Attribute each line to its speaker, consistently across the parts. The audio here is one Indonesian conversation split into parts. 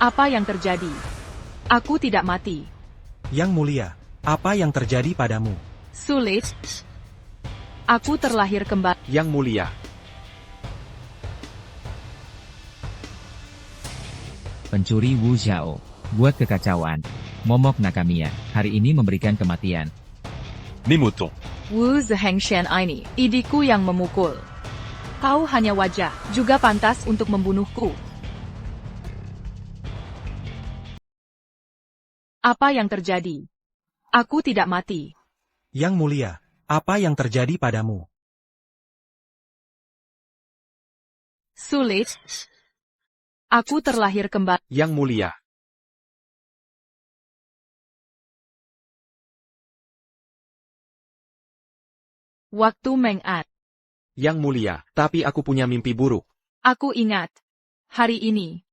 Speaker 1: Apa yang terjadi? Aku tidak mati.
Speaker 2: Yang mulia, apa yang terjadi padamu?
Speaker 1: Sulit. Aku terlahir kembali.
Speaker 3: Yang mulia.
Speaker 4: Pencuri Wu Zhao. Buat kekacauan. Momok Nakamiya, hari ini memberikan kematian.
Speaker 3: Nimuto.
Speaker 1: Wu Zhengshan ini, idiku yang memukul. Kau hanya wajah, juga pantas untuk membunuhku. Apa yang terjadi? Aku tidak mati.
Speaker 2: Yang mulia, apa yang terjadi padamu?
Speaker 1: Sulit. Aku terlahir kembali.
Speaker 3: Yang mulia.
Speaker 1: Waktu mengat.
Speaker 3: Yang mulia, tapi aku punya mimpi buruk.
Speaker 1: Aku ingat. Hari ini.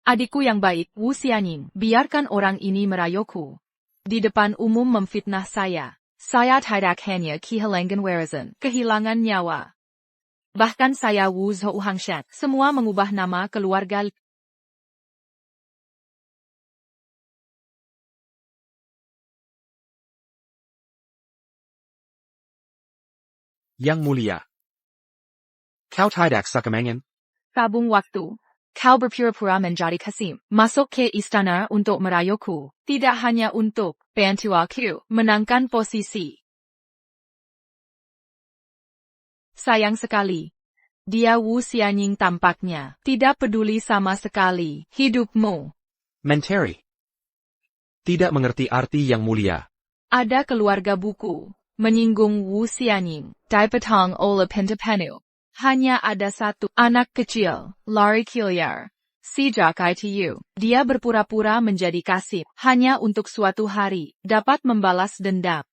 Speaker 1: Adikku yang baik, Wu Xianying, biarkan orang ini merayuku. Di depan umum memfitnah saya. Saya tidak hanya kehilangan nyawa. Bahkan saya Wu Zhouhangshan, semua mengubah nama keluarga.
Speaker 3: Yang mulia. Kau tidak sekemengen?
Speaker 1: Tabung waktu. Kau berpura-pura menjadi Kasim, masuk ke istana untuk merayuku, tidak hanya untuk bantu aku menangkan posisi. Sayang sekali. Dia Wu Xianying tampaknya tidak peduli sama sekali hidupmu.
Speaker 3: Menteri. Tidak mengerti arti yang mulia.
Speaker 1: Ada keluarga buku menyinggung Wu Xianying, dipotong oleh Pentapenu. Hanya ada satu anak kecil, Lari Kiliar. Sejak itu, dia berpura-pura menjadi Kasim, hanya untuk suatu hari dapat membalas dendam.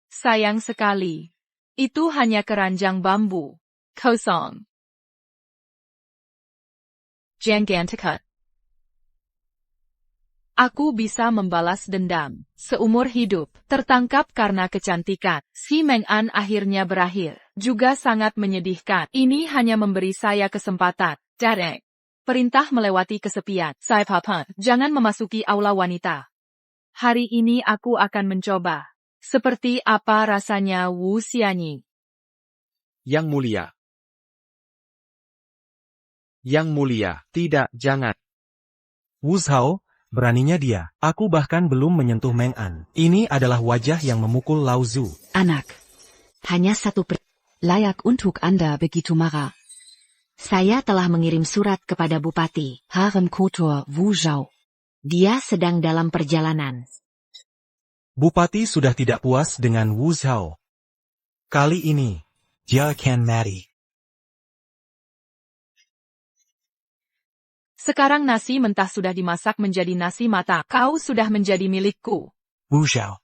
Speaker 1: Sayang sekali. Itu hanya keranjang bambu. Kosong. Jangan. Aku bisa membalas dendam. Seumur hidup, tertangkap karena kecantikan. Si Meng'an akhirnya berakhir. Juga sangat menyedihkan. Ini hanya memberi saya kesempatan. Derek. Perintah melewati kesepian. Sai Papan, jangan memasuki aula wanita. Hari ini aku akan mencoba. Seperti apa rasanya Wu Xianying.
Speaker 3: Yang mulia. Yang mulia, tidak, jangan.
Speaker 2: Wu Zhao, beraninya dia. Aku bahkan belum menyentuh Meng'an. Ini adalah wajah yang memukul Lao Zu.
Speaker 5: Anak. Hanya satu layak untuk Anda begitu marah. Saya telah mengirim surat kepada Bupati Harem Kotor Wu Zhao. Dia sedang dalam perjalanan.
Speaker 2: Bupati sudah tidak puas dengan Wu Zhao. Kali ini, dia akan mati.
Speaker 1: Sekarang nasi mentah sudah dimasak menjadi nasi matang. Kau sudah menjadi milikku.
Speaker 2: Wu Zhao.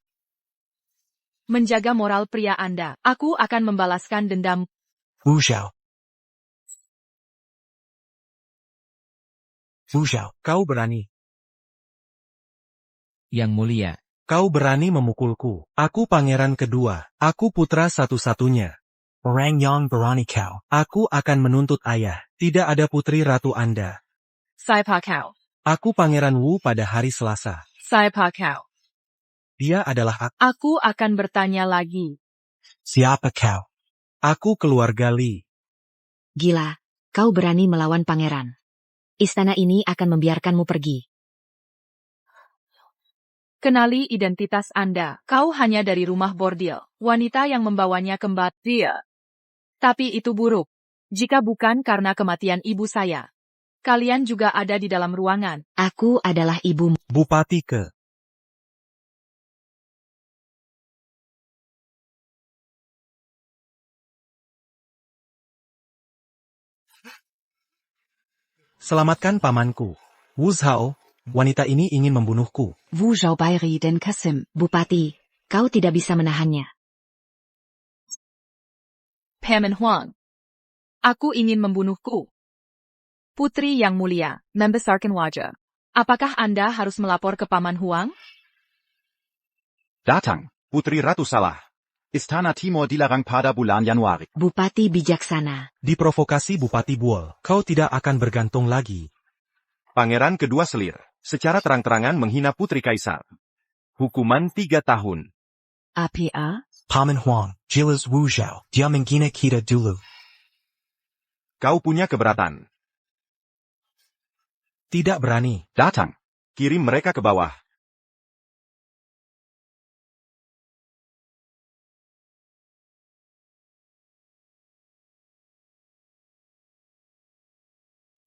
Speaker 1: Menjaga moral pria Anda. Aku akan membalaskan dendam.
Speaker 2: Wu Zhao. Wu Zhao, kau berani.
Speaker 4: Yang mulia.
Speaker 2: Kau berani memukulku. Aku pangeran kedua. Aku putra satu-satunya. Orang yang berani kau. Aku akan menuntut ayah. Tidak ada putri ratu Anda.
Speaker 1: Siapa kau?
Speaker 2: Aku pangeran Wu pada hari Selasa.
Speaker 1: Siapa kau?
Speaker 2: Dia adalah
Speaker 1: Aku akan bertanya lagi.
Speaker 2: Siapa kau? Aku keluarga Li.
Speaker 5: Gila, kau berani melawan pangeran. Istana ini akan membiarkanmu pergi.
Speaker 1: Kenali identitas Anda. Kau hanya dari rumah bordil. Wanita yang membawanya kembali. Dia. Tapi itu buruk. Jika bukan karena kematian ibu saya. Kalian juga ada di dalam ruangan.
Speaker 5: Aku adalah ibumu.
Speaker 2: Bupati ke. Selamatkan pamanku. Wu Zhao, wanita ini ingin membunuhku.
Speaker 5: Wu Zhao Bairi dan Kasim, Bupati. Kau tidak bisa menahannya.
Speaker 1: Paman Huang. Aku ingin membunuhku. Putri yang mulia, membesarkan wajah. Apakah Anda harus melapor ke Paman Huang?
Speaker 6: Datang, Putri Ratu Salah. Istana Timur dilarang pada bulan Januari.
Speaker 5: Bupati bijaksana.
Speaker 2: Diprovokasi Bupati Buol. Kau tidak akan bergantung lagi.
Speaker 3: Pangeran kedua selir, secara terang-terangan menghina putri kaisar. Hukuman 3 tahun.
Speaker 5: APA?
Speaker 2: Paman Huang, Jilas Wu Zhao, dia menghina kita dulu.
Speaker 3: Kau punya keberatan.
Speaker 2: Tidak berani.
Speaker 3: Datang. Kirim mereka ke bawah.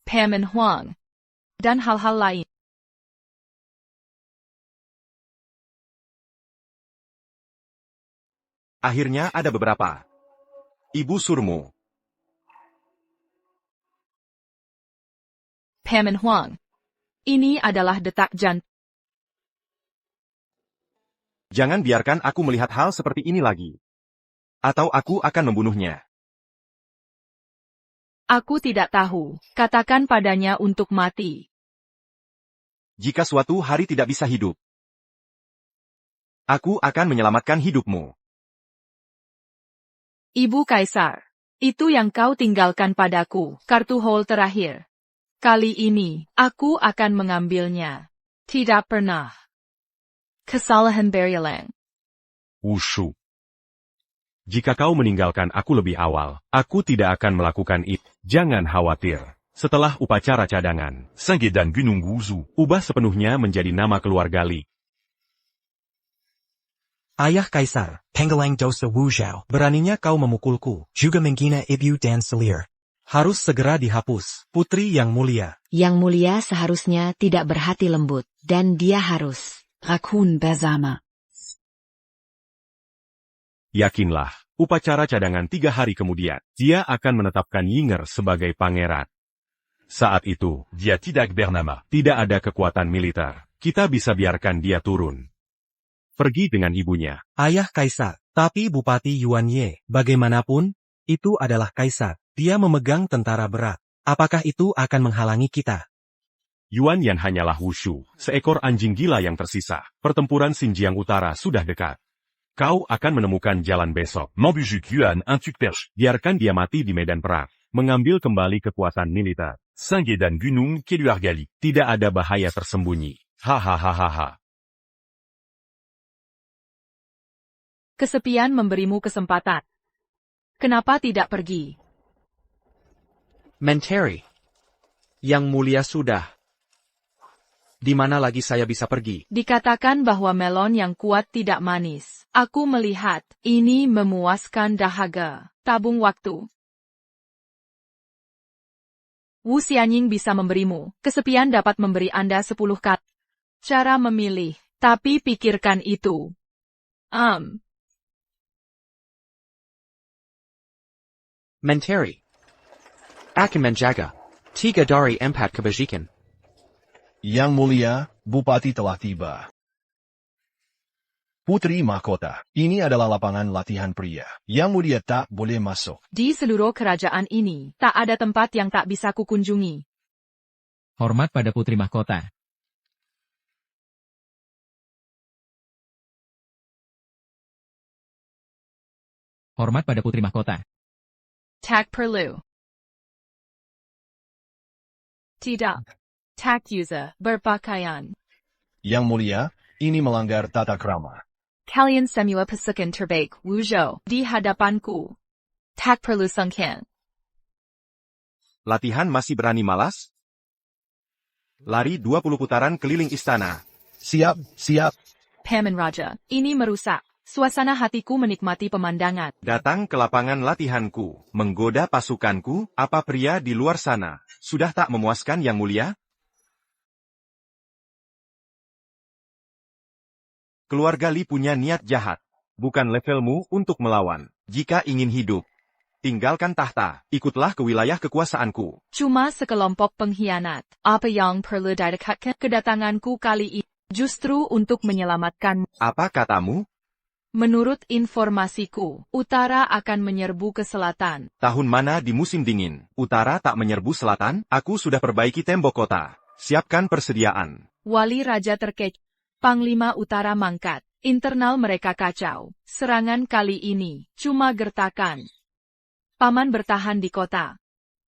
Speaker 1: Paman Huang, dan hal-hal lain.
Speaker 3: Akhirnya ada beberapa. Ibu Surmu.
Speaker 1: Paman Huang, ini adalah detak jantung.
Speaker 3: Jangan biarkan aku melihat hal seperti ini lagi. Atau aku akan membunuhnya.
Speaker 1: Aku tidak tahu, katakan padanya untuk mati.
Speaker 3: Jika suatu hari tidak bisa hidup, aku akan menyelamatkan hidupmu.
Speaker 1: Ibu Kaisar, itu yang kau tinggalkan padaku, kartu hole terakhir. Kali ini, aku akan mengambilnya. Tidak pernah. Kesalahan Beryalang.
Speaker 3: Wushu. Jika kau meninggalkan aku lebih awal, aku tidak akan melakukan itu. Jangan khawatir. Setelah upacara cadangan, Sangge dan Gunung Wuzu ubah sepenuhnya menjadi nama keluarga Li.
Speaker 2: Ayah Kaisar, Penggalang dosa Wu Zhao, beraninya kau memukulku, juga menghina ibu dan selir. Harus segera dihapus, putri yang mulia.
Speaker 5: Yang mulia seharusnya tidak berhati lembut, dan dia harus rakun bersama.
Speaker 3: Yakinlah, upacara cadangan 3 hari kemudian, dia akan menetapkan Yinger sebagai pangeran. Saat itu, dia tidak bernama, tidak ada kekuatan militer. Kita bisa biarkan dia turun. Pergi dengan ibunya.
Speaker 2: Ayah Kaisar, tapi Bupati Yuan Ye, bagaimanapun, itu adalah Kaisar. Dia memegang tentara berat. Apakah itu akan menghalangi kita?
Speaker 3: Yuan Yan hanyalah wushu, seekor anjing gila yang tersisa. Pertempuran Xinjiang Utara sudah dekat. Kau akan menemukan jalan besok. Membujuk Yuan un truc perche. Biarkan dia mati di medan perang. Mengambil kembali kekuasaan militer. Sangge dan Gunung Keluargali. Tidak ada bahaya tersembunyi. Hahaha.
Speaker 1: Kesepian memberimu kesempatan. Kenapa tidak pergi?
Speaker 3: Menteri. Yang mulia sudah. Di mana lagi saya bisa pergi?
Speaker 1: Dikatakan bahwa melon yang kuat tidak manis. Aku melihat, ini memuaskan dahaga. Tabung waktu. Wu Xianying bisa memberimu. Kesepian dapat memberi Anda 10 kali. Cara memilih. Tapi pikirkan itu.
Speaker 3: Menteri. Akan menjaga. 3 dari 4 kebajikan.
Speaker 7: Yang mulia, Bupati telah tiba. Putri Mahkota, ini adalah lapangan latihan pria. Yang mulia tak boleh masuk.
Speaker 1: Di seluruh kerajaan ini, tak ada tempat yang tak bisa kukunjungi.
Speaker 4: Hormat pada Putri Mahkota. Hormat pada Putri Mahkota.
Speaker 1: Tak perlu. Tidak. Tak user berpakaian.
Speaker 7: Yang mulia, ini melanggar tata krama.
Speaker 1: Kalian semua pasukan terbaik Wu Zhou di hadapanku. Tak perlu sungkan.
Speaker 3: Latihan masih berani malas? Lari 20 putaran keliling istana.
Speaker 7: Siap, siap.
Speaker 1: Paman Raja, ini merusak. Suasana hatiku menikmati pemandangan.
Speaker 3: Datang ke lapangan latihanku, menggoda pasukanku, apa pria di luar sana, sudah tak memuaskan yang mulia? Keluarga Li punya niat jahat. Bukan levelmu untuk melawan. Jika ingin hidup, tinggalkan tahta, ikutlah ke wilayah kekuasaanku.
Speaker 1: Cuma sekelompok pengkhianat. Apa yang perlu didekatkan? Kedatanganku kali ini justru untuk menyelamatkan.
Speaker 3: Apa katamu?
Speaker 1: Menurut informasiku, utara akan menyerbu ke selatan.
Speaker 3: Tahun mana di musim dingin, utara tak menyerbu selatan? Aku sudah perbaiki tembok kota. Siapkan persediaan.
Speaker 1: Wali Raja terkecoh. Panglima Utara mangkat. Internal mereka kacau. Serangan kali ini cuma gertakan. Paman bertahan di kota.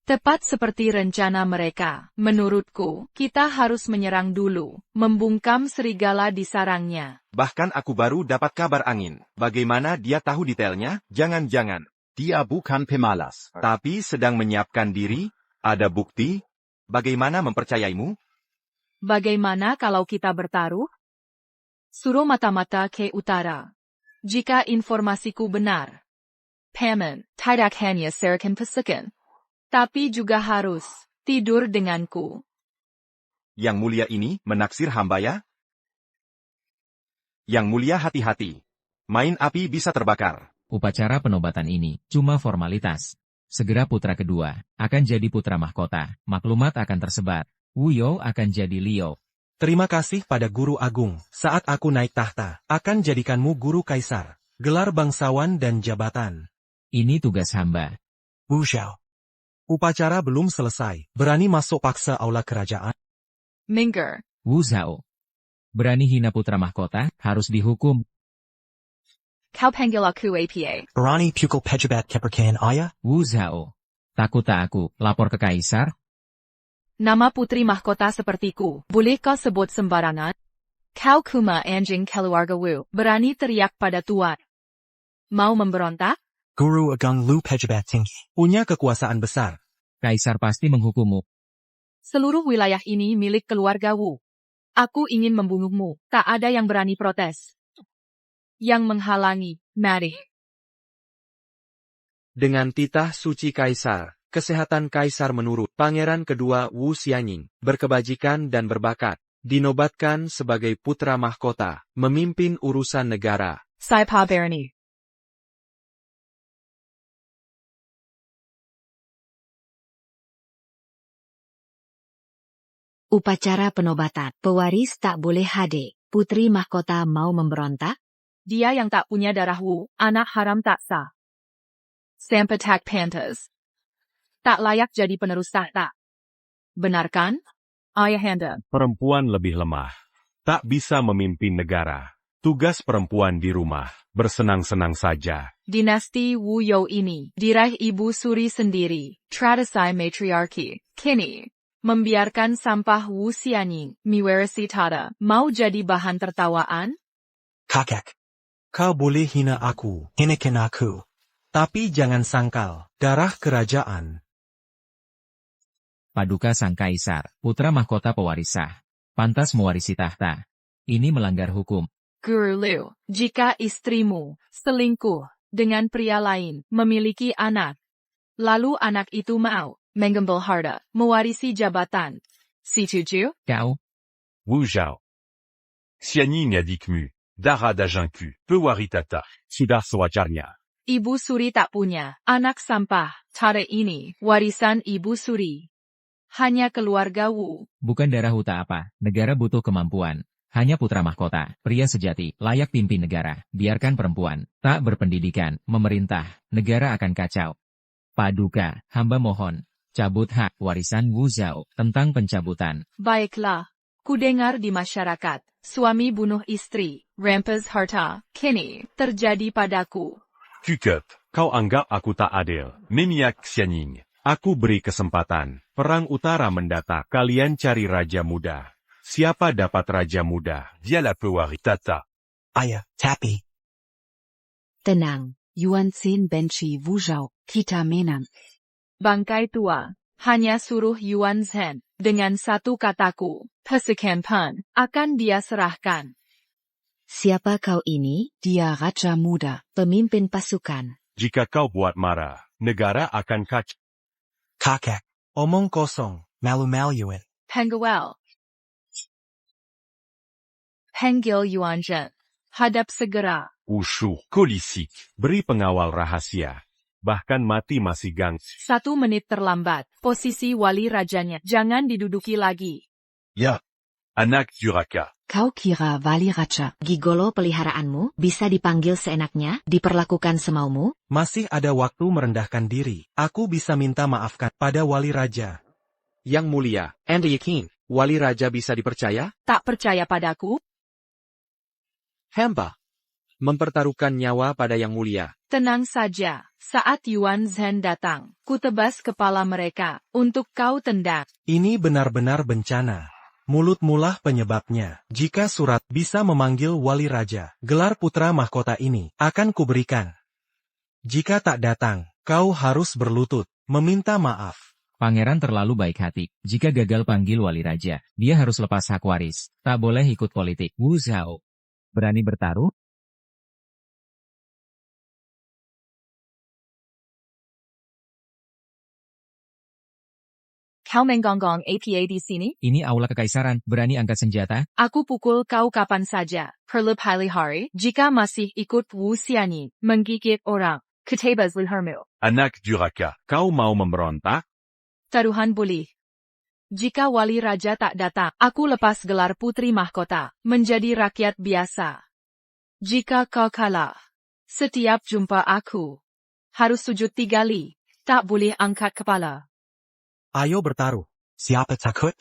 Speaker 1: Tepat seperti rencana mereka, menurutku, kita harus menyerang dulu, membungkam serigala di sarangnya.
Speaker 8: Bahkan aku baru dapat kabar angin. Bagaimana dia tahu detailnya? Jangan-jangan.
Speaker 6: Dia bukan pemalas.
Speaker 8: Tapi sedang menyiapkan diri? Ada bukti? Bagaimana mempercayaimu?
Speaker 1: Bagaimana kalau kita bertaruh? Suruh mata-mata ke utara. Jika informasiku benar. Paman, tidak hanya serahkan pasukan. Tapi juga harus tidur denganku.
Speaker 8: Yang mulia ini menaksir hamba ya? Yang mulia hati-hati. Main api bisa terbakar.
Speaker 4: Upacara penobatan ini cuma formalitas. Segera putra kedua akan jadi putra mahkota. Maklumat akan tersebar. Wu Yao akan jadi Liao.
Speaker 2: Terima kasih pada Guru Agung. Saat aku naik tahta, akan jadikanmu Guru Kaisar. Gelar bangsawan dan jabatan.
Speaker 4: Ini tugas hamba.
Speaker 2: Wu Zhao. Upacara belum selesai. Berani masuk paksa aula kerajaan?
Speaker 1: Minggir.
Speaker 4: Wu Zhao. Berani hina putra mahkota, harus dihukum.
Speaker 1: Kau panggil aku apa?
Speaker 2: Berani pukul pejabat kepercayaan ayah?
Speaker 4: Wu Zhao. Takut tak aku lapor ke kaisar?
Speaker 1: Nama putri mahkota sepertiku, boleh kau sebut sembarangan? Kau kuma anjing keluarga Wu, berani teriak pada tuan. Mau memberontak?
Speaker 2: Guru Agung Lu pejabat tinggi. Punya kekuasaan besar.
Speaker 4: Kaisar pasti menghukummu.
Speaker 1: Seluruh wilayah ini milik keluarga Wu. Aku ingin membunuhmu, tak ada yang berani protes. Yang menghalangi, mari.
Speaker 9: Dengan titah suci Kaisar, kesehatan Kaisar menurut Pangeran kedua Wu Xianying, berkebajikan dan berbakat, dinobatkan sebagai putra mahkota, memimpin urusan negara.
Speaker 1: Saipa Berni.
Speaker 5: Upacara penobatan. Pewaris tak boleh hadir. Putri mahkota mau memberontak?
Speaker 1: Dia yang tak punya darah Wu, anak haram tak sah. Sampatak Pantas. Tak layak jadi penerus tahta. Benarkan? Ayahanda.
Speaker 3: Perempuan lebih lemah. Tak bisa memimpin negara. Tugas perempuan di rumah, bersenang-senang saja.
Speaker 1: Dinasti Wu Yao ini, diraih Ibu Suri sendiri, tradisi matriarki. Kini, membiarkan sampah Wu Xianying, miwarisi tata, mau jadi bahan tertawaan?
Speaker 2: Kakek. Kau boleh hina aku, hinakan aku. Tapi jangan sangkal, darah kerajaan.
Speaker 4: Paduka sang kaisar, putra mahkota pewaris sah. Pantas mewarisi tahta. Ini melanggar hukum.
Speaker 1: Guru Liu, jika istrimu selingkuh dengan pria lain, memiliki anak, lalu anak itu mau mengambil harta, mewarisi jabatan. Setuju?
Speaker 4: Kau?
Speaker 3: Wu Zhao. Xianying a dikmu, dara dajinku, pewaritata. Sudah sewajarnya.
Speaker 1: Ibu Suri tak punya anak sampah. Tata ini warisan Ibu Suri. Hanya keluarga Wu.
Speaker 4: Bukan darah huta apa, negara butuh kemampuan. Hanya putra mahkota, pria sejati, layak pimpin negara. Biarkan perempuan, tak berpendidikan, memerintah, negara akan kacau. Paduka, hamba mohon, cabut hak warisan Wu Zhao tentang pencabutan.
Speaker 1: Baiklah, kudengar di masyarakat, suami bunuh istri, rampas harta, kini terjadi padaku.
Speaker 3: Kukep, kau anggap aku tak adil. Niniak Xianying. Aku beri kesempatan. Perang utara mendatang. Kalian cari raja muda. Siapa dapat raja muda? Dialah pewaritata.
Speaker 2: Ayah, tapi.
Speaker 5: Tenang, Yuan Xin benci Wu Zhao, kita menang.
Speaker 1: Bangkai tua, hanya suruh Yuan Zhen, dengan satu kataku, pasukan Pen, akan dia serahkan.
Speaker 5: Siapa kau ini? Dia Raja Muda, pemimpin pasukan.
Speaker 3: Jika kau buat marah, negara akan kacau.
Speaker 2: Kakek. Omong kosong, malu-maluin.
Speaker 1: Pengawal. Panggil Yuan Zhen. Hadap segera.
Speaker 3: Wushu, kolisik, beri pengawal rahasia. Bahkan mati masih gengsi.
Speaker 1: 1 menit terlambat, posisi wali rajanya jangan diduduki lagi.
Speaker 7: Ya,
Speaker 3: Anak Juraka.
Speaker 5: Kau kira Wali Raja, gigolo peliharaanmu, bisa dipanggil seenaknya, diperlakukan semaumu?
Speaker 2: Masih ada waktu merendahkan diri. Aku bisa minta maafkan pada wali raja.
Speaker 9: Yang mulia, Anda yakin, wali raja bisa dipercaya?
Speaker 1: Tak percaya padaku?
Speaker 9: Hamba. mempertaruhkan nyawa pada Yang Mulia.
Speaker 1: Tenang saja, saat Yuan Zhen datang, ku tebas kepala mereka, untuk kau tendang.
Speaker 2: Ini benar-benar bencana. Mulutmulah penyebabnya. Jika surat bisa memanggil wali raja, gelar putra mahkota ini akan kuberikan. Jika tak datang, kau harus berlutut, meminta maaf.
Speaker 4: Pangeran terlalu baik hati. Jika gagal panggil wali raja, dia harus lepas hak waris. Tak boleh ikut politik. Wu Zhao. Berani bertaruh?
Speaker 1: Kau menggonggong apa di sini?
Speaker 4: Ini aula kekaisaran. Berani angkat senjata?
Speaker 1: Aku pukul kau kapan saja, perlep hari-hari, jika masih ikut Wu Xianyi, menggigit orang. Ketabas liharmu.
Speaker 3: Anak durhaka, kau mau memberontak?
Speaker 1: Taruhan boleh. Jika wali raja tak datang, aku lepas gelar putri mahkota, menjadi rakyat biasa. Jika kau kalah, setiap jumpa aku, harus sujud 3 kali, tak boleh angkat kepala.
Speaker 2: Ayo bertaruh. Siapa takut?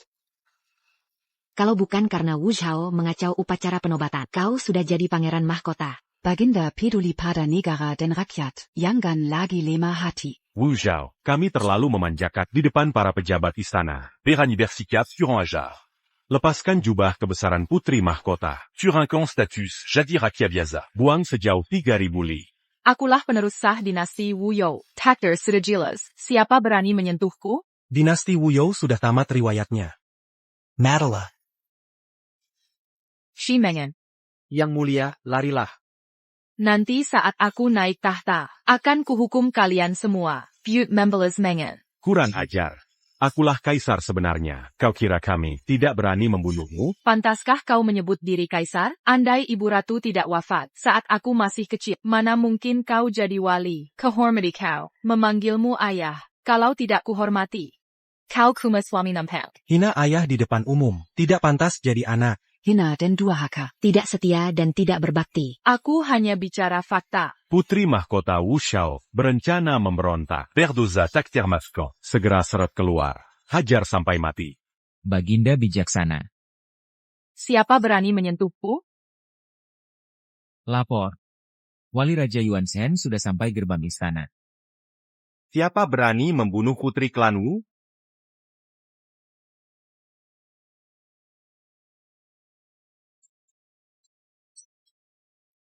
Speaker 5: Kalau bukan karena Wu Zhao mengacau upacara penobatan, kau sudah jadi pangeran mahkota. Baginda peduli pada negara dan rakyat, jangan lagi lemah hati.
Speaker 3: Wu Zhao, kami terlalu memanjakan di depan para pejabat istana. Berani bersikap sur un hasard. Lepaskan jubah kebesaran putri mahkota. Sur un camp status, jadi rakyat biasa. Buang sejauh 3.000 li.
Speaker 1: Akulah penerus sah dinasti Wu You. Takdir sudah jelas, siapa berani menyentuhku?
Speaker 2: Dinasti Wuyou sudah tamat riwayatnya. Madala.
Speaker 1: Shi Mengen.
Speaker 9: Yang Mulia, larilah.
Speaker 1: Nanti saat aku naik tahta, akan kuhukum kalian semua. Butte membelas Mengen.
Speaker 3: Kurang ajar. Akulah kaisar sebenarnya. Kau kira kami tidak berani membunuhmu?
Speaker 1: Pantaskah kau menyebut diri kaisar? Andai ibu ratu tidak wafat saat aku masih kecil, mana mungkin kau jadi wali? Kehormati kau, memanggilmu ayah, kalau tidak kuhormati. Kau kuma suami nampak.
Speaker 2: Hina ayah di depan umum, tidak pantas jadi anak.
Speaker 5: Hina dan durhaka, tidak setia dan tidak berbakti.
Speaker 1: Aku hanya bicara fakta.
Speaker 3: Putri mahkota Wu Zhao berencana memberontak. Perdoza takdir masco. Segera seret keluar. Hajar sampai mati.
Speaker 4: Baginda bijaksana.
Speaker 1: Siapa berani menyentuhku?
Speaker 4: Lapor. Wali Raja Yuan Zhen sudah sampai gerbang istana.
Speaker 8: Siapa berani membunuh putri klan Wu?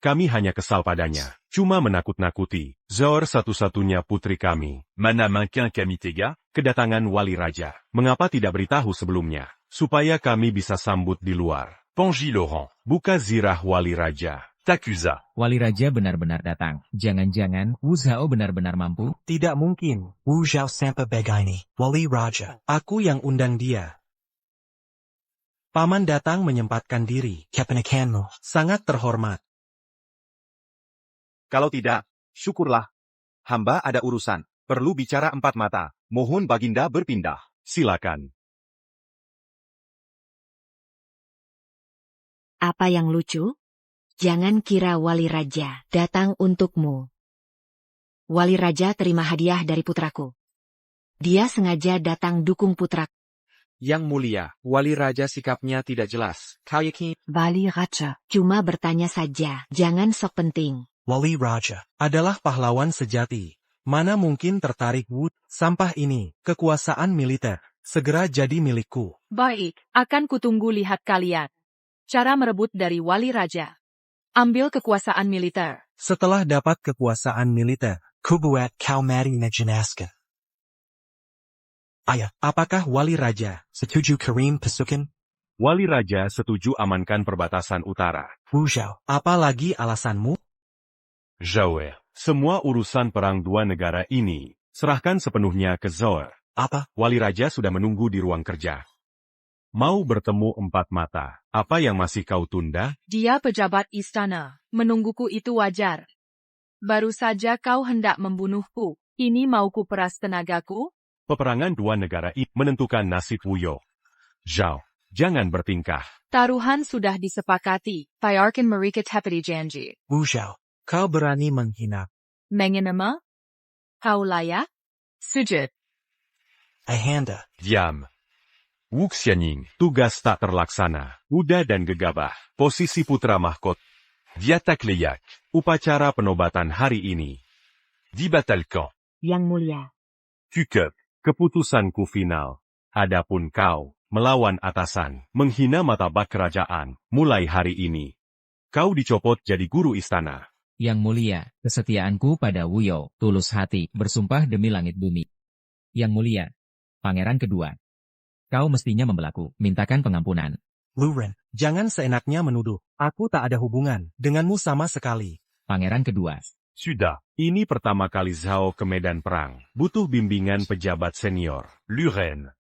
Speaker 3: Kami hanya kesal padanya. Cuma menakut-nakuti. Zhao satu-satunya putri kami. Mana mungkin kami tega? Kedatangan wali raja. Mengapa tidak beritahu sebelumnya? Supaya kami bisa sambut di luar. Pongi Laurent. Buka zirah wali raja. Takuza.
Speaker 4: Wali Raja benar-benar datang. Jangan-jangan Wu Zhao benar-benar mampu?
Speaker 2: Tidak mungkin. Wu Zhao sampai begini. Wali raja. Aku yang undang dia. Paman datang menyempatkan diri. Kepenekanmu. Sangat terhormat.
Speaker 6: Kalau tidak, syukurlah. Hamba ada urusan. Perlu bicara 4 mata. Mohon Baginda berpindah.
Speaker 3: Silakan.
Speaker 5: Apa yang lucu? Jangan kira wali raja datang untukmu. Wali raja terima hadiah dari putraku. Dia sengaja datang dukung putraku.
Speaker 9: Yang Mulia, wali raja sikapnya tidak jelas. Kau yakin?
Speaker 5: Wali raja cuma bertanya saja, jangan sok penting.
Speaker 2: Wali raja adalah pahlawan sejati. Mana mungkin tertarik Wu? Sampah ini, kekuasaan militer, segera jadi milikku.
Speaker 1: Baik, akan kutunggu lihat kalian. Cara merebut dari wali raja. Ambil kekuasaan militer.
Speaker 2: Setelah dapat kekuasaan militer, kubuat kau mari menjenaskan. Ayah, apakah wali raja setuju kirim pasukan?
Speaker 3: Wali raja setuju amankan perbatasan utara.
Speaker 2: Wu Zhao, apa lagi alasanmu?
Speaker 3: Zhao, semua urusan perang dua negara ini, serahkan sepenuhnya ke Zhao.
Speaker 2: Apa?
Speaker 3: Wali raja sudah menunggu di ruang kerja. Mau bertemu 4 mata, apa yang masih kau tunda?
Speaker 1: Dia pejabat istana, menungguku itu wajar. Baru saja kau hendak membunuhku, ini mau ku peras tenagaku?
Speaker 3: Peperangan dua negara ini menentukan nasib Wuyo. Zhao, jangan bertingkah.
Speaker 1: Taruhan sudah disepakati, bayarkan mereka tepati janji.
Speaker 2: Wu Zhao, kau berani menghina.
Speaker 1: Mengenama? Kau layak? Sujud.
Speaker 2: Ayahanda.
Speaker 3: Diam. Wu Xianying, tugas tak terlaksana. Uda dan gegabah, posisi putra mahkota. Diatak Leyak. Upacara penobatan hari ini. Dibatalkan.
Speaker 5: Yang Mulia.
Speaker 3: Cukup. Keputusanku final. Adapun kau, melawan atasan, menghina martabat kerajaan, mulai hari ini. Kau dicopot jadi guru istana.
Speaker 4: Yang Mulia, kesetiaanku pada Wuyo, tulus hati, bersumpah demi langit bumi. Yang Mulia. Pangeran kedua. Kau mestinya membelaku, mintakan pengampunan.
Speaker 2: Luren, jangan seenaknya menuduh. Aku tak ada hubungan denganmu sama sekali.
Speaker 4: Pangeran kedua.
Speaker 3: Sudah, ini pertama kali Zhao ke medan perang. Butuh bimbingan pejabat senior, Luren.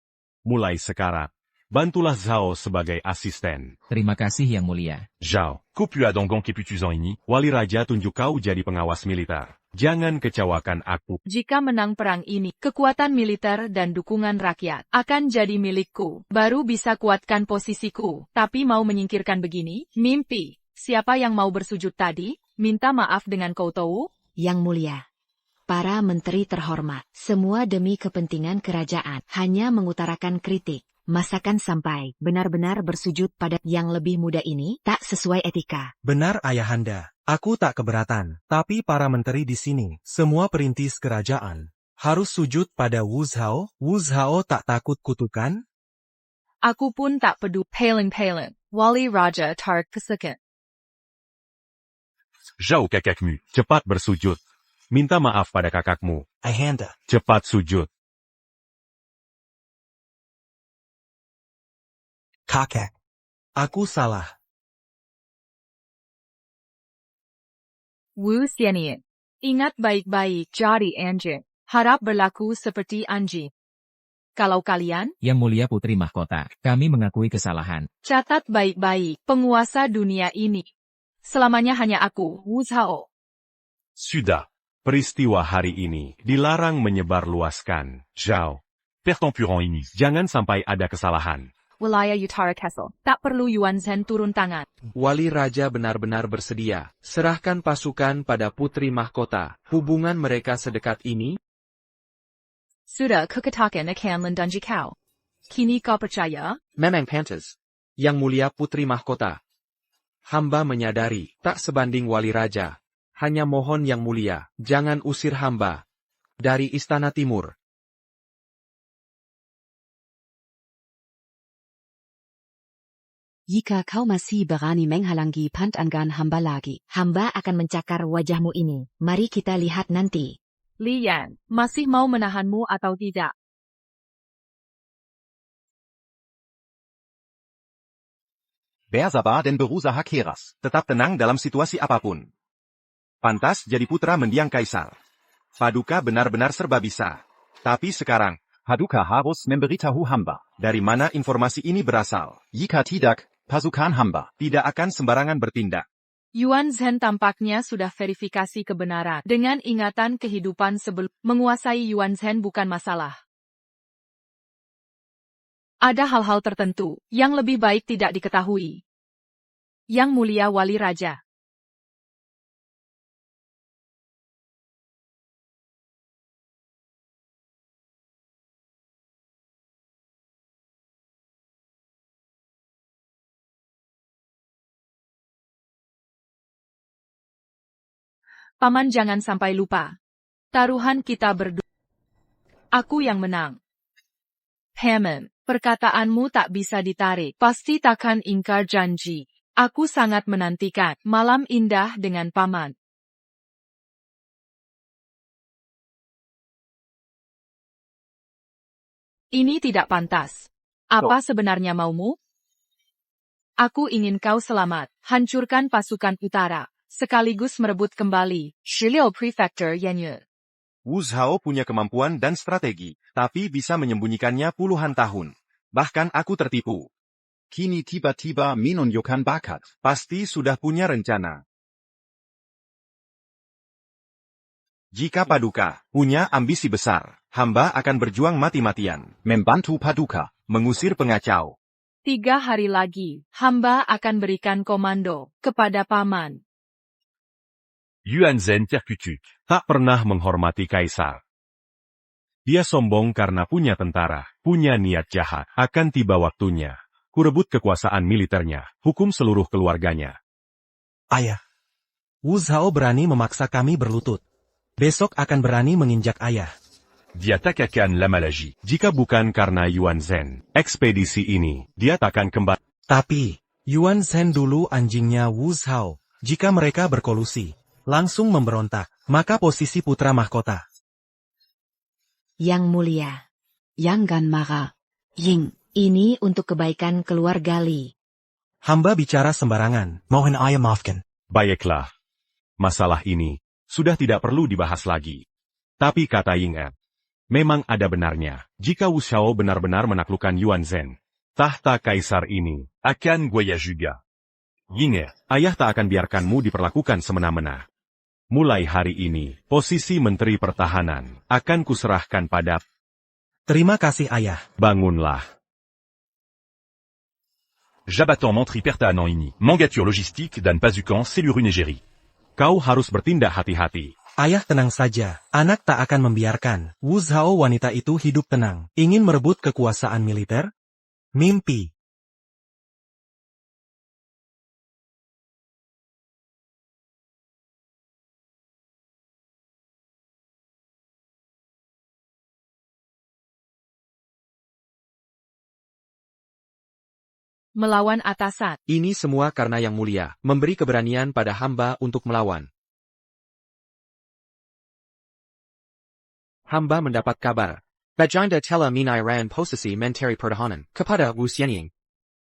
Speaker 3: Mulai sekarang, bantulah Zhao sebagai asisten.
Speaker 4: Terima kasih Yang Mulia.
Speaker 3: Zhao, kupu adonggong keputuzon ini, wali raja tunjuk kau jadi pengawas militer. Jangan kecewakan aku.
Speaker 1: Jika menang perang ini, kekuatan militer dan dukungan rakyat akan jadi milikku. Baru bisa kuatkan posisiku. Tapi mau menyingkirkan begini? Mimpi. Siapa yang mau bersujud tadi? Minta maaf dengan kau tahu?
Speaker 5: Yang Mulia. Para menteri terhormat, semua demi kepentingan kerajaan, hanya mengutarakan kritik. Masakan sampai benar-benar bersujud pada yang lebih muda ini tak sesuai etika.
Speaker 2: Benar ayahanda, aku tak keberatan. Tapi para menteri di sini, semua perintis kerajaan, harus sujud pada Wu Zhao. Wu Zhao tak takut kutukan?
Speaker 1: Aku pun tak peduli. Paling-paling, wali raja tarik kesekian.
Speaker 3: Zhao kakakmu, cepat bersujud. Minta maaf pada kakakmu.
Speaker 2: Ayahanda.
Speaker 3: Cepat sujud.
Speaker 2: Kakak. Aku salah.
Speaker 1: Wu Xianyin. Ingat baik-baik jadi anjing. Harap berlaku seperti anjing. Kalau kalian,
Speaker 4: Yang Mulia Putri Mahkota, kami mengakui kesalahan.
Speaker 1: catat baik-baik penguasa dunia ini. Selamanya hanya aku, Wu Zhao.
Speaker 3: Sudah. Peristiwa hari ini dilarang menyebarluaskan. Zhao. Pertempuran ini. Jangan sampai ada kesalahan.
Speaker 1: Wilayah Utara Castle. Tak perlu Yuan Zhen turun tangan.
Speaker 9: Wali raja benar-benar bersedia. Serahkan pasukan pada putri mahkota. Hubungan mereka sedekat ini?
Speaker 1: Sudah kekatakan akan lindungi kau. Kini kau percaya?
Speaker 9: Memang pantas. Yang Mulia Putri Mahkota. Hamba menyadari, tak sebanding wali raja. Hanya mohon Yang Mulia, jangan usir hamba. Dari Istana Timur.
Speaker 5: Jika kau masih berani menghalangi pantangan hamba lagi, hamba akan mencakar wajahmu ini. Mari kita lihat nanti.
Speaker 1: Li Yan, masih mau menahanmu atau tidak?
Speaker 6: Bersabar dan berusaha keras. Tetap tenang dalam situasi apapun. Pantas jadi putra mendiang kaisar. Paduka benar-benar serba bisa. Tapi sekarang, Paduka harus memberitahu hamba. Dari mana informasi ini berasal? Jika tidak, pasukan hamba tidak akan sembarangan bertindak.
Speaker 1: Yuan Zhen tampaknya sudah verifikasi kebenaran. Dengan ingatan kehidupan sebelum menguasai Yuan Zhen bukan masalah. Ada hal-hal tertentu yang lebih baik tidak diketahui. Yang Mulia Wali Raja. Paman jangan sampai lupa. Taruhan kita berdua. Aku yang menang. Paman, perkataanmu tak bisa ditarik. Pasti takkan ingkar janji. Aku sangat menantikan malam indah dengan Paman. Ini tidak pantas. Apa sebenarnya maumu? Aku ingin kau selamat. Hancurkan pasukan utara. Sekaligus merebut kembali Shiliu Prefecture Yanyu.
Speaker 6: Wu Zhao punya kemampuan dan strategi, tapi bisa menyembunyikannya puluhan tahun. Bahkan aku tertipu. Kini tiba-tiba menunjukkan bakat. Pasti sudah punya rencana. Jika Paduka punya ambisi besar, hamba akan berjuang mati-matian, membantu Paduka mengusir pengacau.
Speaker 1: 3 hari lagi, hamba akan berikan komando kepada Paman.
Speaker 3: Yuan Zhen terkutuk, tak pernah menghormati kaisar. Dia sombong karena punya tentara, punya niat jahat. Akan tiba waktunya. Kurebut kekuasaan militernya, hukum seluruh keluarganya.
Speaker 2: Ayah, Wu Zhao berani memaksa kami berlutut. Besok akan berani menginjak ayah.
Speaker 3: Dia tak akan lama lagi. Jika bukan karena Yuan Zhen, ekspedisi ini, dia takkan kembali.
Speaker 2: Tapi, Yuan Zhen dulu anjingnya Wu Zhao. Jika mereka berkolusi, langsung memberontak, maka posisi putra mahkota.
Speaker 5: Yang mulia. Yang marah. Ying, ini untuk kebaikan keluarga Li.
Speaker 2: Hamba bicara sembarangan. Mohon ayah maafkan.
Speaker 3: Baiklah. Masalah ini, sudah tidak perlu dibahas lagi. Tapi kata Ying Er, memang ada benarnya, jika Wu Xiao benar-benar menaklukkan Yuan Zhen, tahta kaisar ini akan goyah juga. Ying Er, ayah tak akan biarkanmu diperlakukan semena-mena. Mulai hari ini, posisi Menteri Pertahanan akan kuserahkan pada...
Speaker 2: Terima kasih ayah.
Speaker 3: Bangunlah.
Speaker 10: Jabattant Menteri Pertahanan ini, Mangature Logistique dan Pasukan Selurun Égérie.
Speaker 3: Kau harus bertindak hati-hati.
Speaker 2: Ayah tenang saja, anak tak akan membiarkan Wu Zhao wanita itu hidup tenang. Ingin merebut kekuasaan militer? Mimpi.
Speaker 1: Melawan atasan.
Speaker 9: Ini semua karena Yang Mulia, memberi keberanian pada hamba untuk melawan. Hamba mendapat kabar. Baginda telah menyerahkan posisi Menteri Pertahanan kepada Wu Xianying.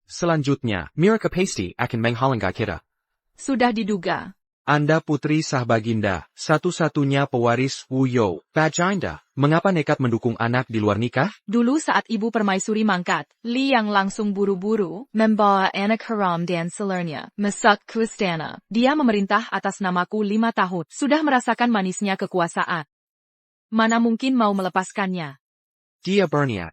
Speaker 9: Selanjutnya, Mira Kapasti akan menghalangkan kita.
Speaker 1: Sudah diduga.
Speaker 9: Anda putri sah Baginda, satu-satunya pewaris Wu You. Baginda, mengapa nekat mendukung anak di luar nikah?
Speaker 1: Dulu saat Ibu Permaisuri mangkat, Li yang langsung buru-buru membawa anak haram dan selernya masuk ke istana. Dia memerintah atas namaku 5 tahun. Sudah merasakan manisnya kekuasaan. Mana mungkin mau melepaskannya?
Speaker 9: Dia berniat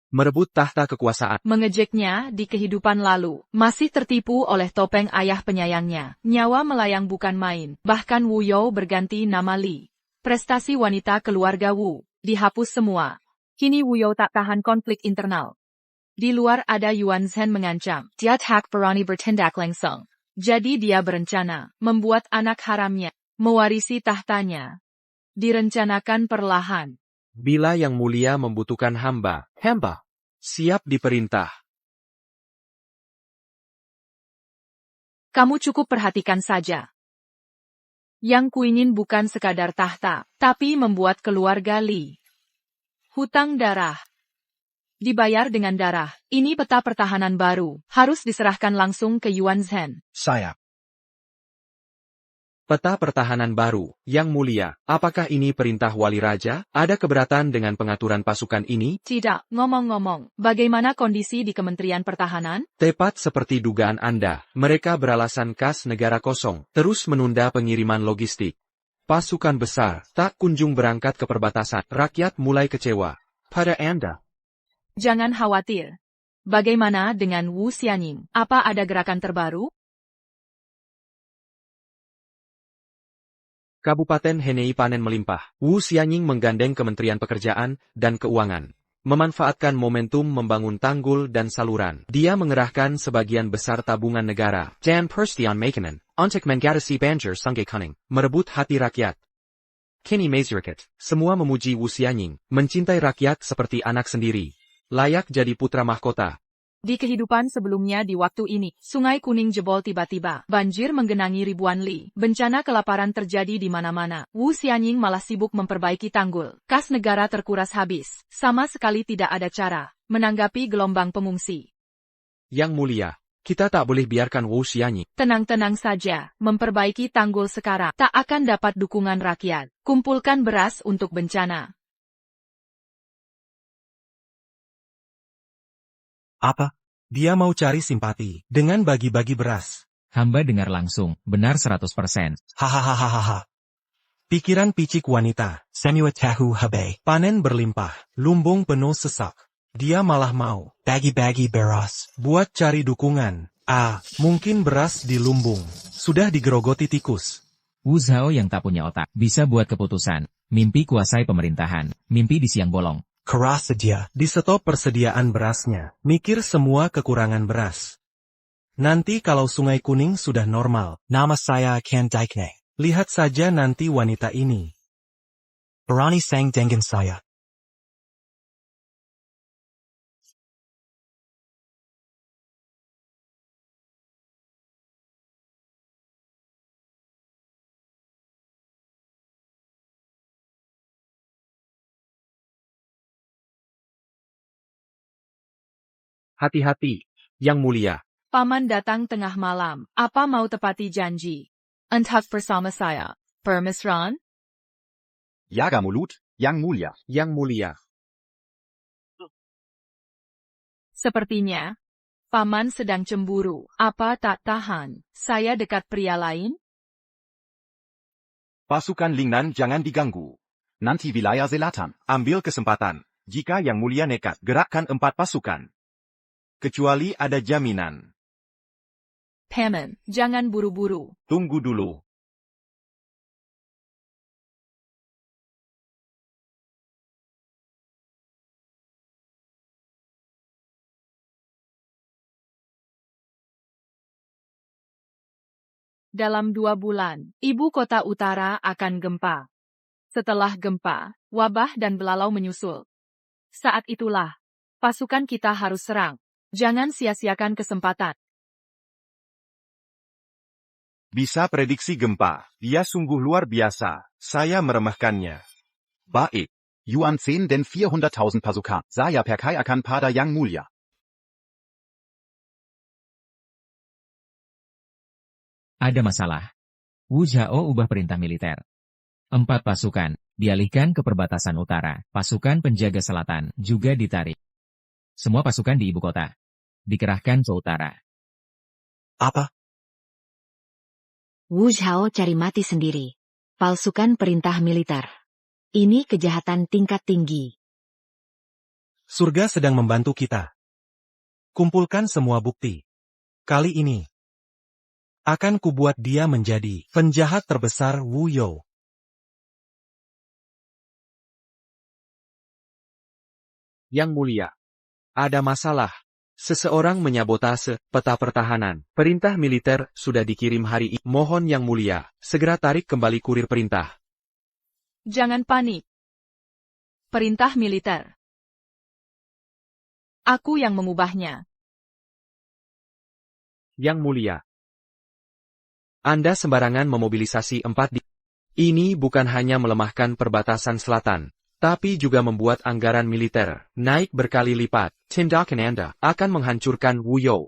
Speaker 9: merebut tahta kekuasaan.
Speaker 1: Mengejeknya di kehidupan lalu, masih tertipu oleh topeng ayah penyayangnya. Nyawa melayang bukan main, bahkan Wu You berganti nama Li. Prestasi wanita keluarga Wu dihapus semua. Kini Wu You tak tahan konflik internal. Di luar ada Yuan Zhen mengancam, dia tak berani bertindak langsung. Jadi dia berencana membuat anak haramnya mewarisi tahtanya. Direncanakan perlahan.
Speaker 9: Bila Yang Mulia membutuhkan hamba siap diperintah.
Speaker 1: Kamu cukup perhatikan saja. Yang kuingin bukan sekadar tahta, tapi membuat keluarga Li hutang darah. Dibayar dengan darah. Ini peta pertahanan baru, harus diserahkan langsung ke Yuan Zhen.
Speaker 7: Saya.
Speaker 9: Peta pertahanan baru, Yang Mulia, apakah ini perintah Wali Raja? Ada keberatan dengan pengaturan pasukan ini?
Speaker 1: Tidak, ngomong-ngomong, bagaimana kondisi di Kementerian Pertahanan?
Speaker 9: Tepat seperti dugaan Anda, mereka beralasan kas negara kosong, terus menunda pengiriman logistik. Pasukan besar, tak kunjung berangkat ke perbatasan, rakyat mulai kecewa. Pada Anda.
Speaker 1: Jangan khawatir. Bagaimana dengan Wu Xianying? Apa ada gerakan terbaru?
Speaker 9: Kabupaten Henei panen melimpah. Wu Xianying menggandeng Kementerian Pekerjaan dan Keuangan. Memanfaatkan momentum membangun tanggul dan saluran. Dia mengerahkan sebagian besar tabungan negara. Dan Perstian Makanan, untuk mengatasi banjir Sungai Kuning, merebut hati rakyat. Kini masyarakat, semua memuji Wu Xianying, mencintai rakyat seperti anak sendiri. Layak jadi putra mahkota.
Speaker 1: Di kehidupan sebelumnya di waktu ini, Sungai Kuning jebol tiba-tiba. Banjir menggenangi ribuan li. Bencana kelaparan terjadi di mana-mana. Wu Xianying malah sibuk memperbaiki tanggul. Kas negara terkuras habis. Sama sekali tidak ada cara menanggapi gelombang pengungsi.
Speaker 9: Yang Mulia, kita tak boleh biarkan Wu Xianying.
Speaker 1: Tenang-tenang saja, memperbaiki tanggul sekarang tak akan dapat dukungan rakyat. Kumpulkan beras untuk bencana.
Speaker 2: Apa? Dia mau cari simpati dengan bagi-bagi beras.
Speaker 4: Hamba dengar langsung, benar 100%.
Speaker 2: Hahaha. Pikiran picik wanita. Semua tahu habe. Panen berlimpah, lumbung penuh sesak. Dia malah mau bagi-bagi beras. Buat cari dukungan. Mungkin beras di lumbung sudah digerogoti tikus.
Speaker 4: Wu Zhao yang tak punya otak, bisa buat keputusan. Mimpi kuasai pemerintahan, mimpi di siang bolong.
Speaker 2: Keras saja, di stop persediaan berasnya. Mikir semua kekurangan beras. Nanti kalau Sungai Kuning sudah normal, nama saya Ken Daikne. Lihat saja nanti wanita ini. Berani sang dengan saya.
Speaker 9: Hati-hati, Yang Mulia.
Speaker 1: Paman datang tengah malam. Apa mau tepati janji? Entah bersama saya. Permesran?
Speaker 6: Jaga mulut, Yang Mulia.
Speaker 9: Yang Mulia.
Speaker 1: Sepertinya, Paman sedang cemburu. Apa tak tahan? Saya dekat pria lain?
Speaker 8: Pasukan Lingnan jangan diganggu.
Speaker 6: Nanti wilayah selatan.
Speaker 8: Ambil kesempatan. Jika Yang Mulia nekat, gerakkan 4 pasukan. Kecuali ada jaminan.
Speaker 1: Paman, jangan buru-buru.
Speaker 8: Tunggu dulu.
Speaker 1: Dalam 2 bulan, ibu kota utara akan gempa. Setelah gempa, wabah dan belalau menyusul. Saat itulah, pasukan kita harus serang. Jangan sia-siakan kesempatan.
Speaker 8: Bisa prediksi gempa. Dia sungguh luar biasa. Saya meremehkannya.
Speaker 6: Baik. Yuan 10 den 400.000 pasukan. Saya percaya akan pada Yang Mulia.
Speaker 4: Ada masalah. Wu Zhao ubah perintah militer. 4 pasukan, dialihkan ke perbatasan utara. Pasukan penjaga selatan juga ditarik. Semua pasukan di ibu kota dikerahkan ke utara.
Speaker 2: Apa?
Speaker 5: Wu Zhao cari mati sendiri. Palsukan perintah militer. Ini kejahatan tingkat tinggi.
Speaker 2: Surga sedang membantu kita. Kumpulkan semua bukti. Kali ini, akan kubuat dia menjadi penjahat terbesar Wu You.
Speaker 9: Yang Mulia. Ada masalah. Seseorang menyabotase peta pertahanan. Perintah militer sudah dikirim hari ini. Mohon Yang Mulia, segera tarik kembali kurir perintah.
Speaker 1: Jangan panik. Perintah militer. Aku yang mengubahnya.
Speaker 9: Yang Mulia. Anda sembarangan memobilisasi 4 di... Ini bukan hanya melemahkan perbatasan selatan, tapi juga membuat anggaran militer naik berkali lipat. Tindakan Anda akan menghancurkan Wu You.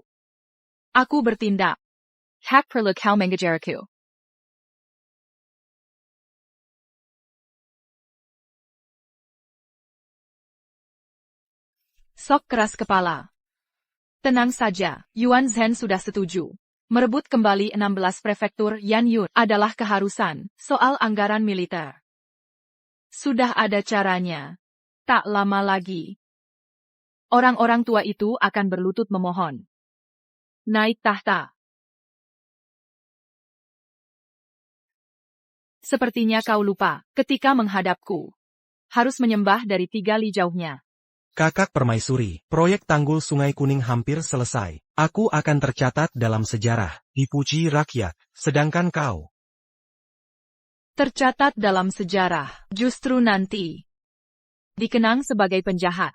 Speaker 1: Aku bertindak. Hak perlu kau mengejarku. Sok keras kepala. Tenang saja, Yuan Zhen sudah setuju. Merebut kembali 16 prefektur Yan Yun adalah keharusan, soal anggaran militer. Sudah ada caranya. Tak lama lagi. Orang-orang tua itu akan berlutut memohon. Naik tahta. Sepertinya kau lupa, ketika menghadapku. Harus menyembah dari 3 li jauhnya.
Speaker 2: Kakak Permaisuri, proyek tanggul Sungai Kuning hampir selesai. Aku akan tercatat dalam sejarah, dipuji rakyat, sedangkan kau.
Speaker 1: Tercatat dalam sejarah, justru nanti. Dikenang sebagai penjahat.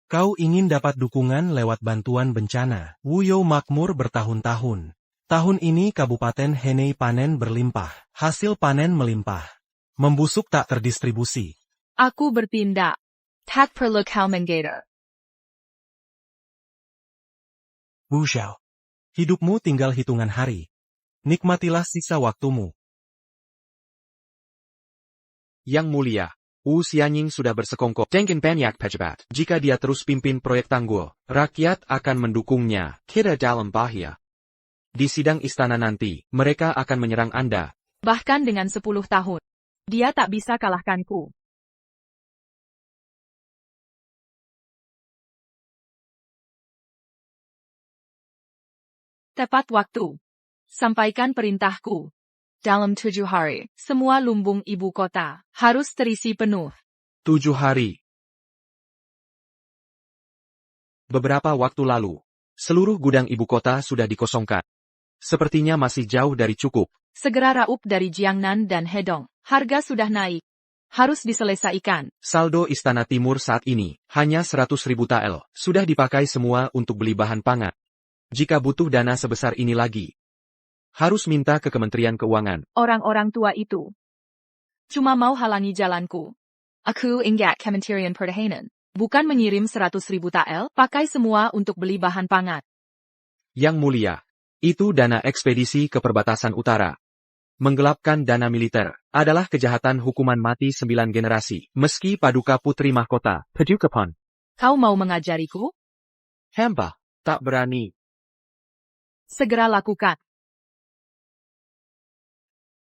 Speaker 2: Kau ingin dapat dukungan lewat bantuan bencana. Wu You makmur bertahun-tahun. Tahun ini Kabupaten Henei panen berlimpah, hasil panen melimpah. Membusuk tak terdistribusi.
Speaker 1: Aku bertindak. Tak perlu kau menggerak.
Speaker 2: Wu Zhao. Hidupmu tinggal hitungan hari. Nikmatilah sisa waktumu.
Speaker 9: Yang Mulia, Wu Xianying sudah bersekongkol dengan banyak pejabat. Jika dia terus pimpin proyek tanggul, rakyat akan mendukungnya. Kita dalam bahaya. Di sidang istana nanti, mereka akan menyerang Anda.
Speaker 1: Bahkan dengan 10 tahun. Dia tak bisa kalahkanku. Tepat waktu. Sampaikan perintahku. Dalam 7 hari, semua lumbung ibu kota harus terisi penuh.
Speaker 9: 7 hari. Beberapa waktu lalu, Seluruh gudang ibu kota sudah dikosongkan. Sepertinya masih jauh dari cukup.
Speaker 1: Segera raup dari Jiangnan dan Hedong. Harga sudah naik. Harus diselesaikan.
Speaker 9: Saldo Istana Timur saat ini hanya 100.000 tael. Sudah dipakai semua untuk beli bahan pangan. Jika butuh dana sebesar ini lagi, harus minta ke Kementerian Keuangan.
Speaker 1: Orang-orang tua itu cuma mau halangi jalanku. Aku ingat Kementerian Pertahanan. Bukan mengirim 100.000 tael, pakai semua untuk beli bahan pangan.
Speaker 9: Yang mulia, itu dana ekspedisi ke perbatasan utara. Menggelapkan dana militer adalah kejahatan hukuman mati 9 generasi. Meski Paduka Putri Mahkota, Padukapan.
Speaker 1: Kau mau mengajariku?
Speaker 9: Hamba, tak berani.
Speaker 1: Segera lakukan.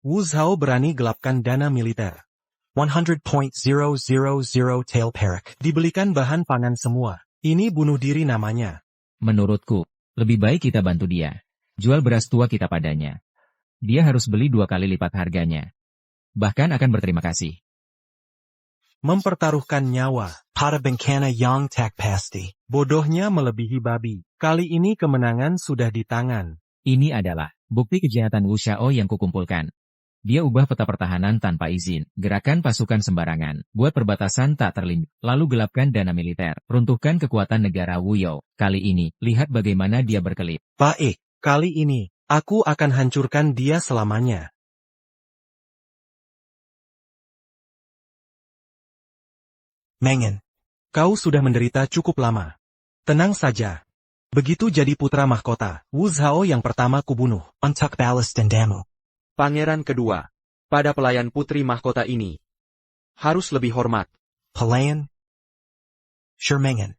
Speaker 2: Wu Zhao berani gelapkan dana militer. 100.000 tael perak. Dibelikan bahan pangan semua. Ini bunuh diri namanya.
Speaker 4: Menurutku, lebih baik kita bantu dia. Jual beras tua kita padanya. Dia harus beli 2 kali lipat harganya. Bahkan akan berterima kasih.
Speaker 2: Mempertaruhkan nyawa. Para bengkana yang tak pasti. Bodohnya melebihi babi. Kali ini kemenangan sudah di tangan.
Speaker 4: Ini adalah bukti kejahatan Wu Xiao yang kukumpulkan. Dia ubah peta pertahanan tanpa izin, gerakan pasukan sembarangan, buat perbatasan tak terlindungi, lalu gelapkan dana militer, runtuhkan kekuatan negara Wu Yao. Kali ini, lihat bagaimana dia berkelip.
Speaker 2: Baik, kali ini, aku akan hancurkan dia selamanya. Mengen, kau sudah menderita cukup lama. Tenang saja. Begitu jadi putra mahkota, Wu Zhao yang pertama kubunuh, untuk balas dendamu.
Speaker 9: Pangeran kedua, pada pelayan putri mahkota ini, harus lebih hormat.
Speaker 2: Pelayan? Mengen.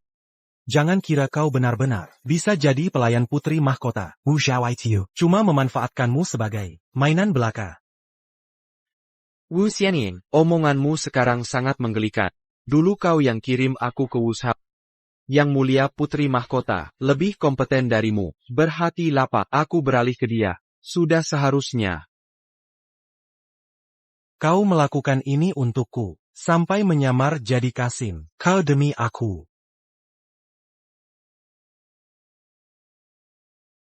Speaker 2: Jangan kira kau benar-benar bisa jadi pelayan putri mahkota. Wu Zhao itu cuma memanfaatkanmu sebagai mainan belaka.
Speaker 9: Wu Xianying, omonganmu sekarang sangat menggelikan. Dulu kau yang kirim aku ke Wu Zhao. Yang mulia putri mahkota, lebih kompeten darimu. Berhati lapang, aku beralih ke dia. Sudah seharusnya.
Speaker 2: Kau melakukan ini untukku, sampai menyamar jadi Kasim. Kau demi aku.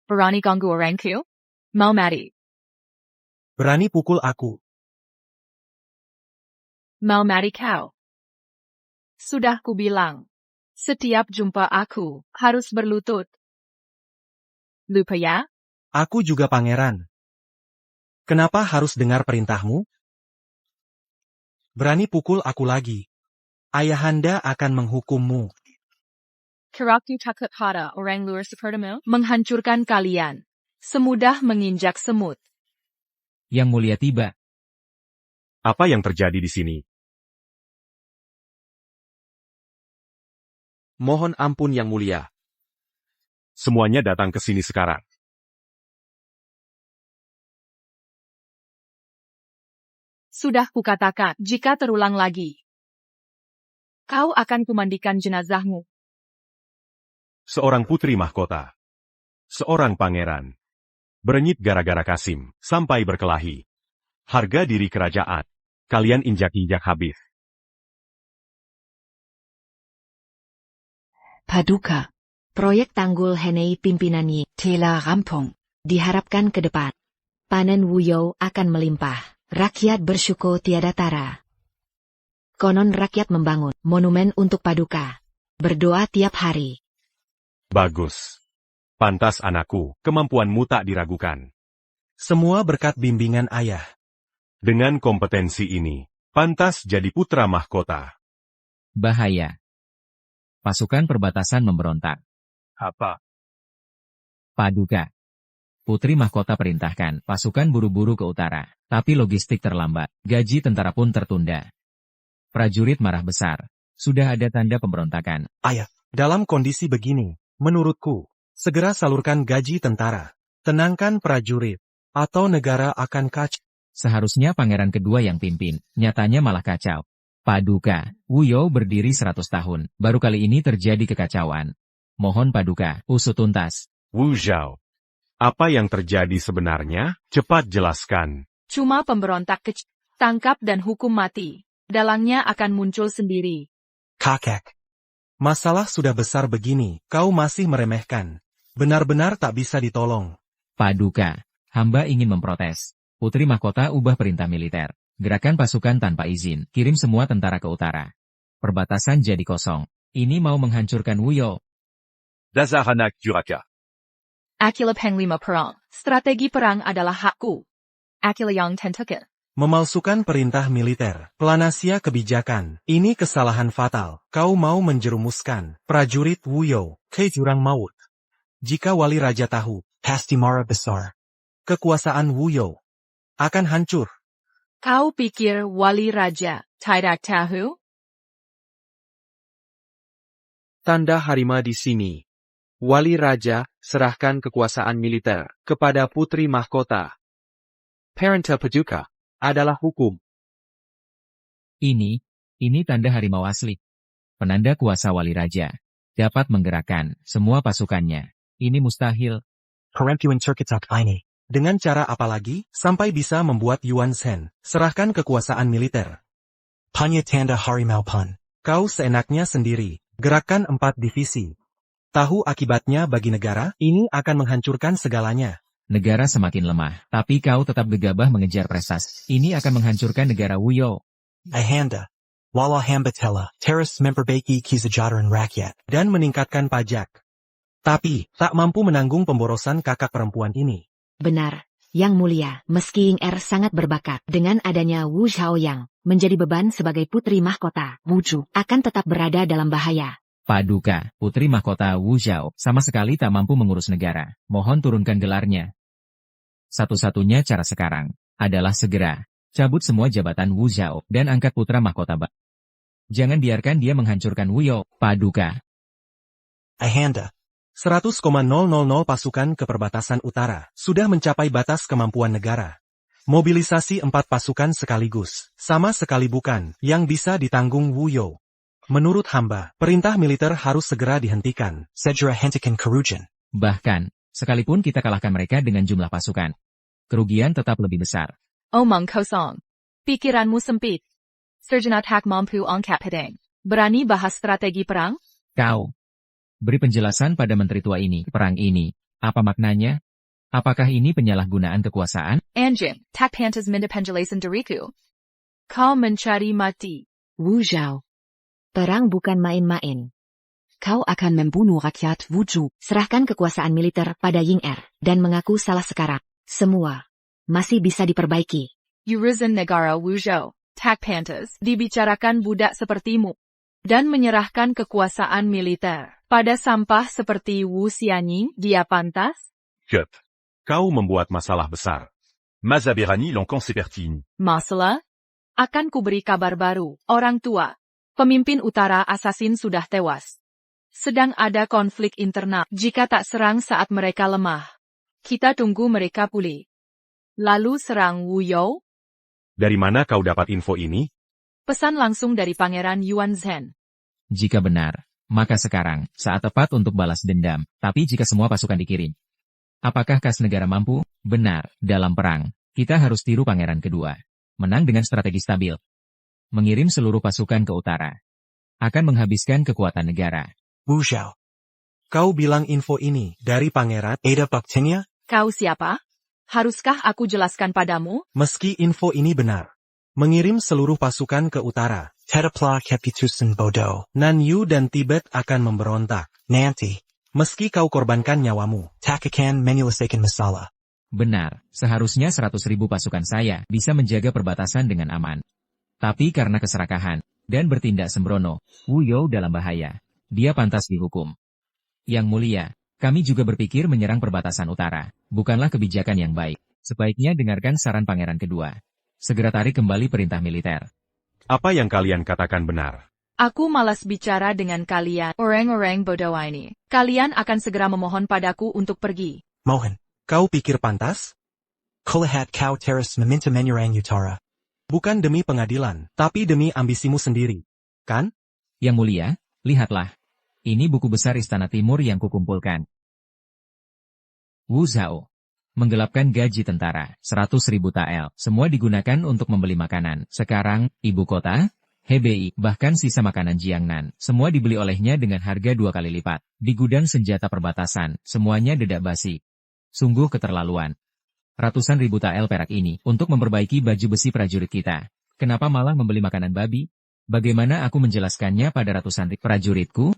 Speaker 1: Berani ganggu orangku? Mau mati?
Speaker 2: Berani pukul aku.
Speaker 1: Mau mati kau? Sudah kubilang. Setiap jumpa aku, harus berlutut. Lupa ya?
Speaker 2: Aku juga pangeran. Kenapa harus dengar perintahmu? Berani pukul aku lagi. Ayahanda akan menghukummu.
Speaker 1: Keraku takut pada orang luar sepertimu? Menghancurkan kalian. Semudah menginjak semut.
Speaker 4: Yang mulia tiba.
Speaker 3: Apa yang terjadi di sini?
Speaker 9: Mohon ampun yang mulia.
Speaker 3: Semuanya datang ke sini sekarang.
Speaker 1: Sudah kukatakan, jika terulang lagi, kau akan kumandikan jenazahmu.
Speaker 3: Seorang putri mahkota. Seorang pangeran. Berenyit gara-gara Kasim, sampai berkelahi. Harga diri kerajaan. Kalian injak-injak habis.
Speaker 5: Paduka. Proyek tanggul Henei pimpinannya, Tela Rampong, diharapkan ke depan. Panen Wu Yao akan melimpah. Rakyat bersyukur tiada tara. Konon rakyat membangun monumen untuk Paduka. Berdoa tiap hari.
Speaker 3: Bagus. Pantas anakku, kemampuanmu tak diragukan.
Speaker 2: Semua berkat bimbingan ayah.
Speaker 3: Dengan kompetensi ini, pantas jadi putra mahkota.
Speaker 4: Bahaya. Pasukan perbatasan memberontak.
Speaker 3: Apa?
Speaker 4: Paduka. Putri mahkota perintahkan pasukan buru-buru ke utara, tapi logistik terlambat, gaji tentara pun tertunda. Prajurit marah besar. Sudah ada tanda pemberontakan.
Speaker 2: Ayah, dalam kondisi begini, menurutku, segera salurkan gaji tentara. Tenangkan prajurit, atau negara akan kacau.
Speaker 4: Seharusnya pangeran kedua yang pimpin, nyatanya malah kacau. Paduka, Wu Yao berdiri 100 tahun, baru kali ini terjadi kekacauan. Mohon Paduka, usut tuntas.
Speaker 3: Wu Zhao. Apa yang terjadi sebenarnya? Cepat jelaskan.
Speaker 1: Cuma pemberontak kecil. Tangkap dan hukum mati. Dalangnya akan muncul sendiri.
Speaker 2: Kakek. Masalah sudah besar begini, kau masih meremehkan. Benar-benar tak bisa ditolong.
Speaker 4: Paduka, hamba ingin memprotes. Putri Mahkota ubah perintah militer. Gerakan pasukan tanpa izin, kirim semua tentara ke utara. Perbatasan jadi kosong. Ini mau menghancurkan Wuyou.
Speaker 10: Dazaranak Duraka.
Speaker 1: Akila Panglima Perang. Strategi perang adalah hakku. Akila Yang Tentuke.
Speaker 2: Memalsukan perintah militer. Planasia kebijakan. Ini kesalahan fatal. Kau mau menjerumuskan prajurit Wuyou ke jurang maut. Jika wali raja tahu, pasti marah besar. Kekuasaan Wuyou akan hancur.
Speaker 1: Kau pikir wali raja tidak tahu?
Speaker 9: Tanda harima di sini. Wali raja serahkan kekuasaan militer kepada putri mahkota. Parenta Paduka adalah hukum.
Speaker 4: Ini tanda harimau asli. Penanda kuasa wali raja. Dapat menggerakkan semua pasukannya. Ini mustahil.
Speaker 2: Perempuan terketak ini. Dengan cara apa lagi, sampai bisa membuat Yuan Shen serahkan kekuasaan militer? Hanya tanda harimau pan. Kau seenaknya sendiri. Gerakan 4 divisi. Tahu akibatnya bagi negara, ini akan menghancurkan segalanya.
Speaker 4: Negara semakin lemah, tapi kau tetap gegabah mengejar prestasi. Ini akan menghancurkan negara Wuyou.
Speaker 2: Ayahanda, walau hamba telah terus memperbaiki kesejahteraan rakyat dan meningkatkan pajak. Tapi, tak mampu menanggung pemborosan kakak perempuan ini.
Speaker 5: Benar, Yang Mulia, meski Ying Er sangat berbakat, dengan adanya Wu Zhaoyang menjadi beban sebagai putri mahkota, Wu Zhu akan tetap berada dalam bahaya.
Speaker 4: Paduka, putri mahkota Wu Zhao, sama sekali tak mampu mengurus negara. Mohon turunkan gelarnya. Satu-satunya cara sekarang adalah segera cabut semua jabatan Wu Zhao dan angkat putra mahkota. Jangan biarkan dia menghancurkan Wuyou, Paduka.
Speaker 2: Ayahanda, 100,000 pasukan ke perbatasan utara sudah mencapai batas kemampuan negara. Mobilisasi 4 pasukan sekaligus, sama sekali bukan yang bisa ditanggung Wuyou. Menurut hamba, perintah militer harus segera dihentikan. Segera hentikan kerugian.
Speaker 4: Bahkan, sekalipun kita kalahkan mereka dengan jumlah pasukan, kerugian tetap lebih besar.
Speaker 1: Omong kosong. Pikiranmu sempit. Sergeant Hak mampu angkat pedang. Berani bahas strategi perang?
Speaker 4: Kau. Beri penjelasan pada menteri tua ini. Perang ini, apa maknanya? Apakah ini penyalahgunaan kekuasaan?
Speaker 1: Anjing, tak pantas mendepenjelasan diriku. Kau mencari mati.
Speaker 5: Wu Zhao. Perang bukan main-main. Kau akan membunuh rakyat Wu Zhu, serahkan kekuasaan militer pada Ying Er, dan mengaku salah sekarang. Semua masih bisa diperbaiki.
Speaker 1: Urusan negara Wu Zhou, tak pantas dibicarakan budak sepertimu. Dan menyerahkan kekuasaan militer pada sampah seperti Wu Xianying, dia pantas?
Speaker 3: Ket. Kau membuat masalah besar.
Speaker 10: Mazabirani l'encon Sepertine.
Speaker 1: Masalah? Akan kuberi kabar baru, orang tua. Pemimpin utara asasin sudah tewas. Sedang ada konflik internal. Jika tak serang saat mereka lemah, kita tunggu mereka pulih. Lalu serang Wuyou?
Speaker 3: Dari mana kau dapat info ini?
Speaker 1: Pesan langsung dari Pangeran Yuan Zhen.
Speaker 4: Jika benar, maka sekarang, saat tepat untuk balas dendam. Tapi jika semua pasukan dikirim, apakah kas negara mampu? Benar, dalam perang, kita harus tiru pangeran kedua. Menang dengan strategi stabil. Mengirim seluruh pasukan ke utara. Akan menghabiskan kekuatan negara.
Speaker 2: Wu Zhao. Kau bilang info ini dari Pangeran Ada Baktenya?
Speaker 1: Kau siapa? Haruskah aku jelaskan padamu?
Speaker 2: Meski info ini benar. Mengirim seluruh pasukan ke utara. Tedapla Kepitusen Bodo. Nanyu dan Tibet akan memberontak. Nanti. Meski kau korbankan nyawamu. Tak akan menyelesaikan masalah.
Speaker 4: Benar, seharusnya 100.000 pasukan saya bisa menjaga perbatasan dengan aman. Tapi karena keserakahan dan bertindak sembrono, Wuyou dalam bahaya. Dia pantas dihukum. Yang Mulia, kami juga berpikir menyerang perbatasan utara. Bukanlah kebijakan yang baik. Sebaiknya dengarkan saran pangeran kedua. Segera tarik kembali perintah militer.
Speaker 3: Apa yang kalian katakan benar?
Speaker 1: Aku malas bicara dengan kalian, orang-orang bodoh ini. Kalian akan segera memohon padaku untuk pergi.
Speaker 2: Mohon, kau pikir pantas? Kulihat kau terus meminta menyerang utara. Bukan demi pengadilan, tapi demi ambisimu sendiri. Kan?
Speaker 4: Yang Mulia, lihatlah. Ini buku besar Istana Timur yang kukumpulkan. Wu Zhao. Menggelapkan gaji tentara, 100.000 tael. Semua digunakan untuk membeli makanan. Sekarang, ibu kota, Hebei, bahkan sisa makanan Jiangnan, semua dibeli olehnya dengan harga 2 kali lipat. Di gudang senjata perbatasan, semuanya dedak basi. Sungguh keterlaluan. Ratusan ribu tael perak ini, untuk memperbaiki baju besi prajurit kita. Kenapa malah membeli makanan babi? Bagaimana aku menjelaskannya pada ratusan prajuritku?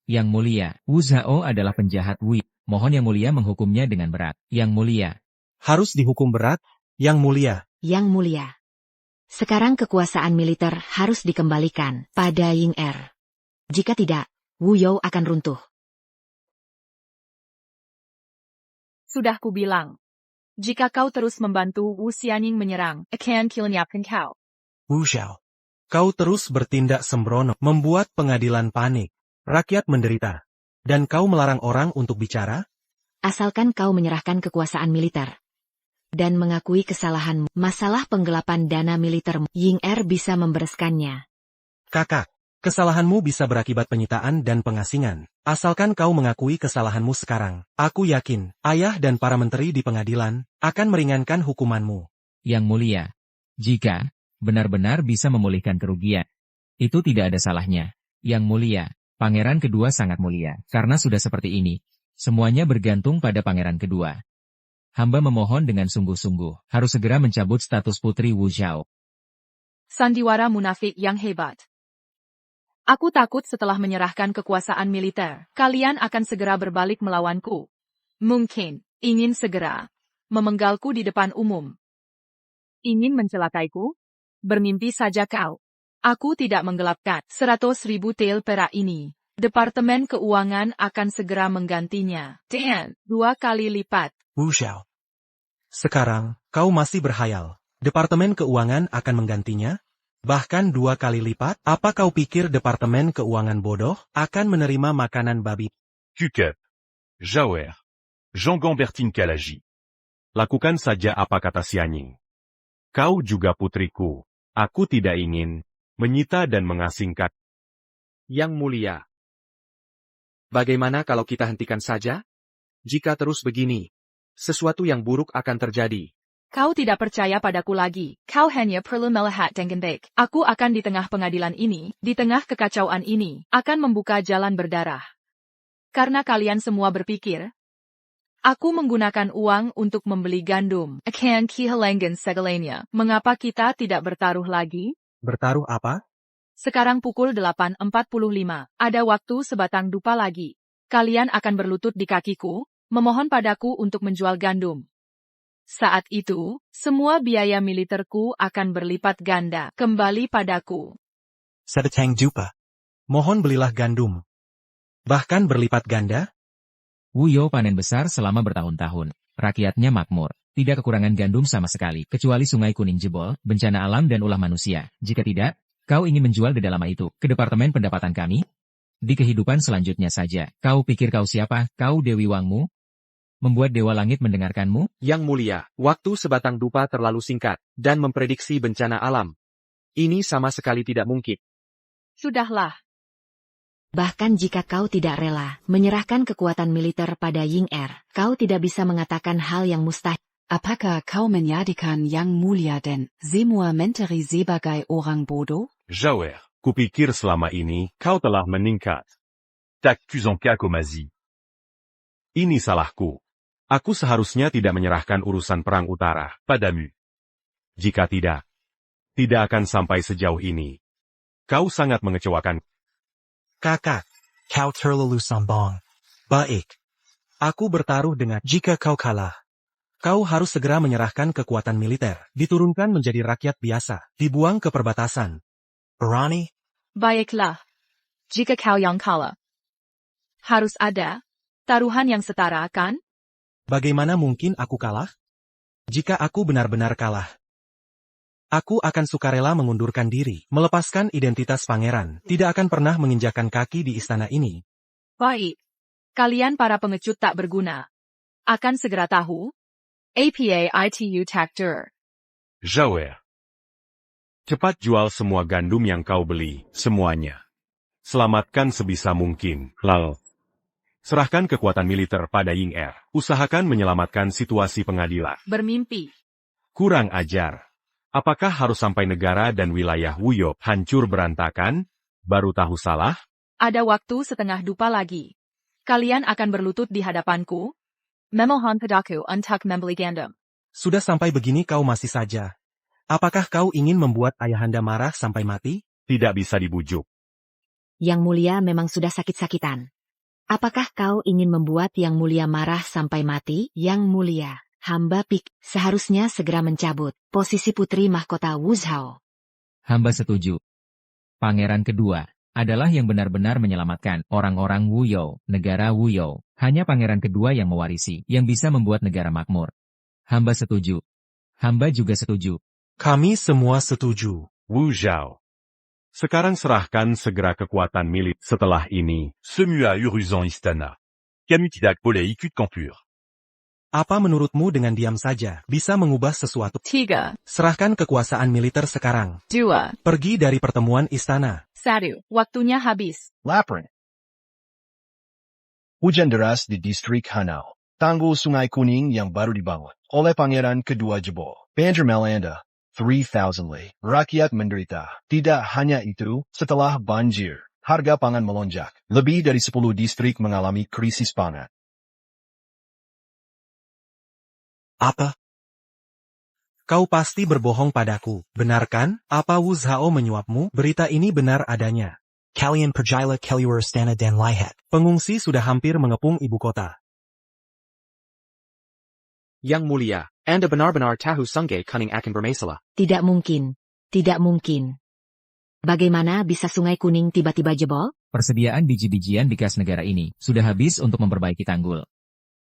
Speaker 4: Yang mulia, Wu Zhao adalah penjahat Wei. Mohon Yang Mulia menghukumnya dengan berat. Yang Mulia.
Speaker 2: Harus dihukum berat, Yang Mulia.
Speaker 5: Yang Mulia. Sekarang kekuasaan militer harus dikembalikan pada Ying Er. Jika tidak, Wu You akan runtuh.
Speaker 1: Sudah kubilang. Jika kau terus membantu Wu Xianying menyerang, akan kilnyapkan kau.
Speaker 2: Wu Zhao. Kau terus bertindak sembrono, membuat pengadilan panik. Rakyat menderita. Dan kau melarang orang untuk bicara?
Speaker 5: Asalkan kau menyerahkan kekuasaan militer dan mengakui kesalahanmu, masalah penggelapan dana militer Ying Er bisa membereskannya.
Speaker 2: Kakak, kesalahanmu bisa berakibat penyitaan dan pengasingan. Asalkan kau mengakui kesalahanmu sekarang, aku yakin, ayah dan para menteri di pengadilan akan meringankan hukumanmu.
Speaker 4: Yang Mulia. Jika benar-benar bisa memulihkan kerugian, itu tidak ada salahnya. Yang Mulia, Pangeran kedua sangat mulia, karena sudah seperti ini. Semuanya bergantung pada Pangeran kedua. Hamba memohon dengan sungguh-sungguh, harus segera mencabut status Putri Wu Zhao.
Speaker 1: Sandiwara munafik yang hebat. Aku takut setelah menyerahkan kekuasaan militer, kalian akan segera berbalik melawanku. Mungkin, ingin segera memenggalku di depan umum. Ingin mencelakaiku? Bermimpi saja kau. Aku tidak menggelapkan 100.000 tael perak ini. Departemen Keuangan akan segera menggantinya. Dan 2 kali lipat.
Speaker 2: Wu Zhao. Sekarang, kau masih berhayal. Departemen Keuangan akan menggantinya? Bahkan 2 kali lipat? Apa kau pikir Departemen Keuangan bodoh akan menerima makanan babi?
Speaker 10: Kukup. Zhaoer. Jean Gambertin Kalaji.
Speaker 3: Lakukan saja apa kata Xianying. Kau juga putriku. Aku tidak ingin menyita dan mengasingkan.
Speaker 9: Yang Mulia. Bagaimana kalau kita hentikan saja? Jika terus begini, sesuatu yang buruk akan terjadi.
Speaker 1: Kau tidak percaya padaku lagi. Kau hanya perlu melihat dengan baik. Aku akan di tengah pengadilan ini, di tengah kekacauan ini, akan membuka jalan berdarah. Karena kalian semua berpikir, aku menggunakan uang untuk membeli gandum. Akan kehilangan segalanya. Mengapa kita tidak bertaruh lagi?
Speaker 2: Bertaruh apa?
Speaker 1: Sekarang pukul 8.45. Ada waktu sebatang dupa lagi. Kalian akan berlutut di kakiku, memohon padaku untuk menjual gandum. Saat itu, semua biaya militerku akan berlipat ganda kembali padaku.
Speaker 2: Sebatang dupa. Mohon belilah gandum. Bahkan berlipat ganda?
Speaker 4: Wu You panen besar selama bertahun-tahun. Rakyatnya makmur. Tidak kekurangan gandum sama sekali, kecuali Sungai Kuning jebol, bencana alam dan ulah manusia. Jika tidak, kau ingin menjual dedal lama itu ke Departemen Pendapatan kami? Di kehidupan selanjutnya saja, kau pikir kau siapa? Kau Dewi Wangmu? Membuat Dewa Langit mendengarkanmu?
Speaker 9: Yang Mulia, waktu sebatang dupa terlalu singkat, dan memprediksi bencana alam. Ini sama sekali tidak mungkin.
Speaker 1: Sudahlah.
Speaker 5: Bahkan jika kau tidak rela menyerahkan kekuatan militer pada Ying Er, kau tidak bisa mengatakan hal yang mustahil.
Speaker 11: Apakah kau menjadikan Yang Mulia dan semua menteri sebagai orang bodoh?
Speaker 3: Zhaoer, kupikir selama ini kau telah meningkat.
Speaker 10: T'accusons Kakomazi.
Speaker 3: Ini salahku. Aku seharusnya tidak menyerahkan urusan perang utara padamu. Jika tidak akan sampai sejauh ini. Kau sangat mengecewakan.
Speaker 2: Kakak, kau terlalu sombong. Baik. Aku bertaruh dengan jika kau kalah. Kau harus segera menyerahkan kekuatan militer, diturunkan menjadi rakyat biasa, dibuang ke perbatasan. Berani?
Speaker 1: Baiklah. Jika kau yang kalah, harus ada taruhan yang setara, kan?
Speaker 2: Bagaimana mungkin aku kalah? Jika aku benar-benar kalah, aku akan sukarela mengundurkan diri, melepaskan identitas pangeran, tidak akan pernah menginjakkan kaki di istana ini.
Speaker 1: Baik. Kalian para pengecut tak berguna. Akan segera tahu. APA-ITU Tactor.
Speaker 3: Zhaoer. Cepat jual semua gandum yang kau beli, semuanya. Selamatkan sebisa mungkin, Lal. Serahkan kekuatan militer pada Ying Er. Usahakan menyelamatkan situasi pengadilan.
Speaker 1: Bermimpi.
Speaker 3: Kurang ajar. Apakah harus sampai negara dan wilayah Wuyou hancur berantakan? Baru tahu salah?
Speaker 1: Ada waktu setengah dupa lagi. Kalian akan berlutut di hadapanku? Memohon padaku untuk membeli gandum.
Speaker 2: Sudah sampai begini kau masih saja. Apakah kau ingin membuat ayahanda marah sampai mati?
Speaker 3: Tidak bisa dibujuk.
Speaker 5: Yang Mulia memang sudah sakit-sakitan. Apakah kau ingin membuat Yang Mulia marah sampai mati? Yang Mulia, hamba seharusnya segera mencabut posisi putri mahkota Wu Zhao.
Speaker 4: Hamba setuju. Pangeran kedua adalah yang benar-benar menyelamatkan orang-orang Wuyou, negara Wuyou. Hanya pangeran kedua yang mewarisi, yang bisa membuat negara makmur. Hamba setuju. Hamba juga setuju.
Speaker 2: Kami semua setuju.
Speaker 3: Wu Zhao. Sekarang serahkan segera kekuatan milik. Setelah ini,
Speaker 10: Semua uruzan istana. Kami tidak boleh ikut campur.
Speaker 2: Apa menurutmu dengan diam saja bisa mengubah sesuatu?
Speaker 1: 3,
Speaker 2: Serahkan kekuasaan militer sekarang.
Speaker 1: 2,
Speaker 2: Pergi dari pertemuan istana.
Speaker 1: 1. Waktunya habis.
Speaker 7: Lapran. Hujan deras di distrik Hanau. Tanggul Sungai Kuning yang baru dibangun oleh Pangeran Kedua jebol. Banjir melanda 3,000 li. Rakyat menderita. Tidak hanya itu, setelah banjir, harga pangan melonjak. Lebih dari 10 distrik mengalami krisis pangan.
Speaker 2: Apa? Kau pasti berbohong padaku, benar kan? Apa Wu Zhao menyuapmu? Berita ini benar adanya. Kalian perjala keluar istana dan lihat. Pengungsi sudah hampir mengepung ibu kota.
Speaker 9: Yang Mulia, Anda benar-benar tahu Sungai Kuning akan bermasalah.
Speaker 5: Tidak mungkin. Tidak mungkin. Bagaimana bisa Sungai Kuning tiba-tiba jebol?
Speaker 4: Persediaan biji-bijian di kas negara ini sudah habis untuk memperbaiki tanggul.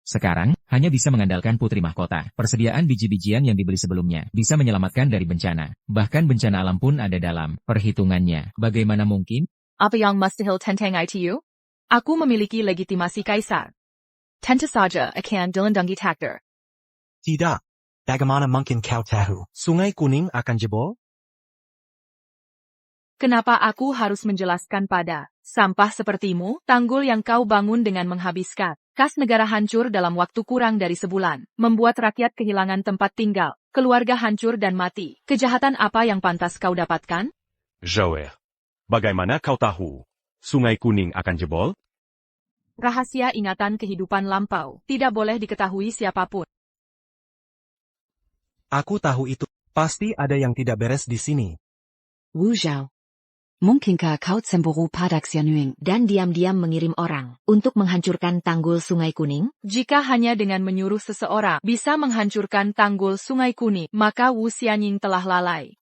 Speaker 4: Sekarang, hanya bisa mengandalkan putri mahkota. Persediaan biji-bijian yang dibeli sebelumnya bisa menyelamatkan dari bencana. Bahkan bencana alam pun ada dalam perhitungannya. Bagaimana mungkin?
Speaker 1: Apa yang mustahil tentang itu? Aku memiliki legitimasi kaisar. Tentu saja akan dilindungi takdir.
Speaker 2: Tidak. Bagaimana mungkin kau tahu? Sungai Kuning akan jebol?
Speaker 1: Kenapa aku harus menjelaskan pada sampah sepertimu, tanggul yang kau bangun dengan menghabiskan kas negara hancur dalam waktu kurang dari sebulan, membuat rakyat kehilangan tempat tinggal, keluarga hancur dan mati. Kejahatan apa yang pantas kau dapatkan?
Speaker 3: Zhao, bagaimana kau tahu Sungai Kuning akan jebol?
Speaker 1: Rahasia ingatan kehidupan lampau tidak boleh diketahui siapapun.
Speaker 2: Aku tahu itu. Pasti ada yang tidak beres di sini.
Speaker 11: Wu Zhao. Mungkinkah kau cemburu pada Xianyuing?
Speaker 5: Dan diam-diam mengirim orang untuk menghancurkan tanggul Sungai Kuning?
Speaker 1: Jika hanya dengan menyuruh seseorang bisa menghancurkan tanggul Sungai Kuning, maka Wu Xianying telah lalai.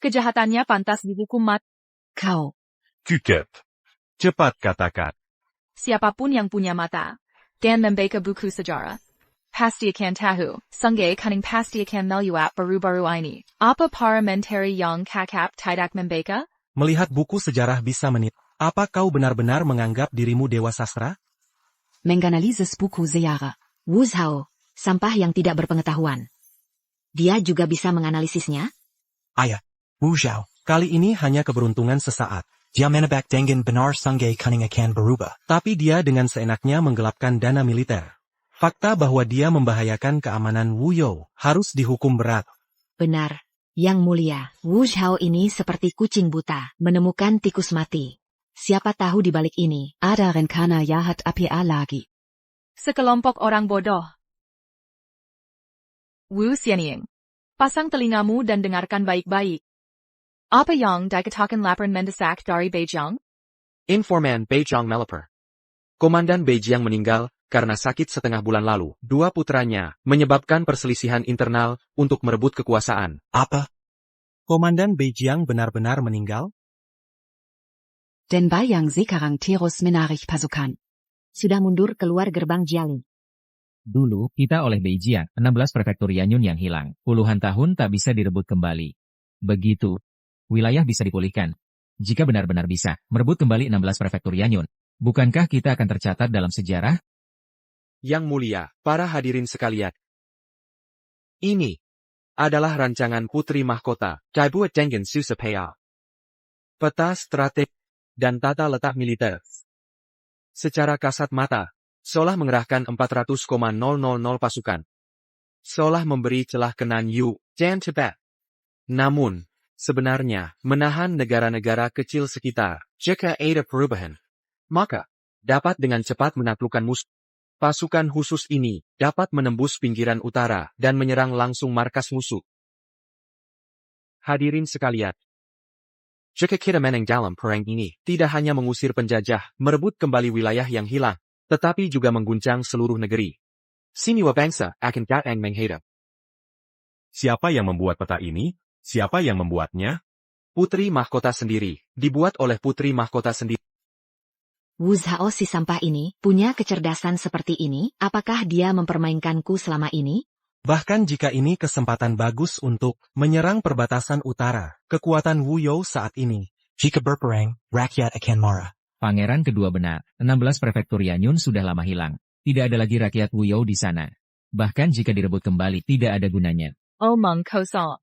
Speaker 1: Kejahatannya pantas dihukum mati.
Speaker 11: Kau.
Speaker 10: Kukep.
Speaker 3: Cepat katakan.
Speaker 1: Siapapun yang punya mata dan membaca buku sejarah, pasti akan tahu, Sungai Kuning pasti akan meluap baru-baru ini. Apa parliamentary yang kakap tidak membaca?
Speaker 2: Melihat buku sejarah bisa menit. Apa kau benar-benar menganggap dirimu dewa sastra?
Speaker 11: Menganalisis buku sejarah.
Speaker 5: Wu Zhao, sampah yang tidak berpengetahuan. Dia juga bisa menganalisisnya?
Speaker 2: Ayah, Wu Zhao, kali ini hanya keberuntungan sesaat. Dia menebak dengan benar Sungai Kuning akan berubah. Tapi dia dengan seenaknya menggelapkan dana militer. Fakta bahwa dia membahayakan keamanan Wuyou harus dihukum berat.
Speaker 5: Benar. Yang Mulia, Wu Zhao ini seperti kucing buta, menemukan tikus mati. Siapa tahu di balik ini
Speaker 11: Ada rencana jahat apa lagi?
Speaker 1: Sekelompok orang bodoh. Wu Xianying, pasang telingamu dan dengarkan baik-baik. Apa yang dikatakan laporan mendesak dari Beijing?
Speaker 9: Informan Beijing melapor. Komandan Beijing meninggal karena sakit setengah bulan lalu. 2 putranya menyebabkan perselisihan internal untuk merebut kekuasaan.
Speaker 2: Apa? Komandan Beijing benar-benar meninggal?
Speaker 11: Den Bayang sekarang terus menarik pasukan.
Speaker 5: Sudah mundur keluar gerbang Jialing.
Speaker 4: Dulu, kita oleh Beijing, 16 prefektur Yanyun yang hilang. Puluhan tahun tak bisa direbut kembali. Begitu. Wilayah bisa dipulihkan. Jika benar-benar bisa, merebut kembali 16 prefektur Yanyun. Bukankah kita akan tercatat dalam sejarah?
Speaker 9: Yang Mulia, para hadirin sekalian. Ini adalah rancangan Putri Mahkota, dibuat dengan susah payah. Peta strategi dan tata letak militer. Secara kasat mata, seolah mengerahkan 400,000 pasukan. Seolah memberi celah ke Nanyu dan Tibet. Namun, sebenarnya, menahan negara-negara kecil sekitar, jika ada perubahan, maka dapat dengan cepat menaklukkan musuh. Pasukan khusus ini dapat menembus pinggiran utara dan menyerang langsung markas musuh. Hadirin sekalian, jika kita menang dalam perang ini, tidak hanya mengusir penjajah, merebut kembali wilayah yang hilang, tetapi juga mengguncang seluruh negeri. Semua bangsa akan datang menghadap.
Speaker 3: Siapa yang membuat peta ini? Siapa yang membuatnya?
Speaker 9: Putri Mahkota sendiri, dibuat oleh Putri Mahkota sendiri.
Speaker 5: Wu Zhao si sampah ini, punya kecerdasan seperti ini, apakah dia mempermainkanku selama ini?
Speaker 2: Bahkan jika ini kesempatan bagus untuk menyerang perbatasan utara, kekuatan Wu You saat ini. Jika berperang, rakyat akan marah.
Speaker 4: Pangeran kedua benar, 16 prefektur Yanyun sudah lama hilang. Tidak ada lagi rakyat Wu You di sana. Bahkan jika direbut kembali, tidak ada gunanya.
Speaker 1: Omong kosong.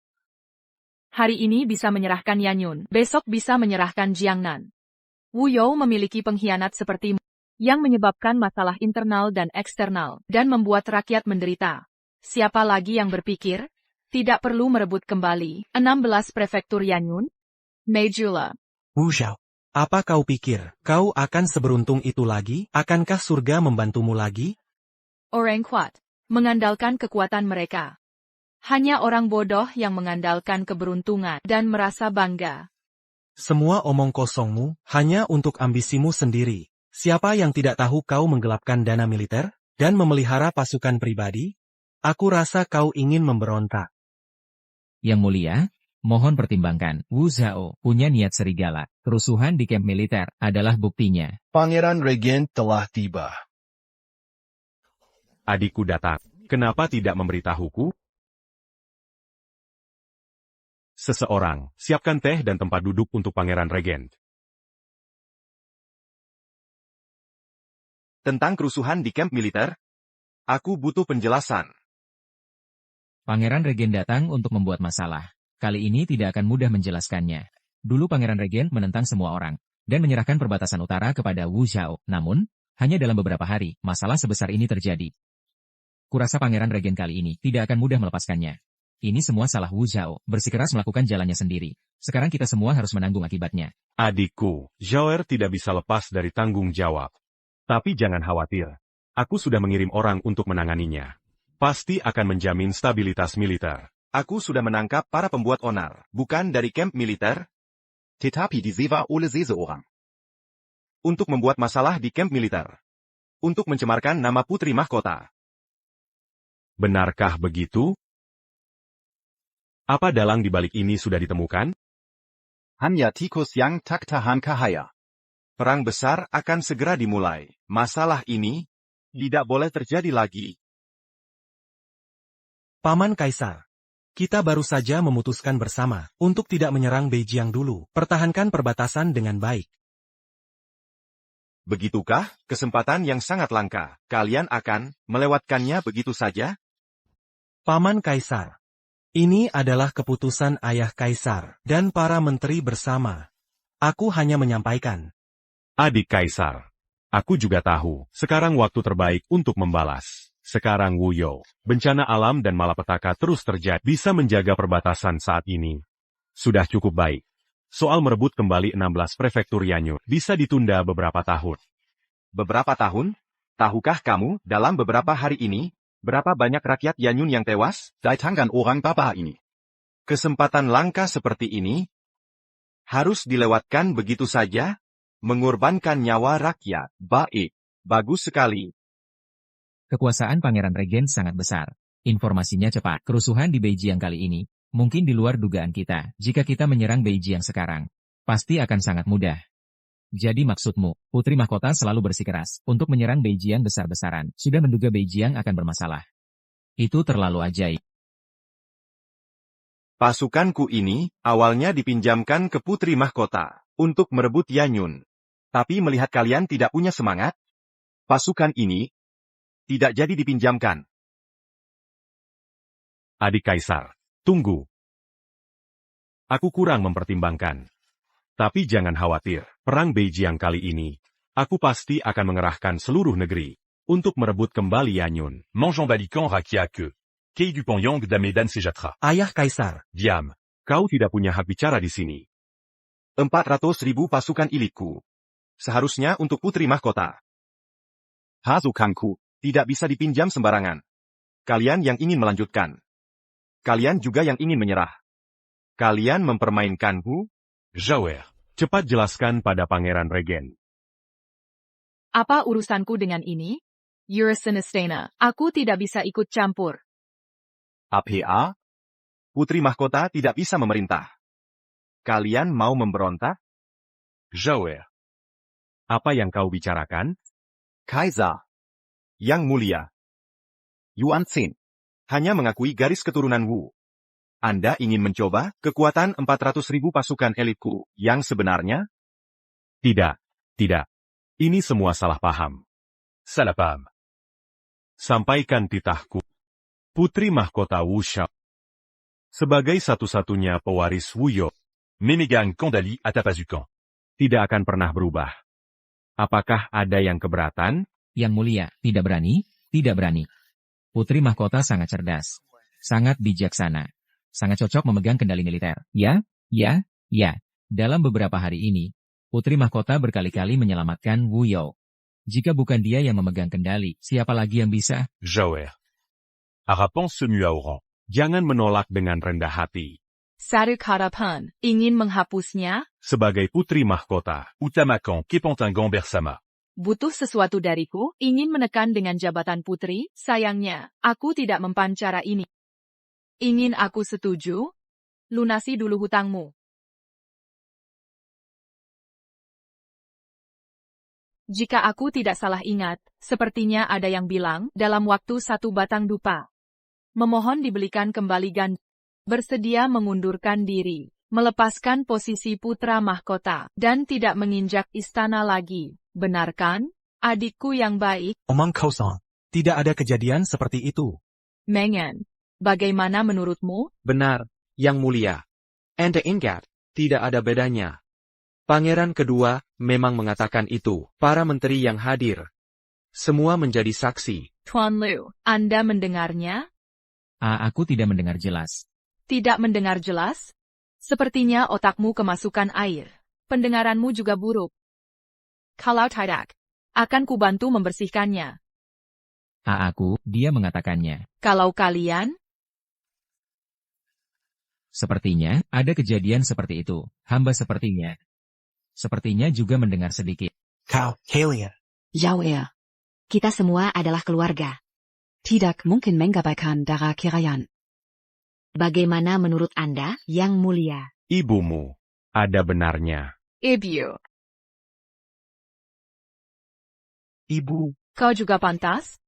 Speaker 1: Hari ini bisa menyerahkan Yanyun, besok bisa menyerahkan Jiangnan. Wu You memiliki pengkhianat seperti yang menyebabkan masalah internal dan eksternal, dan membuat rakyat menderita. Siapa lagi yang berpikir? Tidak perlu merebut kembali 16 prefektur Yanyun? Majula.
Speaker 2: Wu Zhao, apa kau pikir, kau akan seberuntung itu lagi? Akankah surga membantumu lagi?
Speaker 1: Orang kuat, mengandalkan kekuatan mereka. Hanya orang bodoh yang mengandalkan keberuntungan dan merasa bangga.
Speaker 2: Semua omong kosongmu, hanya untuk ambisimu sendiri. Siapa yang tidak tahu kau menggelapkan dana militer, dan memelihara pasukan pribadi? Aku rasa kau ingin memberontak.
Speaker 4: Yang mulia, mohon pertimbangkan, Wu Zhao punya niat serigala. Kerusuhan di kamp militer adalah buktinya.
Speaker 7: Pangeran Regen telah tiba.
Speaker 3: Adikku datang. Kenapa tidak memberitahuku? Seseorang, siapkan teh dan tempat duduk untuk Pangeran Regen.
Speaker 8: Tentang kerusuhan di kamp militer? Aku butuh penjelasan.
Speaker 4: Pangeran Regen datang untuk membuat masalah. Kali ini tidak akan mudah menjelaskannya. Dulu Pangeran Regen menentang semua orang, dan menyerahkan perbatasan utara kepada Wu Zhao. Namun, hanya dalam beberapa hari, masalah sebesar ini terjadi. Kurasa Pangeran Regen kali ini tidak akan mudah melepaskannya. Ini semua salah Wu Zhao, bersikeras melakukan jalannya sendiri. Sekarang kita semua harus menanggung akibatnya.
Speaker 3: Adikku, Zhao tidak bisa lepas dari tanggung jawab. Tapi jangan khawatir. Aku sudah mengirim orang untuk menanganinya. Pasti akan menjamin stabilitas militer.
Speaker 8: Aku sudah menangkap para pembuat onar, bukan dari kamp militer, tetapi disewa oleh seseorang. Untuk membuat masalah di kamp militer. Untuk mencemarkan nama Putri Mahkota.
Speaker 3: Benarkah begitu? Apa dalang di balik ini sudah ditemukan?
Speaker 6: Hanya tikus yang tak tahan cahaya.
Speaker 8: Perang besar akan segera dimulai. Masalah ini tidak boleh terjadi lagi.
Speaker 2: Paman Kaisar, kita baru saja memutuskan bersama untuk tidak menyerang Beijiang dulu. Pertahankan perbatasan dengan baik.
Speaker 8: Begitukah? Kesempatan yang sangat langka. Kalian akan melewatkannya begitu saja?
Speaker 2: Paman Kaisar, ini adalah keputusan ayah Kaisar dan para menteri bersama. Aku hanya menyampaikan.
Speaker 3: Adik Kaisar, aku juga tahu, sekarang waktu terbaik untuk membalas. Sekarang Wu You, bencana alam dan malapetaka terus terjadi, bisa menjaga perbatasan saat ini. Sudah cukup baik. Soal merebut kembali 16 prefektur Yanyun bisa ditunda beberapa tahun.
Speaker 8: Beberapa tahun? Tahukah kamu, dalam beberapa hari ini, berapa banyak rakyat Yanyun yang tewas?
Speaker 6: Datangan orang Baba ini.
Speaker 8: Kesempatan langka seperti ini harus dilewatkan begitu saja? Mengorbankan nyawa rakyat. Baik. Bagus sekali.
Speaker 4: Kekuasaan Pangeran Regen sangat besar. Informasinya cepat. Kerusuhan di Beijiang kali ini, mungkin di luar dugaan kita. Jika kita menyerang Beijiang sekarang, pasti akan sangat mudah. Jadi maksudmu, Putri Mahkota selalu bersikeras untuk menyerang Beijiang besar-besaran. Sudah menduga Beijiang akan bermasalah. Itu terlalu ajaib.
Speaker 8: Pasukanku ini, awalnya dipinjamkan ke Putri Mahkota, untuk merebut Yanyun. Tapi melihat kalian tidak punya semangat, pasukan ini tidak jadi dipinjamkan.
Speaker 3: Adik Kaisar, tunggu. Aku kurang mempertimbangkan. Tapi jangan khawatir, perang Beijiang kali ini, aku pasti akan mengerahkan seluruh negeri untuk merebut kembali Yanyun.
Speaker 10: Mangeant Balikan Rakia que. Kei du Panyang Damedan Sejatra.
Speaker 2: Ayah Kaisar,
Speaker 10: Diam.
Speaker 3: Kau tidak punya hak bicara di sini.
Speaker 8: 400.000 pasukan elitku. Seharusnya untuk putri mahkota. Hazukangku, tidak bisa dipinjam sembarangan. Kalian yang ingin melanjutkan. Kalian juga yang ingin menyerah. Kalian mempermainkanku?
Speaker 3: Zhao, cepat jelaskan pada Pangeran Regen.
Speaker 1: Apa urusanku dengan ini? Urasenistana, aku tidak bisa ikut campur.
Speaker 8: APA? Putri mahkota tidak bisa memerintah. Kalian mau memberontak?
Speaker 3: Zhao, apa yang kau bicarakan?
Speaker 8: Kaiser. Yang mulia. Yuan Xin. Hanya mengakui garis keturunan Wu. Anda ingin mencoba kekuatan 400.000 pasukan elitku yang sebenarnya?
Speaker 3: Tidak, tidak. Ini semua salah paham.
Speaker 10: Salah paham.
Speaker 3: Sampaikan titahku. Putri mahkota Wu Shao. Sebagai satu-satunya pewaris Wu You,
Speaker 10: Memegang kendali atas pasukan.
Speaker 3: tidak akan pernah berubah. Apakah ada yang keberatan?
Speaker 4: Yang mulia, tidak berani, tidak berani. Putri mahkota sangat cerdas. Sangat bijaksana. Sangat cocok memegang kendali militer. Ya, ya, ya. Dalam beberapa hari ini, Putri mahkota berkali-kali menyelamatkan Wu You. Jika bukan dia yang memegang kendali, siapa lagi yang bisa?
Speaker 10: Zhao. Harapan semua orang.
Speaker 3: Jangan menolak dengan rendah hati.
Speaker 1: Saruk harapan, ingin menghapusnya?
Speaker 3: Sebagai putri mahkota,
Speaker 10: Utamakan Kepentingan bersama.
Speaker 1: Butuh sesuatu dariku, ingin menekan dengan jabatan putri, sayangnya, aku tidak mempan cara ini. Ingin aku setuju? Lunasi dulu hutangmu. Jika aku tidak salah ingat, sepertinya ada yang bilang, dalam waktu 1 batang dupa. Memohon dibelikan kembali ganda. Bersedia mengundurkan diri, melepaskan posisi putra mahkota, dan tidak menginjak istana lagi. Benar kan, adikku yang baik?
Speaker 2: Omong kosong. Tidak ada kejadian seperti itu.
Speaker 1: Mengen, bagaimana menurutmu?
Speaker 9: Benar, Yang Mulia. Anda ingat, tidak ada bedanya. Pangeran kedua memang mengatakan itu. Para menteri yang hadir. Semua menjadi saksi.
Speaker 1: Tuan Liu, Anda mendengarnya?
Speaker 4: Aku tidak mendengar jelas.
Speaker 1: Tidak mendengar jelas? Sepertinya otakmu kemasukan air. Pendengaranmu juga buruk. Kalau tidak, akan kubantu membersihkannya.
Speaker 4: Dia mengatakannya.
Speaker 1: Kalau kalian?
Speaker 4: Sepertinya, ada kejadian seperti itu. Hamba sepertinya. Sepertinya juga mendengar sedikit.
Speaker 2: Kau, Kalia.
Speaker 11: Yao.
Speaker 5: Kita semua adalah keluarga.
Speaker 11: Tidak mungkin mengabaikan darah kirayan.
Speaker 5: Bagaimana menurut Anda, Yang Mulia?
Speaker 3: ibumu. Ada benarnya.
Speaker 1: Ibu,
Speaker 2: Ibu.
Speaker 1: kau juga pantas?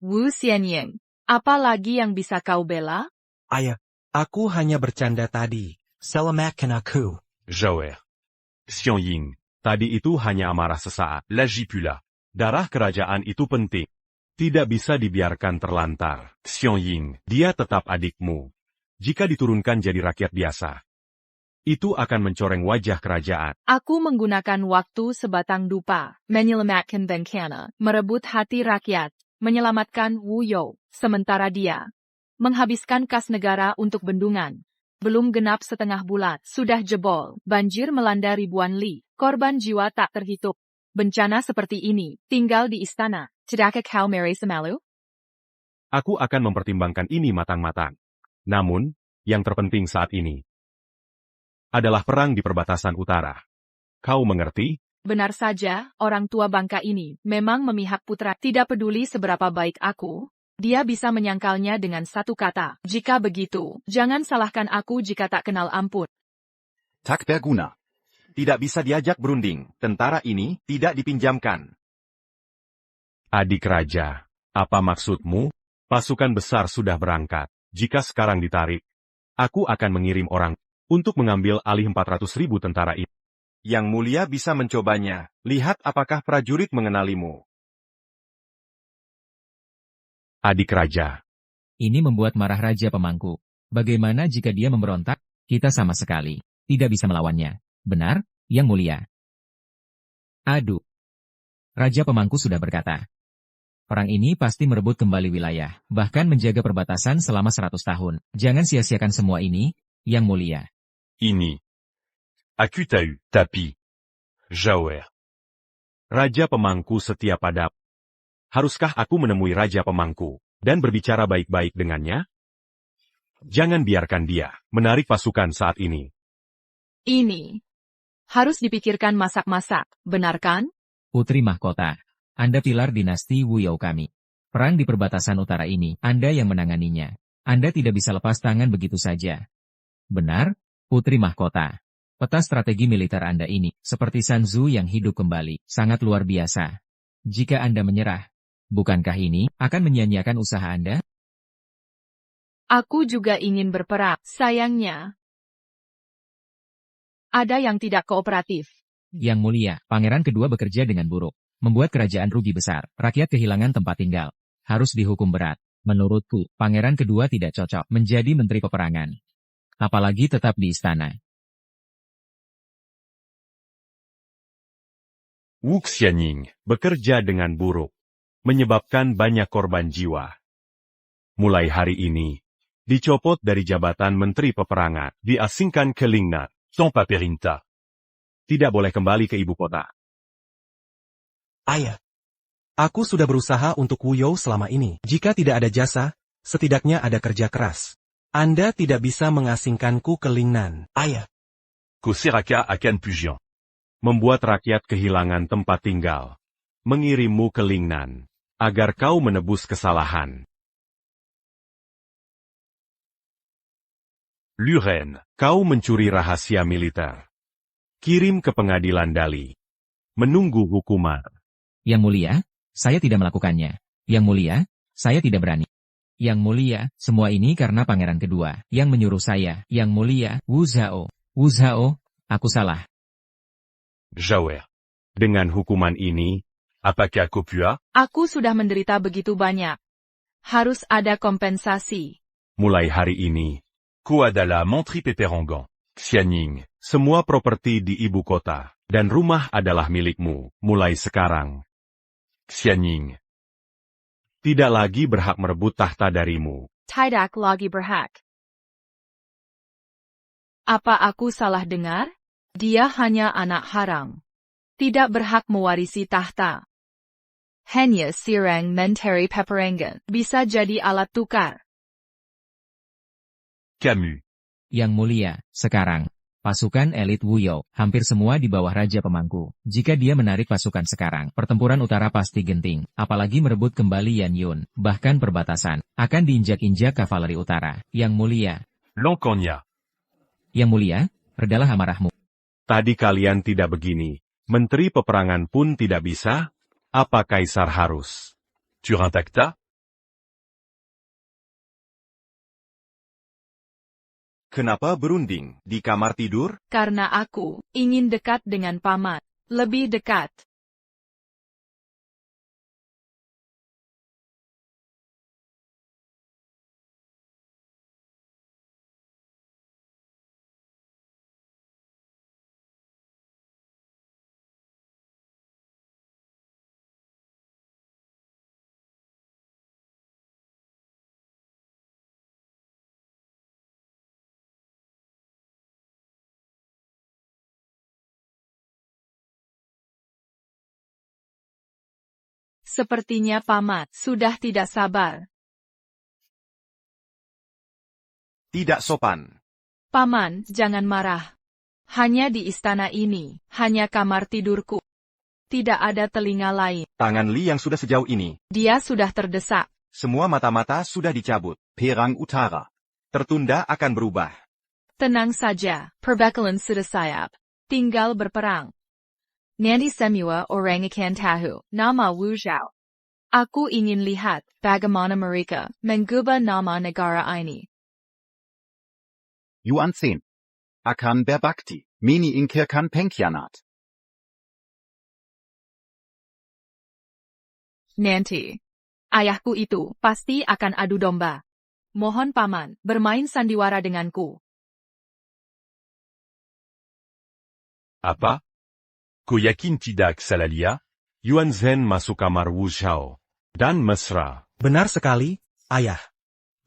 Speaker 1: Wu Xianying, apa lagi yang bisa kau bela?
Speaker 2: Ayah, aku hanya bercanda tadi. Selamatkan aku.
Speaker 3: Zhao. Xiong Ying, tadi itu hanya amarah sesaat.
Speaker 10: Lagipula.
Speaker 3: Darah kerajaan itu penting. Tidak bisa dibiarkan terlantar. Xiong Ying, dia tetap adikmu. Jika diturunkan jadi rakyat biasa, itu akan mencoreng wajah kerajaan.
Speaker 1: Aku menggunakan waktu sebatang dupa, menyelamatkan bencana, merebut hati rakyat, menyelamatkan Wu You, sementara dia menghabiskan kas negara untuk bendungan. Belum genap setengah bulan, sudah jebol, banjir melanda ribuan li, korban jiwa tak terhitung. Bencana seperti ini, tinggal di istana. Tidakkah kau merasa malu?
Speaker 3: Aku akan mempertimbangkan ini matang-matang. Namun, yang terpenting saat ini adalah perang di perbatasan utara. Kau mengerti?
Speaker 1: Benar saja, orang tua bangka ini memang memihak putra. Tidak peduli seberapa baik aku, dia bisa menyangkalnya dengan satu kata. Jika begitu, jangan salahkan aku jika tak kenal ampun.
Speaker 8: Tak berguna. Tidak bisa diajak berunding. Tentara ini tidak dipinjamkan.
Speaker 3: Adik raja, apa maksudmu? Pasukan besar sudah berangkat. Jika sekarang ditarik, aku akan mengirim orang untuk mengambil alih 400.000 tentara ini.
Speaker 8: Yang Mulia bisa mencobanya. Lihat apakah prajurit mengenalimu.
Speaker 3: Adik raja.
Speaker 4: Ini membuat marah Raja Pemangku. Bagaimana jika dia memberontak? Kita sama sekali tidak bisa melawannya. Benar, Yang Mulia? Aduh. Raja Pemangku sudah berkata. Perang ini pasti merebut kembali wilayah, bahkan menjaga perbatasan selama 100 tahun. Jangan sia-siakan semua ini, Yang Mulia.
Speaker 10: Ini. Aku tahu, tapi. Jawer.
Speaker 3: Raja pemangku setia pada. Haruskah aku menemui Raja pemangku, dan berbicara baik-baik dengannya? Jangan biarkan dia menarik pasukan saat ini.
Speaker 1: Ini. Harus dipikirkan masak-masak, benar kan?
Speaker 4: Putri Mahkota. Anda pilar dinasti Wuyou kami. Perang di perbatasan utara ini, Anda yang menanganinya. Anda tidak bisa lepas tangan begitu saja. Benar, Putri Mahkota. Peta strategi militer Anda ini, seperti Sun Tzu yang hidup kembali, sangat luar biasa. Jika Anda menyerah, bukankah ini akan menyia-nyiakan usaha Anda?
Speaker 1: Aku juga ingin berperang, sayangnya. Ada yang tidak kooperatif.
Speaker 4: Yang Mulia, Pangeran kedua bekerja dengan buruk. Membuat kerajaan rugi besar, rakyat kehilangan tempat tinggal. Harus dihukum berat. Menurutku, Pangeran kedua tidak cocok menjadi menteri peperangan. Apalagi tetap di istana.
Speaker 3: Wu Xianying bekerja dengan buruk, menyebabkan banyak korban jiwa. Mulai hari ini, dicopot dari jabatan Menteri Peperangan,
Speaker 10: Diasingkan ke Lingnat, tanpa perintah.
Speaker 3: tidak boleh kembali ke ibu kota.
Speaker 2: Ayah. Aku sudah berusaha untuk Wuyou selama ini. Jika tidak ada jasa, setidaknya ada kerja keras. Anda tidak bisa mengasingkanku ke Lingnan, ayah.
Speaker 10: Kosiraka akan Pujian.
Speaker 3: Membuat rakyat kehilangan tempat tinggal. Mengirimmu ke Lingnan, agar kau menebus kesalahan.
Speaker 10: Luren.
Speaker 3: Kau mencuri rahasia militer. Kirim ke pengadilan Dali. Menunggu hukuman.
Speaker 4: Yang Mulia, saya tidak melakukannya. Yang Mulia, saya tidak berani. Yang Mulia, semua ini karena Pangeran kedua yang menyuruh saya. Yang Mulia, Wu Zhao. Wu Zhao, aku salah.
Speaker 10: Jawer.
Speaker 3: Dengan hukuman ini,
Speaker 10: Apakah kau pua?
Speaker 1: Aku sudah menderita begitu banyak. Harus ada kompensasi.
Speaker 3: mulai hari ini,
Speaker 10: Kau adalah Menteri Peperangan. Xianying.
Speaker 3: semua properti di ibu kota dan rumah adalah milikmu, mulai sekarang.
Speaker 10: Xianying.
Speaker 3: Tidak lagi berhak merebut tahta darimu.
Speaker 1: Tidak lagi berhak. Apa aku salah dengar? Dia hanya anak haram. Tidak berhak mewarisi tahta. Hanya Sirang Menteri Peperangan bisa jadi alat tukar.
Speaker 10: Camus.
Speaker 4: Yang Mulia, sekarang, pasukan elit Wuyou, hampir semua di bawah Raja Pemangku. Jika dia menarik pasukan sekarang, pertempuran utara pasti genting, apalagi merebut kembali Yanyun, bahkan perbatasan, akan diinjak-injak kavaleri utara. Yang Mulia.
Speaker 10: Lankonya.
Speaker 4: Yang Mulia, redalah amarahmu.
Speaker 3: Tadi kalian tidak begini. Menteri peperangan pun tidak bisa? Apa kaisar harus?
Speaker 10: Turin Tacta.
Speaker 8: Kenapa berunding di kamar tidur?
Speaker 1: Karena aku ingin dekat dengan paman. Lebih dekat. Sepertinya paman sudah tidak sabar.
Speaker 8: Tidak sopan.
Speaker 1: Paman, jangan marah. Hanya di istana ini, hanya kamar tidurku. Tidak ada telinga lain.
Speaker 8: Tangan Li yang sudah sejauh ini.
Speaker 1: Dia sudah terdesak.
Speaker 8: Semua mata-mata sudah dicabut. Perang Utara. Tertunda akan berubah.
Speaker 1: Tenang saja, perbekalan sudah siap. Tinggal berperang. Nanti semua orang akan tahu nama Wu Zhao. Aku ingin lihat bagaimana mereka mengubah nama negara ini.
Speaker 6: Yuan 10. Akan berbakti, menyingkirkan pengkhianat.
Speaker 1: Nanti, ayahku itu pasti akan adu domba. Mohon paman, bermain sandiwara denganku.
Speaker 10: Apa? Kau yakin tidak salah lihat?
Speaker 3: Yuan Zhen masuk kamar Wu Zhao dan mesra.
Speaker 2: Benar sekali, ayah.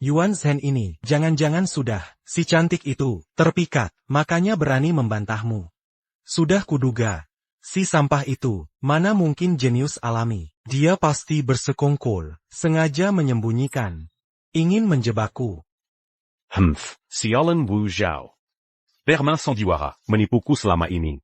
Speaker 2: Yuan Zhen ini, jangan-jangan sudah, si cantik itu, terpikat, makanya berani membantahmu. Sudah kuduga. Si sampah itu, mana mungkin jenius alami. Dia pasti bersekongkol, sengaja menyembunyikan. Ingin menjebakku.
Speaker 3: Sialan Wu Zhao. Permin sandiwara, menipuku selama ini.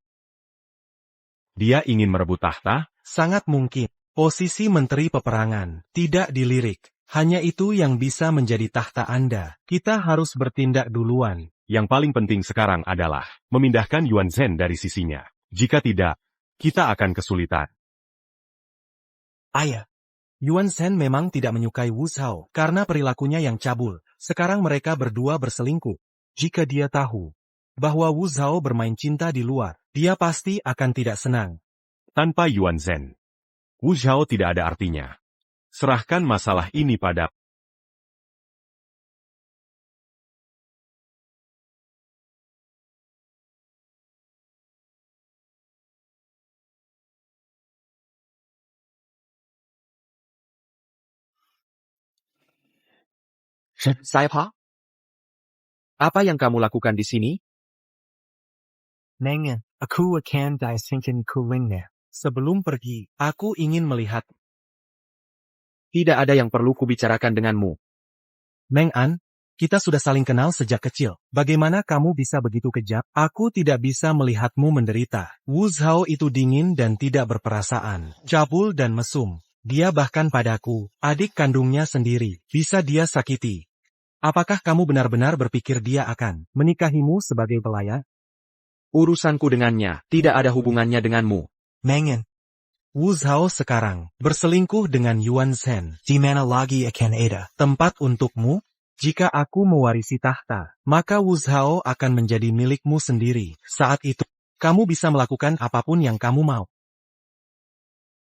Speaker 3: Dia ingin merebut tahta?
Speaker 2: Sangat mungkin. Posisi menteri peperangan, tidak dilirik. Hanya itu yang bisa menjadi tahta Anda. Kita harus bertindak duluan.
Speaker 3: Yang paling penting sekarang adalah memindahkan Yuan Zhen dari sisinya. Jika tidak, kita akan kesulitan.
Speaker 2: Ayah, Yuan Zhen memang tidak menyukai Wu Zhao karena perilakunya yang cabul. Sekarang mereka berdua berselingkuh. Jika dia tahu bahwa Wu Zhao bermain cinta di luar, dia pasti akan tidak senang.
Speaker 3: Tanpa Yuan Zhen, Wu Zhao tidak ada artinya. Serahkan masalah ini pada
Speaker 9: Siapa? Apa yang kamu lakukan di sini?
Speaker 12: Mengen, aku akan disingkan kulingnya.
Speaker 2: Sebelum pergi, aku ingin melihat.
Speaker 9: Tidak ada yang perlu kubicarakan denganmu.
Speaker 2: Meng An, kita sudah saling kenal sejak kecil. Bagaimana kamu bisa begitu kejam? Aku tidak bisa melihatmu menderita. Wu Zhao itu dingin dan tidak berperasaan. Cabul dan mesum. Dia bahkan padaku, adik kandungnya sendiri, bisa dia sakiti. Apakah kamu benar-benar berpikir dia akan menikahimu sebagai pelayan?
Speaker 9: Urusanku dengannya tidak ada hubungannya denganmu.
Speaker 2: Mengen. Wu Zhao sekarang berselingkuh dengan Yuan Zhen. Di mana lagi akan ada tempat untukmu? Jika aku mewarisi tahta, maka Wu Zhao akan menjadi milikmu sendiri. Saat itu, kamu bisa melakukan apapun yang kamu mau.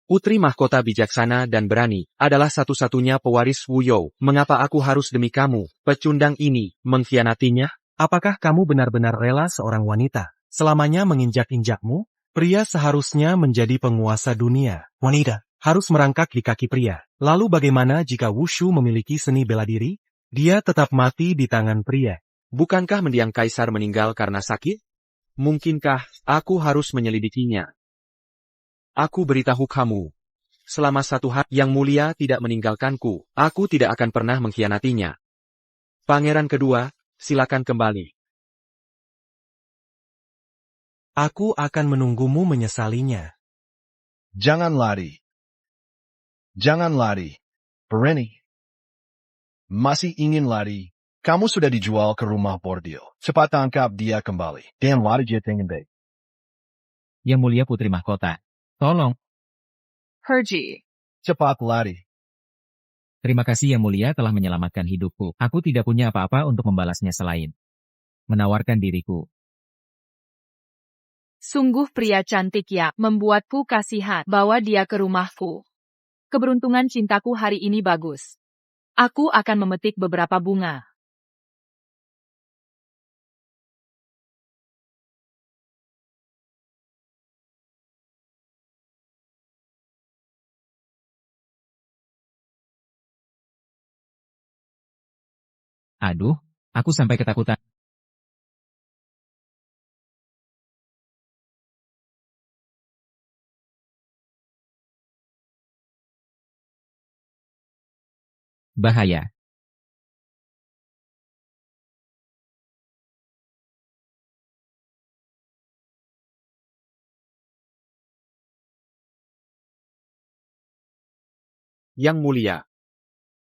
Speaker 9: Putri mahkota bijaksana dan berani adalah satu-satunya pewaris Wu You. Mengapa aku harus demi kamu, pecundang ini, mengkhianatinya?
Speaker 2: Apakah kamu benar-benar rela seorang wanita selamanya menginjak-injakmu? Pria seharusnya menjadi penguasa dunia. Wanita harus merangkak di kaki pria. Lalu bagaimana jika Wushu memiliki seni bela diri? Dia tetap mati di tangan pria.
Speaker 9: Bukankah mendiang kaisar meninggal karena sakit? Mungkinkah aku harus menyelidikinya? Aku beritahu kamu. Selama 1 hari yang mulia tidak meninggalkanku, aku tidak akan pernah mengkhianatinya. Pangeran kedua, silakan kembali.
Speaker 2: Aku akan menunggumu menyesalinya.
Speaker 7: Jangan lari. Jangan lari. Berani. Masih ingin lari. Kamu sudah dijual ke rumah bordil. Cepat tangkap dia kembali. Dan lari dia dengan baik.
Speaker 4: Yang mulia putri mahkota. Tolong.
Speaker 1: Herji.
Speaker 7: Cepat lari.
Speaker 4: Terima kasih yang mulia telah menyelamatkan hidupku. Aku tidak punya apa-apa untuk membalasnya selain menawarkan diriku.
Speaker 1: Sungguh pria cantik ya, membuatku kasihan. Bawa dia ke rumahku. Keberuntungan cintaku hari ini bagus. Aku akan memetik beberapa bunga.
Speaker 4: Aduh, aku sampai ketakutan. Bahaya.
Speaker 9: Yang mulia.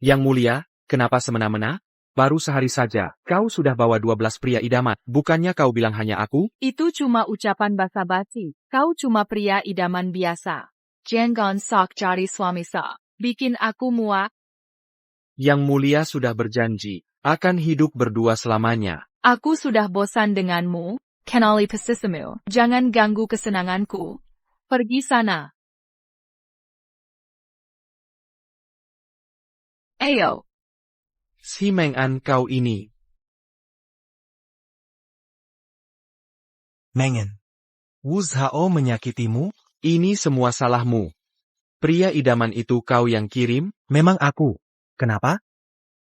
Speaker 9: Yang mulia, kenapa semena-mena? Baru sehari saja, kau sudah bawa 12 pria idaman. Bukannya kau bilang hanya aku?
Speaker 1: Itu cuma ucapan basa-basi. Kau cuma pria idaman biasa. Jangan sok cari suami sa. Bikin aku muak.
Speaker 9: Yang mulia sudah berjanji, akan hidup berdua selamanya.
Speaker 1: Aku sudah bosan denganmu. Kenali pesisemu. Jangan ganggu kesenanganku. Pergi sana. Ayo.
Speaker 9: Si Meng An kau ini.
Speaker 2: Mengen. Wu Zhao menyakitimu?
Speaker 9: Ini semua salahmu. Pria idaman itu kau yang kirim?
Speaker 2: Memang aku. Kenapa?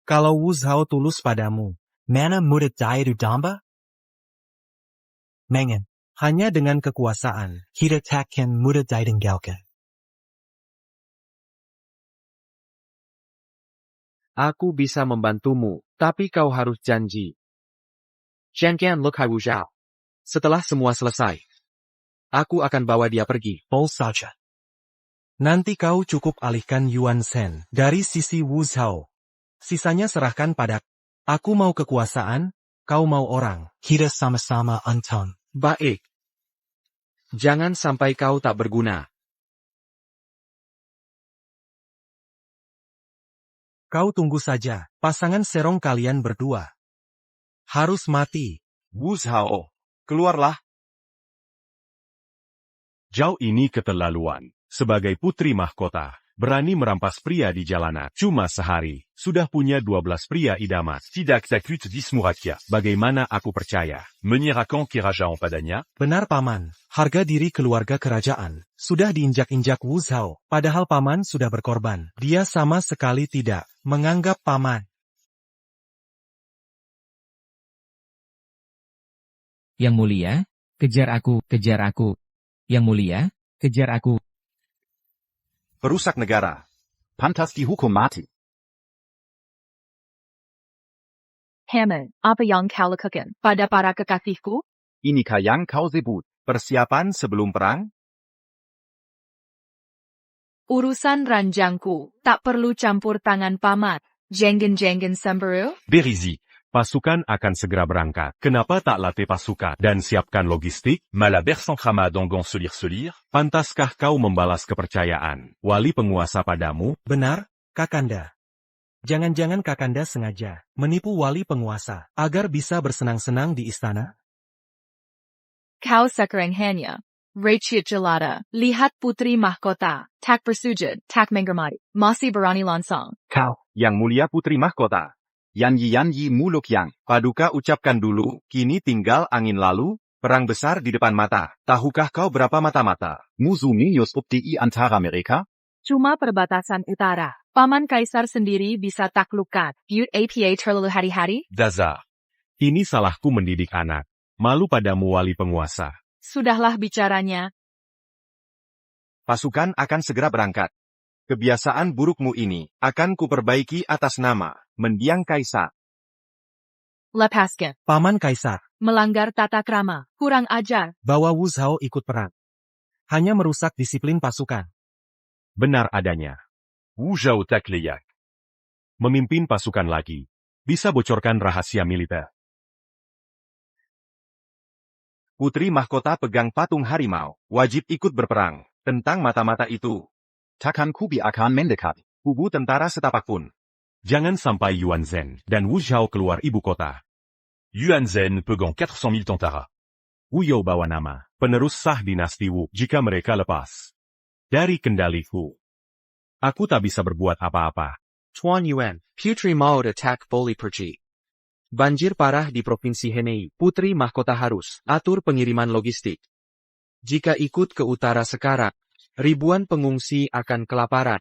Speaker 2: Kalau Wu Zhao tulus padamu,
Speaker 12: Mana muda daya du damba? Mengen,
Speaker 2: hanya dengan kekuasaan,
Speaker 12: kita takkan muda daya tinggalkan.
Speaker 9: Aku bisa membantumu, tapi kau harus janji. Zhangqian Lukai Wu Zhao. Setelah semua selesai, aku akan bawa dia pergi.
Speaker 12: Bol saja.
Speaker 2: nanti kau cukup alihkan Yuan Shen dari sisi Wu Zhao. Sisanya serahkan pada aku mau kekuasaan, kau mau orang.
Speaker 12: Kita sama-sama untung.
Speaker 9: Baik. Jangan sampai kau tak berguna.
Speaker 2: Kau tunggu saja, pasangan serong kalian berdua. Harus mati.
Speaker 6: Wu Zhao, keluarlah.
Speaker 3: Zhao ini keterlaluan. Sebagai putri mahkota, berani merampas pria di jalanan. Cuma sehari, sudah punya 12 pria idaman.
Speaker 10: Tidak takut dismuratia.
Speaker 3: Bagaimana aku percaya?
Speaker 10: Menyerahkan kerajaan padanya?
Speaker 2: Benar paman, harga diri keluarga kerajaan sudah diinjak-injak Wu Zhao, padahal paman sudah berkorban. Dia sama sekali tidak menganggap paman.
Speaker 4: Yang mulia, kejar aku, kejar aku. Yang mulia, kejar aku.
Speaker 6: Perusak negara. Pantas dihukum mati.
Speaker 1: Hammond, apa yang kau lakukan pada para kekasihku?
Speaker 6: Inikah yang kau sebut persiapan sebelum perang?
Speaker 1: Urusan ranjangku, tak perlu campur tangan paman. Jangan semberu?
Speaker 3: Berizi, pasukan akan segera berangkat. Kenapa tak latih pasukan dan siapkan logistik?
Speaker 10: Malaber sans krama dongon selir.
Speaker 3: Pantaskah kau membalas kepercayaan wali penguasa padamu?
Speaker 2: Benar, Kakanda. Jangan-jangan Kakanda sengaja menipu wali penguasa agar bisa bersenang-senang di istana?
Speaker 1: Kau sekarang hanya Rachit Jelata, lihat putri mahkota, tak bersujud, tak menghormati, masih berani langsung.
Speaker 6: Kau, yang mulia putri mahkota. Yanyi muluk yang. Paduka ucapkan dulu, kini tinggal angin lalu, perang besar di depan mata. Tahukah kau berapa mata-mata? Musuh minius upti antara mereka?
Speaker 1: Cuma perbatasan utara. Paman Kaisar sendiri bisa taklukkan. Butte apa terlalu hari-hari?
Speaker 3: Daza. Ini salahku mendidik anak. Malu padamu wali penguasa.
Speaker 1: Sudahlah bicaranya.
Speaker 6: Pasukan akan segera berangkat. Kebiasaan burukmu ini akan kuperbaiki atas nama mendiang Kaisar.
Speaker 1: Lepaskan.
Speaker 2: Paman Kaisar,
Speaker 1: Melanggar tata krama. Kurang ajar.
Speaker 2: bawa Wu Zhao ikut perang. Hanya merusak disiplin pasukan.
Speaker 3: Benar adanya.
Speaker 10: Wu Zhao tak layak.
Speaker 3: Memimpin pasukan lagi. Bisa bocorkan rahasia militer.
Speaker 6: Putri mahkota pegang patung harimau, wajib ikut berperang. Tentang mata-mata itu, takkan kubiarkan mendekat kubu tentara setapak pun.
Speaker 3: Jangan sampai Yuan Zhen dan Wu Zhao keluar ibu kota.
Speaker 10: Yuan Zhen pegang 400.000 tentara.
Speaker 3: Wu Yao bawa nama penerus sah dinasti Wu jika mereka lepas dari kendaliku. Aku tak bisa berbuat apa-apa.
Speaker 9: Tuan Yuan, Putri mau attack boleh pergi. Banjir parah di Provinsi Henei. Putri mahkota harus atur pengiriman logistik. Jika ikut ke utara sekarang, ribuan pengungsi akan kelaparan.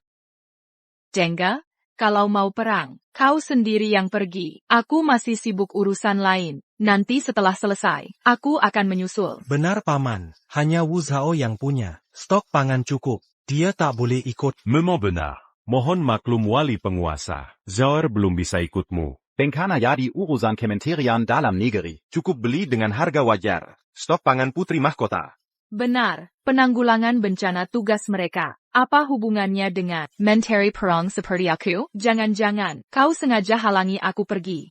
Speaker 1: Jengga, kalau mau perang, kau sendiri yang pergi. Aku masih sibuk urusan lain. Nanti setelah selesai, aku akan menyusul.
Speaker 2: Benar paman, hanya Wu Zhao yang punya stok pangan cukup. Dia tak boleh ikut.
Speaker 3: Memang benar. Mohon maklum wali penguasa. Zhao belum bisa ikutmu.
Speaker 6: Bengkana jadi urusan kementerian dalam negeri. Cukup beli dengan harga wajar. Stok pangan putri mahkota.
Speaker 1: Benar, penanggulangan bencana tugas mereka. Apa hubungannya dengan menteri perang seperti aku? Jangan-jangan, kau sengaja halangi aku pergi.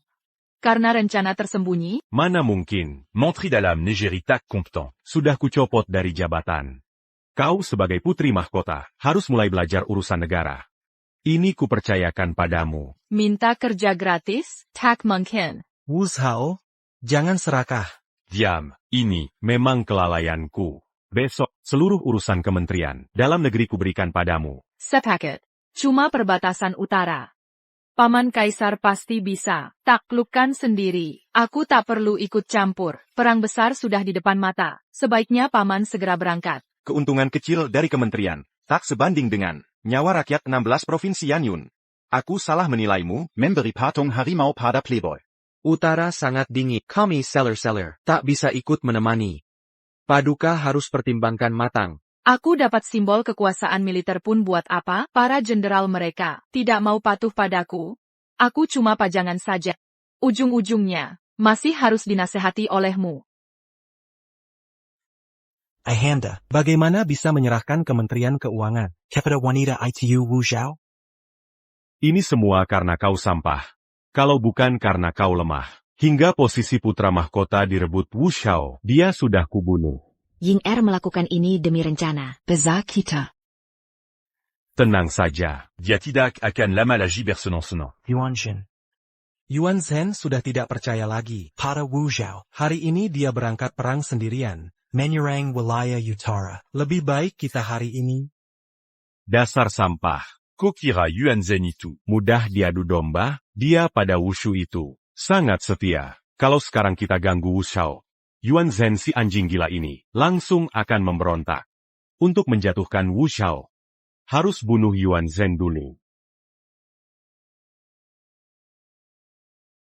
Speaker 1: Karena rencana tersembunyi?
Speaker 3: Mana mungkin.
Speaker 10: Menteri dalam negeri tak kompeten.
Speaker 3: Sudah kucopot dari jabatan. Kau sebagai putri mahkota, harus mulai belajar urusan negara. Ini kupercayakan padamu.
Speaker 1: Minta kerja gratis? Tak mungkin.
Speaker 2: Wu Zhao, jangan serakah.
Speaker 3: Diam, ini memang kelalaianku. Besok, seluruh urusan kementerian dalam negeri kuberikan padamu.
Speaker 1: Sepakat. Cuma perbatasan utara. Paman Kaisar pasti bisa taklukkan sendiri. Aku tak perlu ikut campur. Perang besar sudah di depan mata. Sebaiknya paman segera berangkat.
Speaker 6: Keuntungan kecil dari kementerian tak sebanding dengan nyawa rakyat 16 provinsi Yanyun.
Speaker 8: Aku salah menilaimu,
Speaker 6: memberi patung harimau pada playboy.
Speaker 9: Utara sangat dingin. Kami seller tak bisa ikut menemani. Paduka harus pertimbangkan matang.
Speaker 1: Aku dapat simbol kekuasaan militer pun buat apa? Para jenderal mereka tidak mau patuh padaku. Aku cuma pajangan saja. Ujung-ujungnya, masih harus dinasehati olehmu.
Speaker 12: Ayahanda,
Speaker 2: Bagaimana bisa menyerahkan Kementerian Keuangan?
Speaker 12: kepada wanita itu Wu Zhao?
Speaker 3: Ini semua karena kau sampah. Kalau bukan karena kau lemah. Hingga posisi putra mahkota direbut Wu Xiao, dia sudah kubunuh.
Speaker 5: Ying Er melakukan ini demi rencana.
Speaker 11: Besar kita.
Speaker 3: Tenang saja.
Speaker 10: Dia tidak akan lama lagi bersenang-senang.
Speaker 12: Yuan Shen.
Speaker 2: Yuan Zhen sudah tidak percaya lagi.
Speaker 12: Pada Wu Zhao.
Speaker 2: Hari ini dia berangkat perang sendirian.
Speaker 12: Menyerang wilayah utara.
Speaker 2: Lebih baik kita hari ini.
Speaker 3: Dasar sampah.
Speaker 10: Kau kira Yuan Zhen itu
Speaker 3: Mudah diadu domba, dia pada wushu itu. Sangat setia. Kalau sekarang kita ganggu Wu Xiao, Yuan Zhen si anjing gila ini langsung akan memberontak. Untuk menjatuhkan Wu Xiao, harus bunuh Yuan Zhen dulu.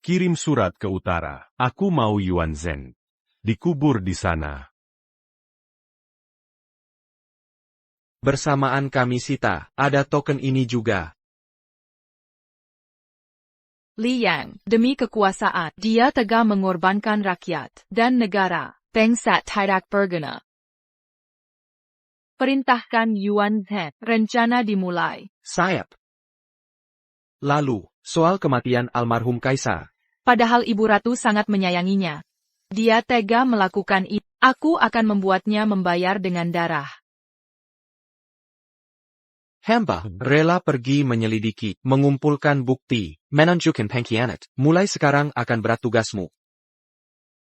Speaker 3: Kirim surat ke utara. Aku mau Yuan Zhen dikubur di sana.
Speaker 9: Bersamaan kami sita, ada token ini juga.
Speaker 1: Liang, demi kekuasaan, dia tega mengorbankan rakyat dan negara. Bangsat tidak berguna. Perintahkan Yuan Zhen. Rencana dimulai.
Speaker 9: Sayap. Lalu, soal kematian almarhum Kaisar.
Speaker 1: Padahal Ibu Ratu sangat menyayanginya. Dia tega melakukan itu. Aku akan membuatnya membayar dengan darah.
Speaker 9: Hamba rela pergi menyelidiki, mengumpulkan bukti, menunjukkan pengkhianat. Mulai sekarang akan berat tugasmu.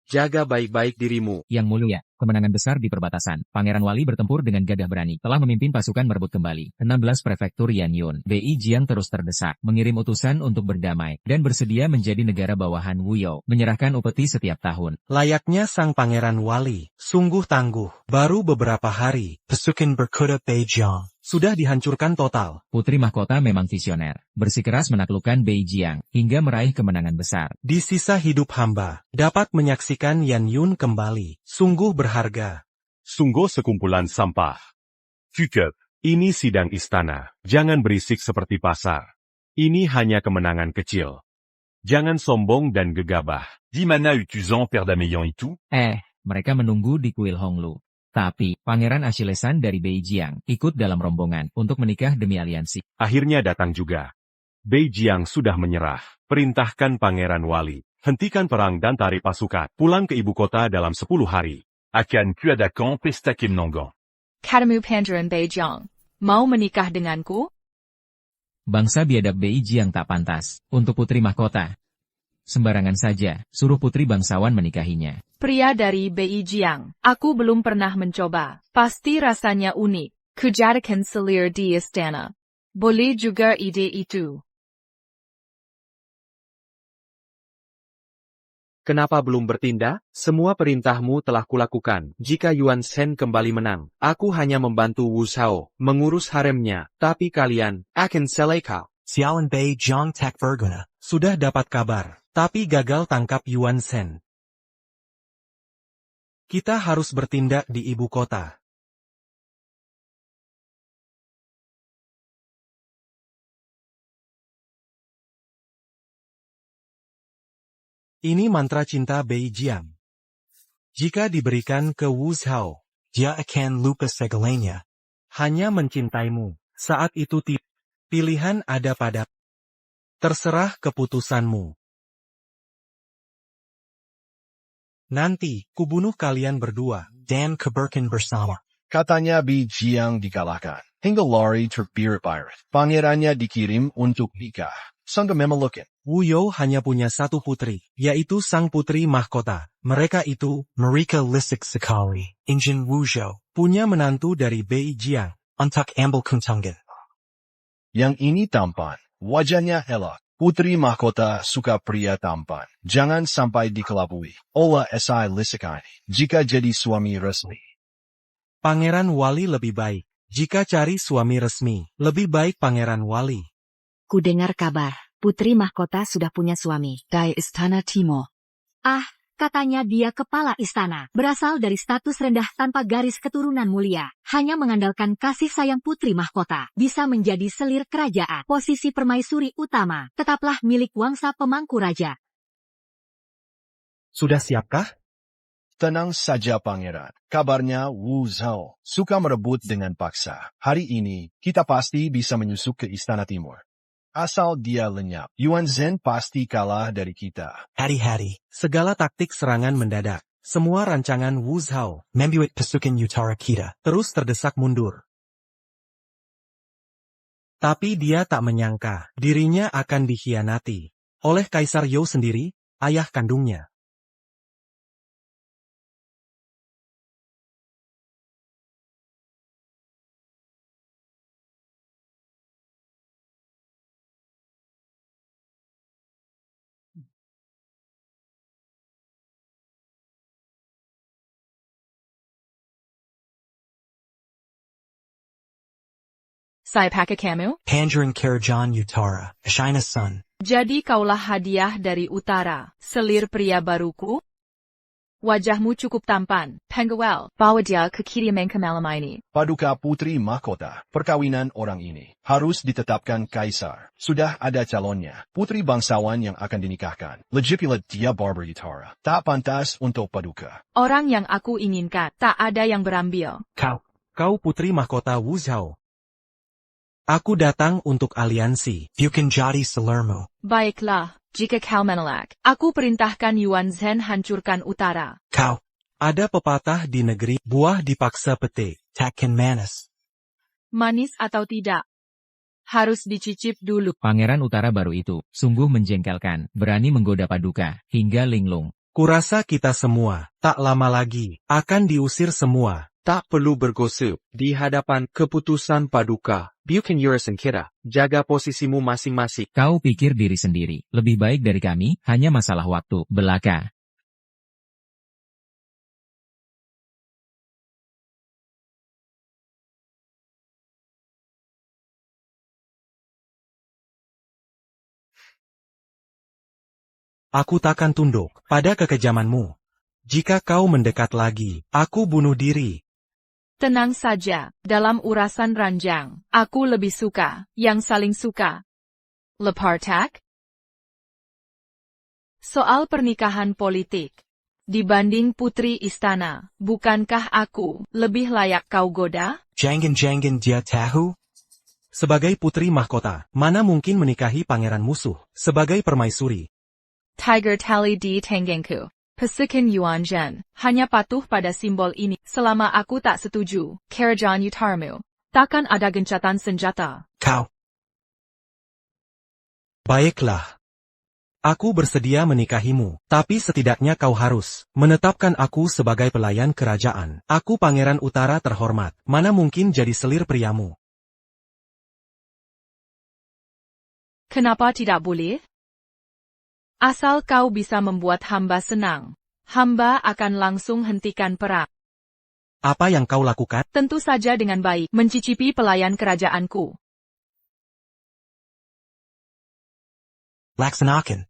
Speaker 9: Jaga baik-baik dirimu.
Speaker 4: Yang mulia, kemenangan besar di perbatasan. Pangeran Wali bertempur dengan gagah berani. Telah memimpin pasukan merebut kembali 16 prefektur Yanyun. Bei Jiang terus terdesak, mengirim utusan untuk berdamai, dan bersedia menjadi negara bawahan Wuyou, menyerahkan upeti setiap tahun.
Speaker 2: Layaknya sang Pangeran Wali, sungguh tangguh. Baru beberapa hari,
Speaker 12: Pasukan berkuda Beijing.
Speaker 2: sudah dihancurkan total.
Speaker 4: Putri mahkota memang visioner, bersikeras menaklukkan Bei Jiang, hingga meraih kemenangan besar.
Speaker 2: Di sisa hidup hamba, dapat menyaksikan Yan Yun kembali. Sungguh berharga.
Speaker 3: Sungguh sekumpulan sampah. Cukup. Ini sidang istana. Jangan berisik seperti pasar. Ini hanya kemenangan kecil. Jangan sombong dan gegabah.
Speaker 10: Di mana utuzan perdamaian itu?
Speaker 4: Mereka menunggu di kuil Honglu. Tapi, Pangeran Ashilesan dari Bei Jiang ikut dalam rombongan untuk menikah demi aliansi.
Speaker 3: Akhirnya datang juga. Bei Jiang sudah menyerah. Perintahkan Pangeran Wali. Hentikan perang dan tarik pasukan. Pulang ke ibu kota dalam 10 hari.
Speaker 10: Akan kuadakan pesta Kimnongan.
Speaker 1: Katamu Pangeran Beijing. Mau menikah denganku?
Speaker 4: Bangsa biadab Bei Jiang tak pantas untuk putri mahkota. Sembarangan saja, suruh putri bangsawan menikahinya.
Speaker 1: Pria dari Bei Jiang. Aku belum pernah mencoba. Pasti rasanya unik. Kujadikan selir di istana. Boleh juga ide itu.
Speaker 9: Kenapa belum bertindak? Semua perintahmu telah kulakukan. Jika Yuan Shen kembali menang, aku hanya membantu Wu Xiao mengurus haremnya. Tapi kalian akan selekau.
Speaker 12: Xiaoan Beijing tak berguna.
Speaker 2: Sudah dapat kabar, tapi gagal tangkap Yuan Shen. Kita harus bertindak di ibu kota. Ini mantra cinta Bei Jiang. Jika diberikan ke Wu Xiao,
Speaker 12: Dia akan lupa segalanya.
Speaker 2: hanya mencintaimu. Saat itu pilihan ada pada. Terserah keputusanmu. Nanti, kubunuh kalian berdua.
Speaker 12: Dan keberkan bersama.
Speaker 7: Katanya Bei Jiang dikalahkan. Hingga lari terbirit-birit. Pangerannya dikirim untuk nikah. Sangka memelukkan.
Speaker 2: Wu You hanya punya satu putri, yaitu sang putri mahkota. Mereka itu
Speaker 12: Mereka lisik sekali. Injin Wu Zhao.
Speaker 2: punya menantu dari Bei Jiang.
Speaker 12: Untuk ambil kuntungan.
Speaker 7: Yang ini tampan. Wajahnya elok. Putri mahkota suka pria tampan. Jangan sampai dikelabui. Olah esai lisikani. Jika jadi suami resmi.
Speaker 2: Pangeran Wali lebih baik. Jika cari suami resmi, lebih baik Pangeran Wali.
Speaker 5: Ku dengar kabar, putri mahkota sudah punya suami.
Speaker 11: Dai Istana Timur.
Speaker 5: Katanya dia kepala istana, berasal dari status rendah tanpa garis keturunan mulia. Hanya mengandalkan kasih sayang putri mahkota, bisa menjadi selir kerajaan. Posisi permaisuri utama, tetaplah milik wangsa pemangku raja.
Speaker 2: Sudah siapkah?
Speaker 7: Tenang saja pangeran. Kabarnya Wu Zhao suka merebut dengan paksa. Hari ini, kita pasti bisa menyusup ke Istana Timur. Asal dia lenyap, Yuan Zhen pasti kalah dari kita.
Speaker 12: Hari-hari.
Speaker 2: Segala taktik serangan mendadak. Semua rancangan Wu Zhao
Speaker 12: Membuat pasukan utara kita.
Speaker 2: terus terdesak mundur. Tapi dia tak menyangka dirinya akan dikhianati oleh Kaisar You sendiri, ayah kandungnya.
Speaker 1: Sai pakai kamu?
Speaker 12: Pangeran Karajan Utara, Ashina's son.
Speaker 1: Jadi kaulah hadiah dari utara, selir pria baruku? Wajahmu cukup tampan, Penguel. Bawa dia ke kediaman malam ini.
Speaker 7: Paduka putri mahkota, perkawinan orang ini harus ditetapkan kaisar. Sudah ada calonnya, putri bangsawan yang akan dinikahkan. Legitimate dia barber utara. Tak pantas untuk paduka.
Speaker 1: Orang yang aku inginkan, tak ada yang berambil.
Speaker 2: Kau putri mahkota Wu Zhao. Aku datang untuk aliansi.
Speaker 12: Bukan jadi selermu.
Speaker 1: Baiklah, jika kau menolak, aku perintahkan Yuan Zhen hancurkan utara.
Speaker 12: Kau.
Speaker 2: Ada pepatah di negeri, buah dipaksa petik.
Speaker 12: Takkan manis.
Speaker 1: Manis atau tidak? Harus dicicip dulu.
Speaker 4: Pangeran utara baru itu, sungguh menjengkelkan, berani menggoda Paduka, hingga linglung.
Speaker 2: Kurasa kita semua, tak lama lagi, akan diusir semua.
Speaker 9: Tak perlu bergosip di hadapan keputusan Paduka. Bukan urusan kita. Jaga posisimu masing-masing.
Speaker 4: Kau pikir diri sendiri, lebih baik dari kami, hanya masalah waktu, belaka.
Speaker 2: Aku takkan tunduk pada kekejamanmu. Jika kau mendekat lagi, aku bunuh diri.
Speaker 1: Tenang saja, dalam urasan ranjang, aku lebih suka, yang saling suka. Lepartak? Soal pernikahan politik. Dibanding putri istana, bukankah aku lebih layak kau goda?
Speaker 12: Jangan dia tahu?
Speaker 2: Sebagai putri mahkota, mana mungkin menikahi pangeran musuh, sebagai permaisuri.
Speaker 1: Tiger tali di tenggengku. Pasukan Yuan Zhen, hanya patuh pada simbol ini. Selama aku tak setuju, Karajan Utaramu, takkan ada gencatan senjata.
Speaker 12: Kau.
Speaker 2: Baiklah. Aku bersedia menikahimu, tapi setidaknya kau harus menetapkan aku sebagai pelayan kerajaan. Aku pangeran utara terhormat, mana mungkin jadi selir priamu.
Speaker 1: Kenapa tidak boleh? Asal kau bisa membuat hamba senang, hamba akan langsung hentikan perang.
Speaker 2: Apa yang kau lakukan?
Speaker 1: Tentu saja dengan baik, mencicipi pelayan kerajaanku.
Speaker 12: Laksanakan.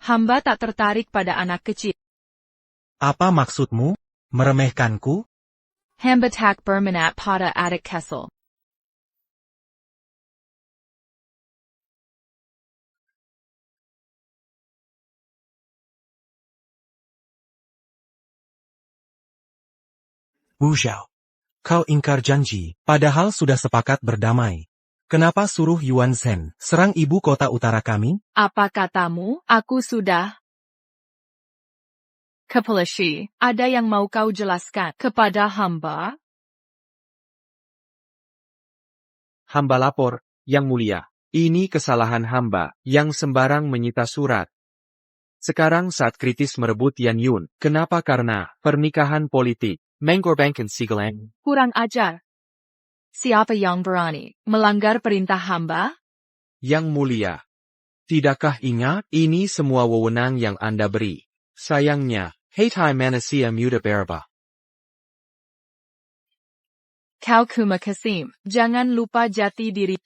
Speaker 1: Hamba tak tertarik pada anak kecil.
Speaker 2: Apa maksudmu? Meremehkanku?
Speaker 1: Hamba tak berminat pada adik kecil.
Speaker 12: Wu Zhao.
Speaker 2: Kau ingkar janji, padahal sudah sepakat berdamai. Kenapa suruh Yuan Zhen serang ibu kota utara kami?
Speaker 1: Apa katamu? Aku sudah. Kepalashi, ada yang mau kau jelaskan kepada hamba?
Speaker 9: Hamba lapor, Yang Mulia. Ini kesalahan hamba, yang sembarang menyita surat. Sekarang saat kritis merebut Yan Yun. Kenapa? Karena pernikahan politik. Mengorbankan Sigalang.
Speaker 1: Kurang ajar. Siapa yang berani melanggar perintah hamba?
Speaker 9: Yang Mulia. Tidakkah ingat, ini semua wewenang yang Anda beri. Sayangnya, hai manusia muda berubah.
Speaker 1: Kau kumakasim. Jangan lupa jati diri.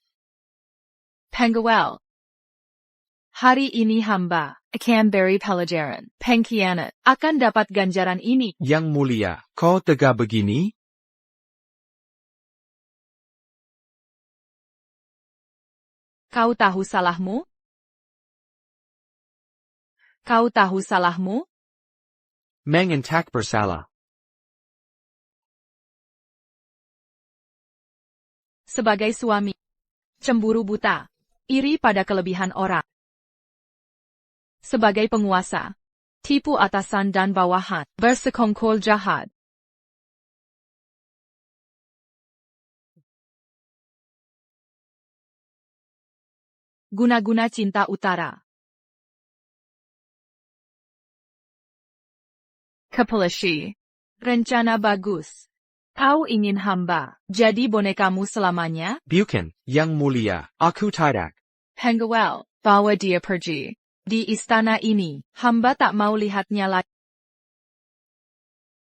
Speaker 1: Pengawal. Hari ini hamba akan beri pelajaran pengkhianat akan dapat ganjaran ini.
Speaker 9: Yang mulia, kau tega begini?
Speaker 1: Kau tahu salahmu? Kau tahu salahmu?
Speaker 9: Meng tak bersalah.
Speaker 1: Sebagai suami, cemburu buta, iri pada kelebihan orang. Sebagai penguasa, tipu atasan dan bawahan, bersekongkol jahat. Guna-guna cinta utara. Kepelashi. Rencana bagus. Kau ingin hamba jadi bonekamu selamanya?
Speaker 9: Bukan, yang mulia, aku tidak.
Speaker 1: Pengawal, bawa dia pergi. Di istana ini, hamba tak mau lihatnya lagi.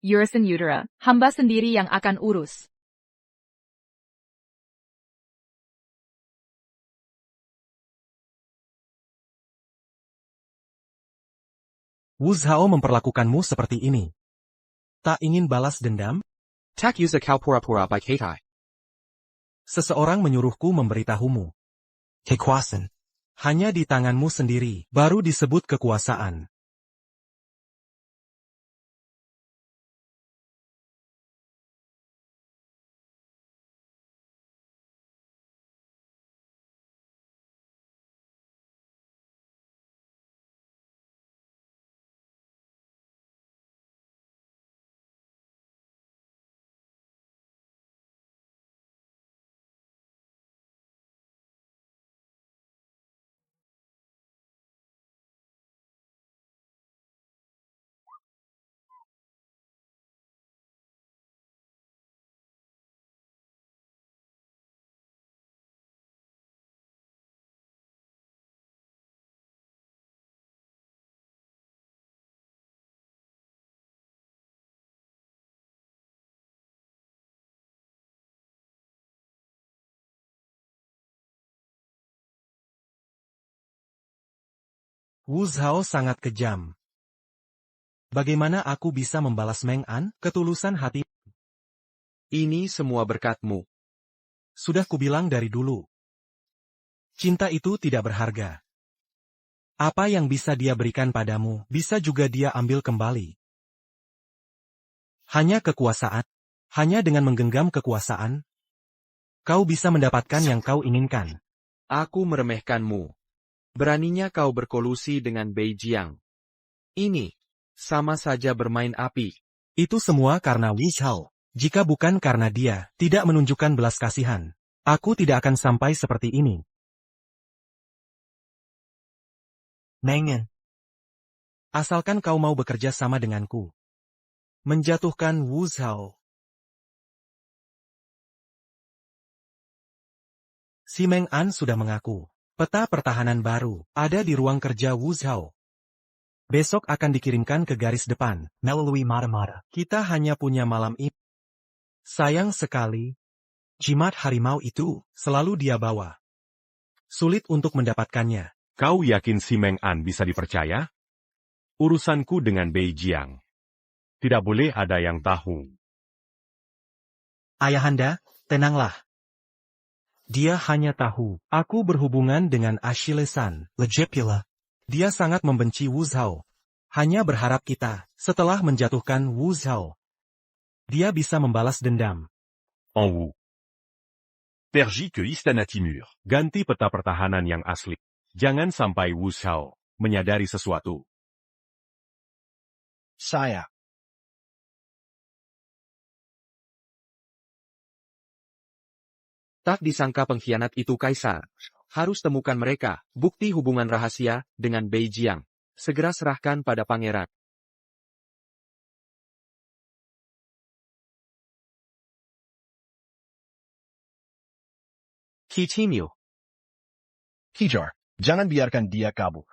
Speaker 1: Urusan utara, hamba sendiri yang akan urus.
Speaker 2: Wu Zhao memperlakukanmu seperti ini. Tak ingin balas dendam?
Speaker 9: Tak usah kau pura-pura baik hati.
Speaker 2: Seseorang menyuruhku memberitahumu.
Speaker 12: Kekuasaan.
Speaker 2: Hanya di tanganmu sendiri, baru disebut kekuasaan. Wu Zhao sangat kejam. Bagaimana aku bisa membalas Meng An, ketulusan hati?
Speaker 9: Ini semua berkatmu.
Speaker 2: Sudah kubilang dari dulu. Cinta itu tidak berharga. Apa yang bisa dia berikan padamu, bisa juga dia ambil kembali. Hanya kekuasaan. Hanya dengan menggenggam kekuasaan, kau bisa mendapatkan yang kau inginkan.
Speaker 9: Aku meremehkanmu. Beraninya kau berkolusi dengan Beijiang. Ini sama saja bermain api.
Speaker 2: Itu semua karena Wu Zhao. Jika bukan karena dia tidak menunjukkan belas kasihan, aku tidak akan sampai seperti ini.
Speaker 12: Meng An.
Speaker 2: Asalkan kau mau bekerja sama denganku. Menjatuhkan Wu Zhao. Si Meng An sudah mengaku. Peta pertahanan baru ada di ruang kerja Wu Zhao. Besok akan dikirimkan ke garis depan.
Speaker 12: Melalui mata-mata.
Speaker 2: Kita hanya punya malam ini. Sayang sekali. Jimat harimau itu selalu dia bawa. Sulit untuk mendapatkannya.
Speaker 3: Kau yakin si Meng An bisa dipercaya? Urusanku dengan Beijiang. Tidak boleh ada yang tahu.
Speaker 2: Ayahanda, tenanglah. Dia hanya tahu, aku berhubungan dengan Achillesan.
Speaker 12: Legit pula.
Speaker 2: Dia sangat membenci Wu Zhao. Hanya berharap kita, setelah menjatuhkan Wu Zhao, dia bisa membalas dendam.
Speaker 3: En Wu. Pergi ke Istana Timur. Ganti peta pertahanan yang asli. Jangan sampai Wu Zhao menyadari sesuatu.
Speaker 7: Saya.
Speaker 9: Tak disangka pengkhianat itu Kaisar. Harus temukan mereka, bukti hubungan rahasia dengan Beijiang. Segera serahkan pada pangeran. Kichimyo.
Speaker 7: Kijar, jangan biarkan dia kabur.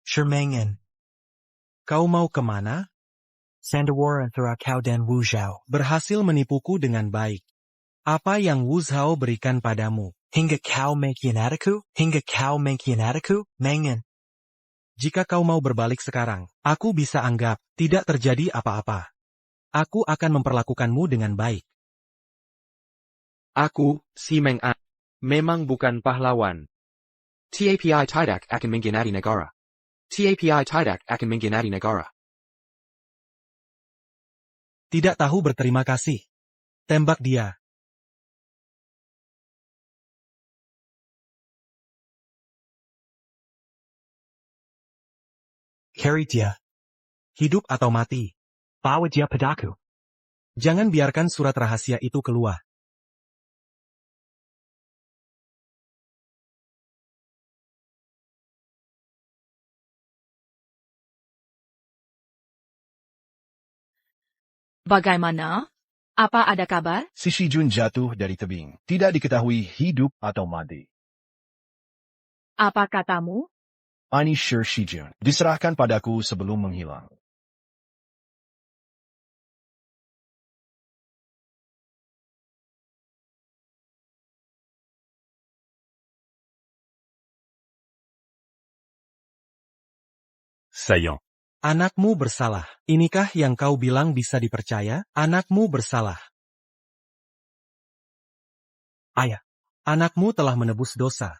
Speaker 12: Sure Meng An.
Speaker 2: Kau mau kemana?
Speaker 12: Sandawara Thurakau dan Wu Zhao.
Speaker 2: Berhasil menipuku dengan baik. Apa yang Wu Zhao berikan padamu?
Speaker 12: Hingga kau mengkhianatiku? Hingga kau mengkhianatiku? Mengen.
Speaker 2: Jika kau mau berbalik sekarang, aku bisa anggap tidak terjadi apa-apa. Aku akan memperlakukanmu dengan baik.
Speaker 9: Aku, si Meng An, memang bukan pahlawan. TAPI tidak akan mengkhianati negara. TAPI tidak akan mengkhianati negara.
Speaker 2: Tidak tahu berterima kasih. Tembak dia.
Speaker 12: Carry dia.
Speaker 2: Hidup atau mati.
Speaker 12: Bawa dia padaku.
Speaker 2: Jangan biarkan surat rahasia itu keluar.
Speaker 1: Bagaimana? Apa ada kabar?
Speaker 7: Si Shijun jatuh dari tebing. Tidak diketahui hidup atau mati.
Speaker 1: Apa katamu?
Speaker 7: Ani Sher Shijun diserahkan padaku sebelum menghilang.
Speaker 10: Saillant.
Speaker 2: Anakmu bersalah. Inikah yang kau bilang bisa dipercaya? Anakmu bersalah.
Speaker 12: Ayah.
Speaker 2: Anakmu telah menebus dosa.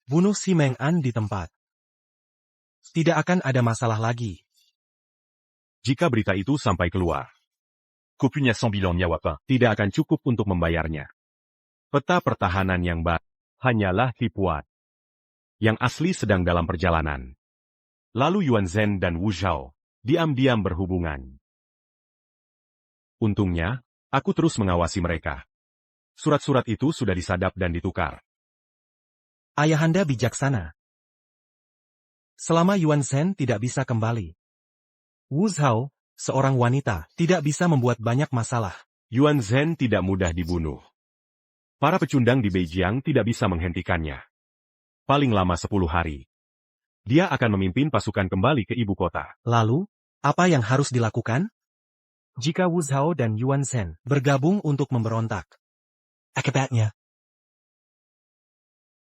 Speaker 2: Bunuh si Meng An di tempat. Tidak akan ada masalah lagi.
Speaker 3: Jika berita itu sampai keluar,
Speaker 10: Kopunya 100 bilan Nyawapin.
Speaker 3: tidak akan cukup untuk membayarnya. Peta pertahanan yang baik hanyalah tipuan. Yang asli sedang dalam perjalanan. Lalu Yuan Zhen dan Wu Zhao diam-diam berhubungan. Untungnya, aku terus mengawasi mereka. Surat-surat itu sudah disadap dan ditukar.
Speaker 2: Ayahanda bijaksana. Selama Yuan Zhen tidak bisa kembali. Wu Zhao, seorang wanita, tidak bisa membuat banyak masalah.
Speaker 3: Yuan Zhen tidak mudah dibunuh. Para pecundang di Beijing tidak bisa menghentikannya. Paling lama 10 hari. Dia akan memimpin pasukan kembali ke ibu kota.
Speaker 2: Lalu, apa yang harus dilakukan? Jika Wu Zhao dan Yuan Zhen bergabung untuk memberontak.
Speaker 12: Akibatnya.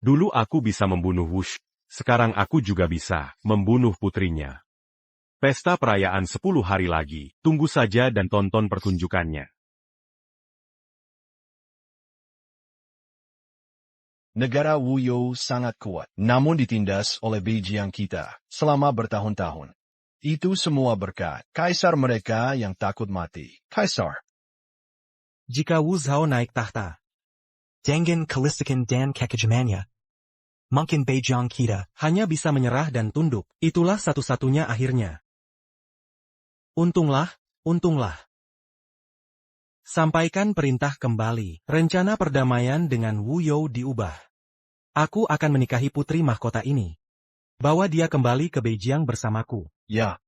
Speaker 3: Dulu aku bisa membunuh Wush. Sekarang aku juga bisa membunuh putrinya. Pesta perayaan 10 hari lagi. Tunggu saja dan tonton pertunjukannya.
Speaker 7: Negara Wuyou sangat kuat, namun ditindas oleh Beijing kita selama bertahun-tahun. Itu semua berkat kaisar mereka yang takut mati. Kaisar.
Speaker 2: Jika Wu Zhao naik tahta,
Speaker 12: Dengan kalistikan dan kekejamanya. Mungkin Beijing kita.
Speaker 2: hanya bisa menyerah dan tunduk. Itulah satu-satunya akhirnya. Untunglah, untunglah. Sampaikan perintah kembali. Rencana perdamaian dengan Wu You diubah. Aku akan menikahi putri mahkota ini. Bawa dia kembali ke Beijing bersamaku.
Speaker 7: Ya.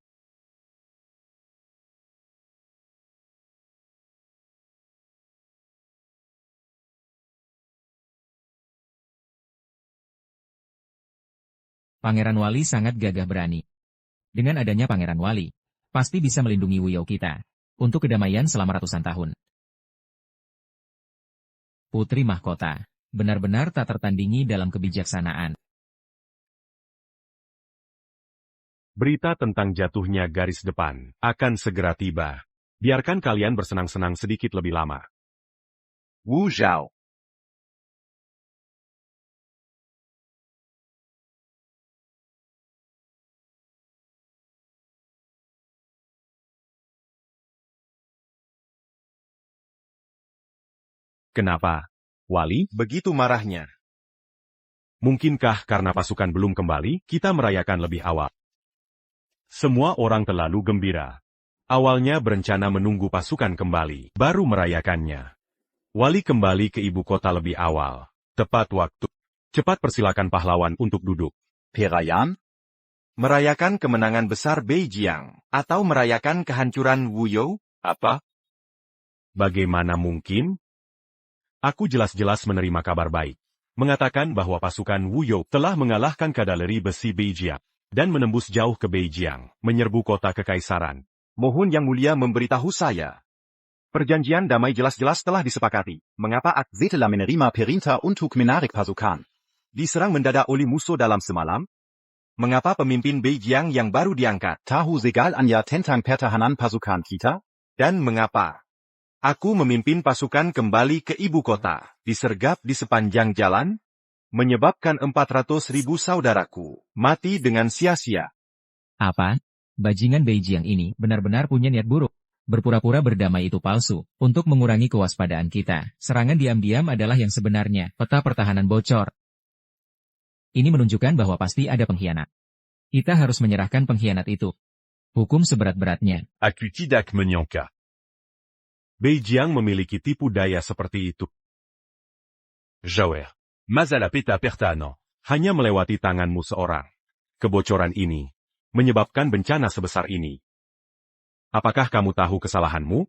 Speaker 4: Pangeran Wali sangat gagah berani. Dengan adanya Pangeran Wali, pasti bisa melindungi Wuyou kita untuk kedamaian selama ratusan tahun. Putri Mahkota, benar-benar tak tertandingi dalam kebijaksanaan.
Speaker 3: Berita tentang jatuhnya garis depan akan segera tiba. Biarkan kalian bersenang-senang sedikit lebih lama.
Speaker 6: Wu Zhao.
Speaker 3: Kenapa, Wali?
Speaker 6: Begitu marahnya.
Speaker 3: Mungkinkah karena pasukan belum kembali, kita merayakan lebih awal? Semua orang terlalu gembira. Awalnya berencana menunggu pasukan kembali, baru merayakannya. Wali kembali ke ibu kota lebih awal. Tepat waktu. Cepat persilakan pahlawan untuk duduk.
Speaker 6: Perayaan? Merayakan kemenangan besar Beijing, atau merayakan kehancuran Wuyou? Apa?
Speaker 3: Bagaimana mungkin? Aku jelas-jelas menerima kabar baik. Mengatakan bahwa pasukan Wuyou telah mengalahkan kavaleri besi Beijing dan menembus jauh ke Beijing, menyerbu kota kekaisaran.
Speaker 8: Mohon Yang Mulia memberitahu saya. Perjanjian damai jelas-jelas telah disepakati. Mengapa
Speaker 6: Setelah menerima perintah untuk menarik pasukan.
Speaker 8: diserang mendadak oleh musuh dalam semalam? Mengapa pemimpin Beijing yang baru diangkat?
Speaker 6: Tahu segal Anda tentang pertahanan pasukan kita?
Speaker 8: Dan mengapa aku memimpin pasukan kembali ke ibu kota, disergap di sepanjang jalan? Menyebabkan 400.000 saudaraku mati dengan sia-sia.
Speaker 4: Apa? Bajingan Beijing ini benar-benar punya niat buruk. Berpura-pura berdamai itu palsu. Untuk mengurangi kewaspadaan kita, serangan diam-diam adalah yang sebenarnya. Peta pertahanan bocor. Ini menunjukkan bahwa pasti ada pengkhianat. Kita harus menyerahkan pengkhianat itu. Hukum seberat-beratnya.
Speaker 3: Aku tidak menyangka. Beijing memiliki tipu daya seperti itu. Joer.
Speaker 10: Mazala peta pertahanan.
Speaker 3: Hanya melewati tanganmu seorang. Kebocoran ini menyebabkan bencana sebesar ini. Apakah kamu tahu kesalahanmu?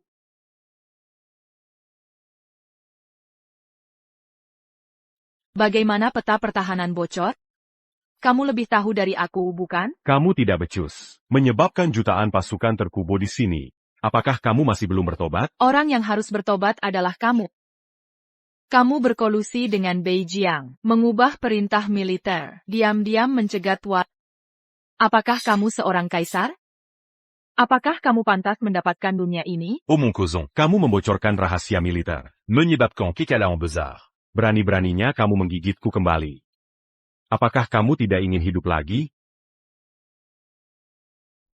Speaker 1: Bagaimana peta pertahanan bocor? Kamu lebih tahu dari aku, bukan?
Speaker 3: Kamu tidak becus. Menyebabkan jutaan pasukan terkubur di sini. Apakah kamu masih belum bertobat?
Speaker 1: Orang yang harus bertobat adalah kamu. Kamu berkolusi dengan Beijing, mengubah perintah militer, diam-diam mencegat Apakah kamu seorang kaisar? Apakah kamu pantas mendapatkan dunia ini?
Speaker 10: Oh mon cousin,
Speaker 3: Kamu membocorkan rahasia militer.
Speaker 10: menyebabkan kekalahan besar.
Speaker 3: Berani-beraninya kamu menggigitku kembali. Apakah kamu tidak ingin hidup lagi?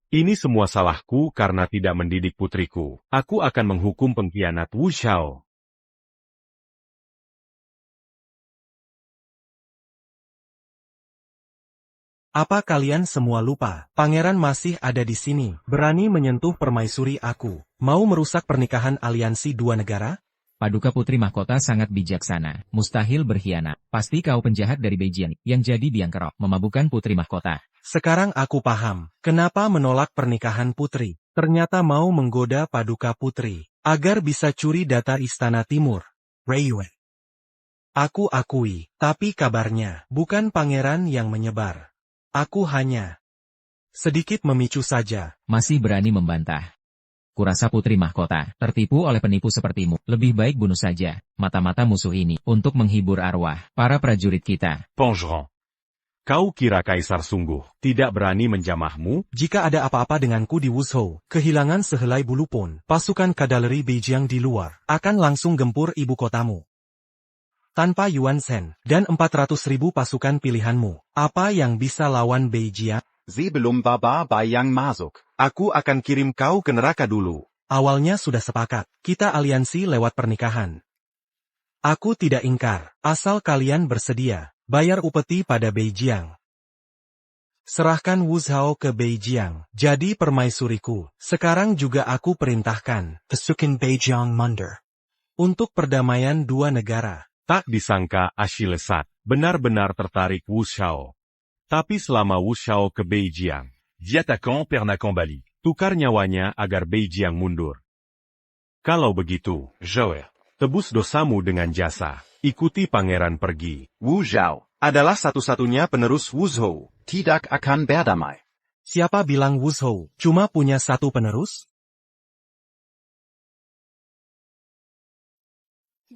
Speaker 3: Ini semua salahku karena tidak mendidik putriku. Aku akan menghukum pengkhianat Wu Xiao.
Speaker 2: Apa kalian semua lupa? Pangeran masih ada di sini, berani menyentuh permaisuri aku. Mau merusak pernikahan aliansi dua negara?
Speaker 4: Paduka Putri Mahkota sangat bijaksana. Mustahil berkhianat. Pasti kau penjahat dari Beijing, yang jadi biang kerok, memabukkan Putri Mahkota.
Speaker 2: Sekarang aku paham, kenapa menolak pernikahan putri. Ternyata mau menggoda Paduka Putri, agar bisa curi data Istana Timur. Raiyue. Aku akui, tapi kabarnya, bukan pangeran yang menyebar. Aku hanya sedikit memicu saja.
Speaker 4: Masih berani membantah. Kurasa Putri Mahkota, tertipu oleh penipu sepertimu. Lebih baik bunuh saja mata-mata musuh ini, untuk menghibur arwah para prajurit kita.
Speaker 3: Pongeron. Kau kira kaisar sungguh tidak berani menjamahmu?
Speaker 2: Jika ada apa-apa denganku di Wuzhou, kehilangan sehelai bulu pun, pasukan kavaleri Beijing di luar, akan langsung gempur ibu kotamu. Tanpa Yuan Shen, dan 400.000 pasukan pilihanmu, apa yang bisa lawan Beijing?
Speaker 6: Sebelum Baba Bayang masuk.
Speaker 8: Aku akan kirim kau ke neraka dulu.
Speaker 2: Awalnya sudah sepakat, kita aliansi lewat pernikahan. Aku tidak ingkar, asal kalian bersedia, bayar upeti pada Beijing. Serahkan Wuzhou ke Beijing, jadi permaisuriku. Sekarang juga aku perintahkan, Pasukan Beijing mundur. Untuk perdamaian dua negara.
Speaker 3: Tak disangka Ashilesat benar-benar tertarik Wu Xiao. Tapi selama Wu Xiao ke Beijing,
Speaker 10: Diatakant Pernakan Bali.
Speaker 3: tukar nyawanya agar Beijing mundur. Kalau begitu,
Speaker 10: Joer.
Speaker 3: tebus dosamu dengan jasa. Ikuti pangeran pergi.
Speaker 8: Wu Zhao adalah satu-satunya penerus Wuzhou.
Speaker 6: Tidak akan berdamai.
Speaker 2: Siapa bilang Wuzhou cuma punya satu penerus?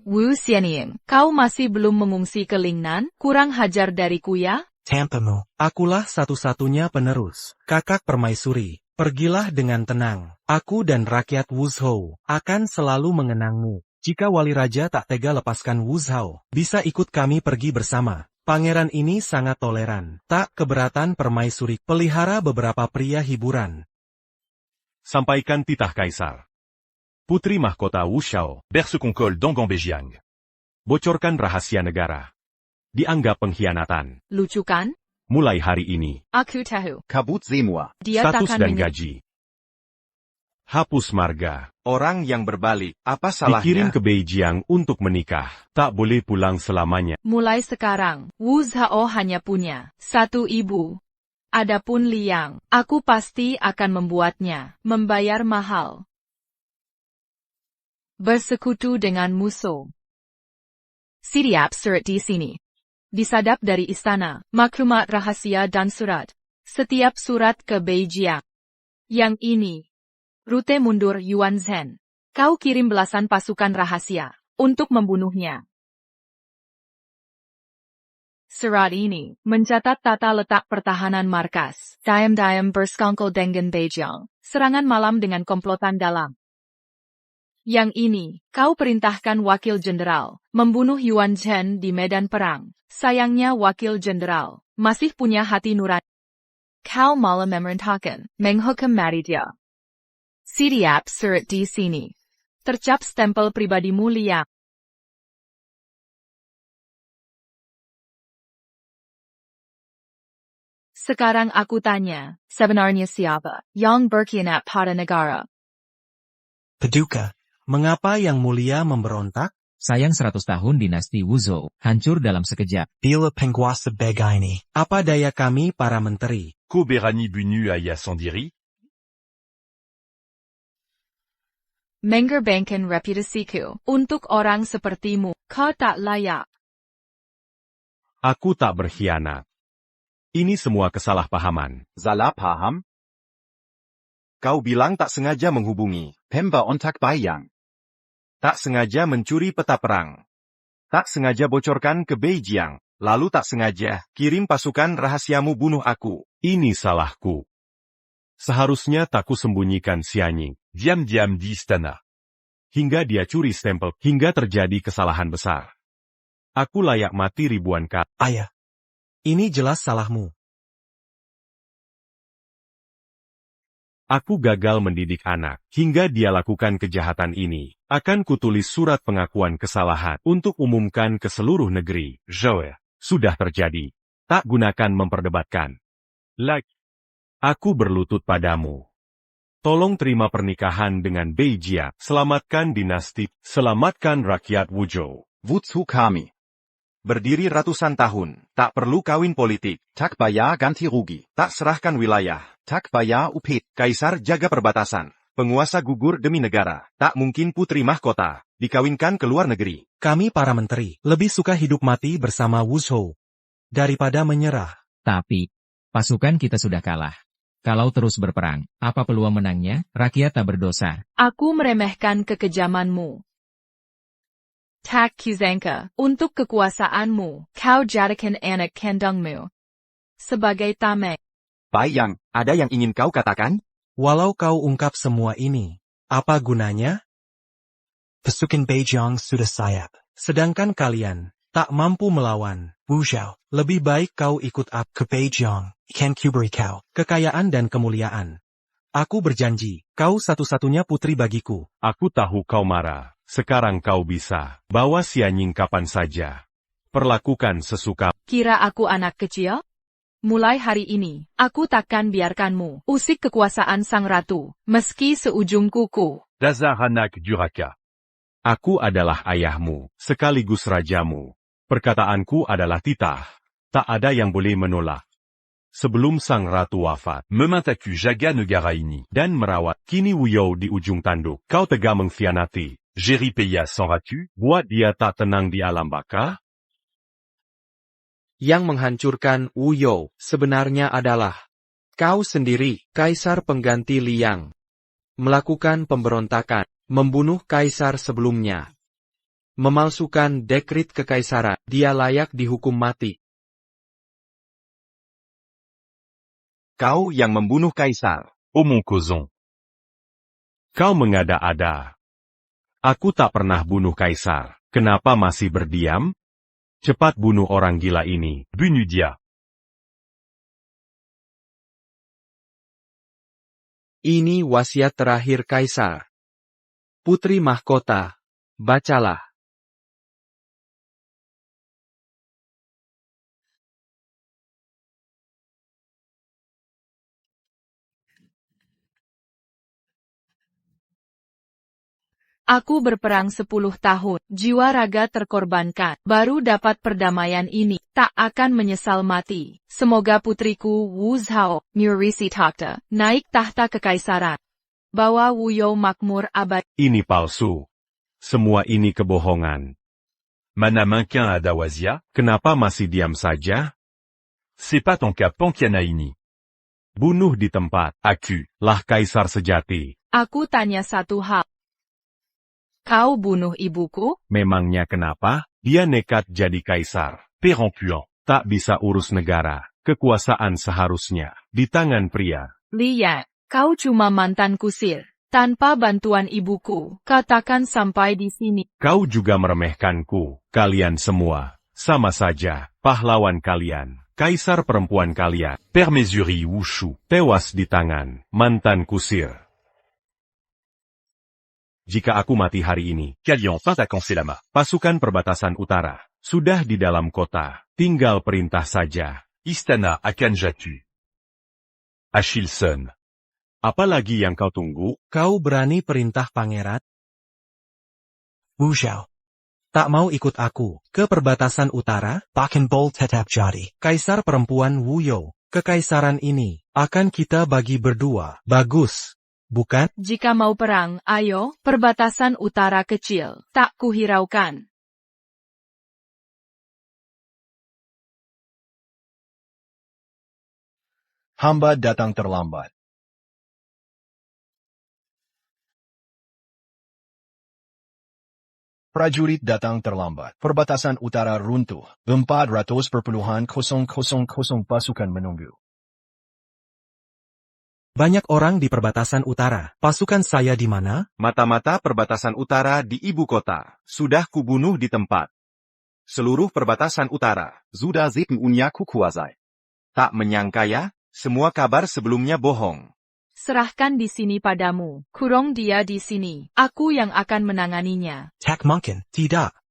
Speaker 1: Wu Xianying, kau masih belum mengungsi ke Lingnan? Kurang hajar dariku ya?
Speaker 2: Tampamu, akulah satu-satunya penerus, kakak permaisuri. Pergilah dengan tenang, aku dan rakyat Wuzhou akan selalu mengenangmu. Jika wali raja tak tega lepaskan Wuzhou, bisa ikut kami pergi bersama. Pangeran ini sangat toleran, tak keberatan permaisuri, pelihara beberapa pria hiburan.
Speaker 3: Sampaikan titah kaisar. Putri Mahkota Wu Xiao,
Speaker 10: Berce Concol d'Angan Bejiang.
Speaker 3: bocorkan rahasia negara. Dianggap pengkhianatan.
Speaker 1: Lucu kan?
Speaker 3: Mulai hari ini,
Speaker 1: Aku tahu.
Speaker 6: Kabut semua.
Speaker 1: Dia
Speaker 3: status
Speaker 1: takkan
Speaker 3: dan
Speaker 1: menyerah.
Speaker 3: gaji. Hapus marga.
Speaker 8: Orang yang berbalik, apa
Speaker 3: Dikirim
Speaker 8: salahnya?
Speaker 3: ke Beijing untuk menikah. Tak boleh pulang selamanya.
Speaker 1: Mulai sekarang, Wu Zhao hanya punya satu ibu. Adapun Liang, aku pasti akan membuatnya membayar mahal. Bersekutu dengan musuh. Siap surat di sini. Disadap dari istana, maklumat rahasia dan surat. Setiap surat ke Beijing. Yang ini Rute mundur Yuan Zhen. Kau kirim belasan pasukan rahasia untuk membunuhnya. Surat ini mencatat tata letak pertahanan markas. Diam-diam bersekongkol dengan Beijing. Serangan malam dengan komplotan dalam. Yang ini, kau perintahkan wakil jenderal membunuh Yuan Zhen di medan perang. Sayangnya wakil jenderal masih punya hati nurani. Kau malah memerintahkan menghukum mati dia. Setiap surat di sini tercap stempel pribadimu Liang. Sekarang aku tanya, sebenarnya siapa yang berkhianat pada negara?
Speaker 2: Paduka, mengapa Yang Mulia memberontak?
Speaker 4: Sayang 100 tahun dinasti Wuzhou hancur dalam sekejap.
Speaker 12: Bila penguasa bega ini.
Speaker 2: Apa daya kami para menteri?
Speaker 10: Ko berani bunu ayah sendiri?
Speaker 1: Mengorbankan reputasiku untuk orang sepertimu, kau tak layak.
Speaker 3: Aku tak berkhianat. Ini semua kesalahpahaman.
Speaker 6: Salah paham? Kau bilang tak sengaja menghubungi
Speaker 8: Pemba ontak bayang.
Speaker 6: tak sengaja mencuri peta perang, tak sengaja bocorkan ke Beijing, lalu tak sengaja kirim pasukan rahasiamu bunuh aku.
Speaker 3: Ini salahku. Seharusnya tak kusembunyikan Xianying.
Speaker 10: Diam-diam di istana.
Speaker 3: Hingga dia curi stempel, hingga terjadi kesalahan besar. Aku layak mati ribuan kali.
Speaker 2: Ayah, ini jelas salahmu.
Speaker 3: Aku gagal mendidik anak, hingga dia lakukan kejahatan ini. Akan kutulis surat pengakuan kesalahan untuk umumkan ke seluruh negeri. Zhou, sudah terjadi. Tak gunakan memperdebatkan. Aku berlutut padamu. Tolong terima pernikahan dengan Beijing. Selamatkan dinasti, selamatkan rakyat Wuzhou.
Speaker 6: Wuzhou kami berdiri ratusan tahun, tak perlu kawin politik, tak bayar ganti rugi, tak serahkan wilayah, tak bayar upit, kaisar jaga perbatasan, penguasa gugur demi negara, tak mungkin putri mahkota dikawinkan ke luar negeri.
Speaker 2: Kami para menteri lebih suka hidup mati bersama Wuzhou daripada menyerah.
Speaker 4: Tapi, pasukan kita sudah kalah. Kalau terus berperang, apa peluang menangnya? Rakyat tak berdosa.
Speaker 1: Aku meremehkan kekejamanmu. Tak kizangka, untuk kekuasaanmu, kau jadikan anak kandungmu sebagai tameng.
Speaker 6: Bayang, ada yang ingin kau katakan?
Speaker 2: Walau kau ungkap semua ini, apa gunanya?
Speaker 12: Pasukan Beijing sudah sayap.
Speaker 2: Sedangkan kalian tak mampu melawan
Speaker 12: Wuzhou.
Speaker 2: Lebih baik kau ikut
Speaker 12: Ke Beijing, ikan kuberi kau.
Speaker 2: kekayaan dan kemuliaan. Aku berjanji, kau satu-satunya putri bagiku.
Speaker 3: Aku tahu kau marah. Sekarang kau bisa bawa Xianying kapan saja. Perlakukan sesuka.
Speaker 1: Kira aku anak kecil? Mulai hari ini, aku takkan biarkanmu usik kekuasaan sang ratu, meski seujung kuku.
Speaker 10: Dasar anak duraka.
Speaker 3: Aku adalah ayahmu, sekaligus rajamu. Perkataanku adalah titah. Tak ada yang boleh menolak. Sebelum sang ratu wafat,
Speaker 10: Mementaku jaga negara ini.
Speaker 3: dan merawat, kini Wuyou di ujung tanduk. Kau tega mengkhianati.
Speaker 10: Jerry Peya sans ratu.
Speaker 3: Buat dia tak tenang di alam baka?
Speaker 9: Yang menghancurkan Wuyou sebenarnya adalah kau sendiri, kaisar pengganti Liang. Melakukan pemberontakan, membunuh kaisar sebelumnya. Memalsukan dekret kekaisaran, dia layak dihukum mati.
Speaker 6: Kau yang membunuh kaisar.
Speaker 10: Oh mon cousin.
Speaker 3: Kau mengada-ada. Aku tak pernah bunuh kaisar. Kenapa masih berdiam? Cepat bunuh orang gila ini.
Speaker 10: Bunu dia.
Speaker 9: Ini wasiat terakhir kaisar. Putri mahkota, bacalah.
Speaker 1: Aku berperang 10 tahun, jiwa raga terkorbankan, baru dapat perdamaian ini, tak akan menyesal mati. Semoga putriku Wuzhou, Murisi takhta, naik tahta kekaisaran. Bawa Wuyou makmur abadi.
Speaker 3: Ini palsu. Semua ini kebohongan.
Speaker 10: Mana mankin adawazia.
Speaker 3: Kenapa masih diam saja?
Speaker 10: C'est pas ton cas Pankiana ini.
Speaker 3: Bunuh di tempat. Aku lah kaisar sejati.
Speaker 1: Aku tanya satu hal. Kau bunuh ibuku?
Speaker 3: Memangnya kenapa? Dia nekat jadi kaisar. Perempuan tak bisa urus negara. Kekuasaan seharusnya di tangan pria.
Speaker 1: Lihat, kau cuma mantan kusir. Tanpa bantuan ibuku, katakan sampai di sini.
Speaker 3: Kau juga meremehkanku. Kalian semua, sama saja, pahlawan kalian. Kaisar perempuan kalian.
Speaker 10: Permaisuri Wushu.
Speaker 3: Tewas di tangan mantan kusir. Jika aku mati hari ini,
Speaker 10: Kalian Pintakan Selama.
Speaker 3: pasukan perbatasan utara sudah di dalam kota. Tinggal perintah saja.
Speaker 10: Istana akan jatuh. Achilson.
Speaker 3: Apalagi yang kau tunggu?
Speaker 2: Kau berani perintah pangeran?
Speaker 12: Wu Zhao.
Speaker 2: Tak mau ikut aku ke perbatasan utara?
Speaker 12: Bahkan bol tetap jadi.
Speaker 2: Kaisar perempuan Wu You, kekaisaran ini akan kita bagi berdua. Bagus, bukan?
Speaker 1: Jika mau perang, ayo, perbatasan utara kecil. Tak kuhiraukan.
Speaker 7: Hamba datang terlambat. Prajurit datang terlambat. Perbatasan utara runtuh. 400,000 pasukan menunggu.
Speaker 2: Banyak orang di perbatasan utara. Pasukan saya di mana?
Speaker 8: Mata-mata perbatasan utara di ibu kota. Sudah kubunuh di tempat. Seluruh perbatasan utara.
Speaker 6: Sudah sieben unya kukuasai.
Speaker 8: Tak menyangka ya, semua kabar sebelumnya bohong.
Speaker 1: Serahkan di sini padamu. Kurung dia di sini. Aku yang akan menanganinya.
Speaker 12: Tak mungkin.
Speaker 2: Tidak.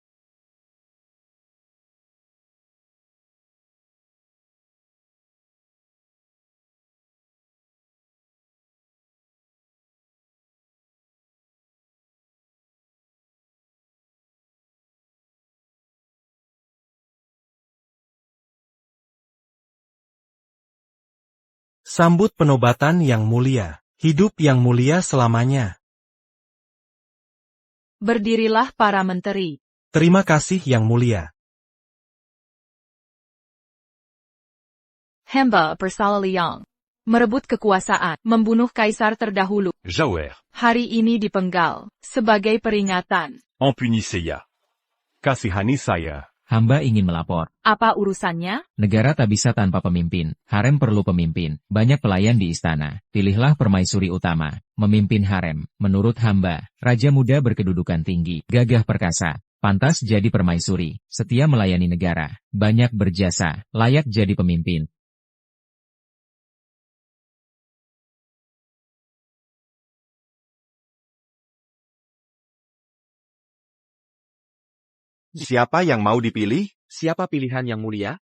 Speaker 2: Sambut penobatan yang mulia. Hidup yang mulia selamanya.
Speaker 1: Berdirilah para menteri.
Speaker 2: Terima kasih yang mulia.
Speaker 1: Hamba Persalaliang. Merebut kekuasaan, membunuh kaisar terdahulu.
Speaker 10: Jaoer.
Speaker 1: Hari ini dipenggal, sebagai peringatan.
Speaker 10: En punissez-ya.
Speaker 3: Kasihani saya.
Speaker 4: Hamba ingin melapor.
Speaker 1: Apa urusannya?
Speaker 4: Negara tak bisa tanpa pemimpin. Harem perlu pemimpin. Banyak pelayan di istana. Pilihlah permaisuri utama. Memimpin harem. Menurut hamba, raja muda berkedudukan tinggi, gagah perkasa. Pantas jadi permaisuri. Setia melayani negara. Banyak berjasa. Layak jadi pemimpin.
Speaker 8: Siapa yang mau dipilih?
Speaker 9: Siapa pilihan yang mulia?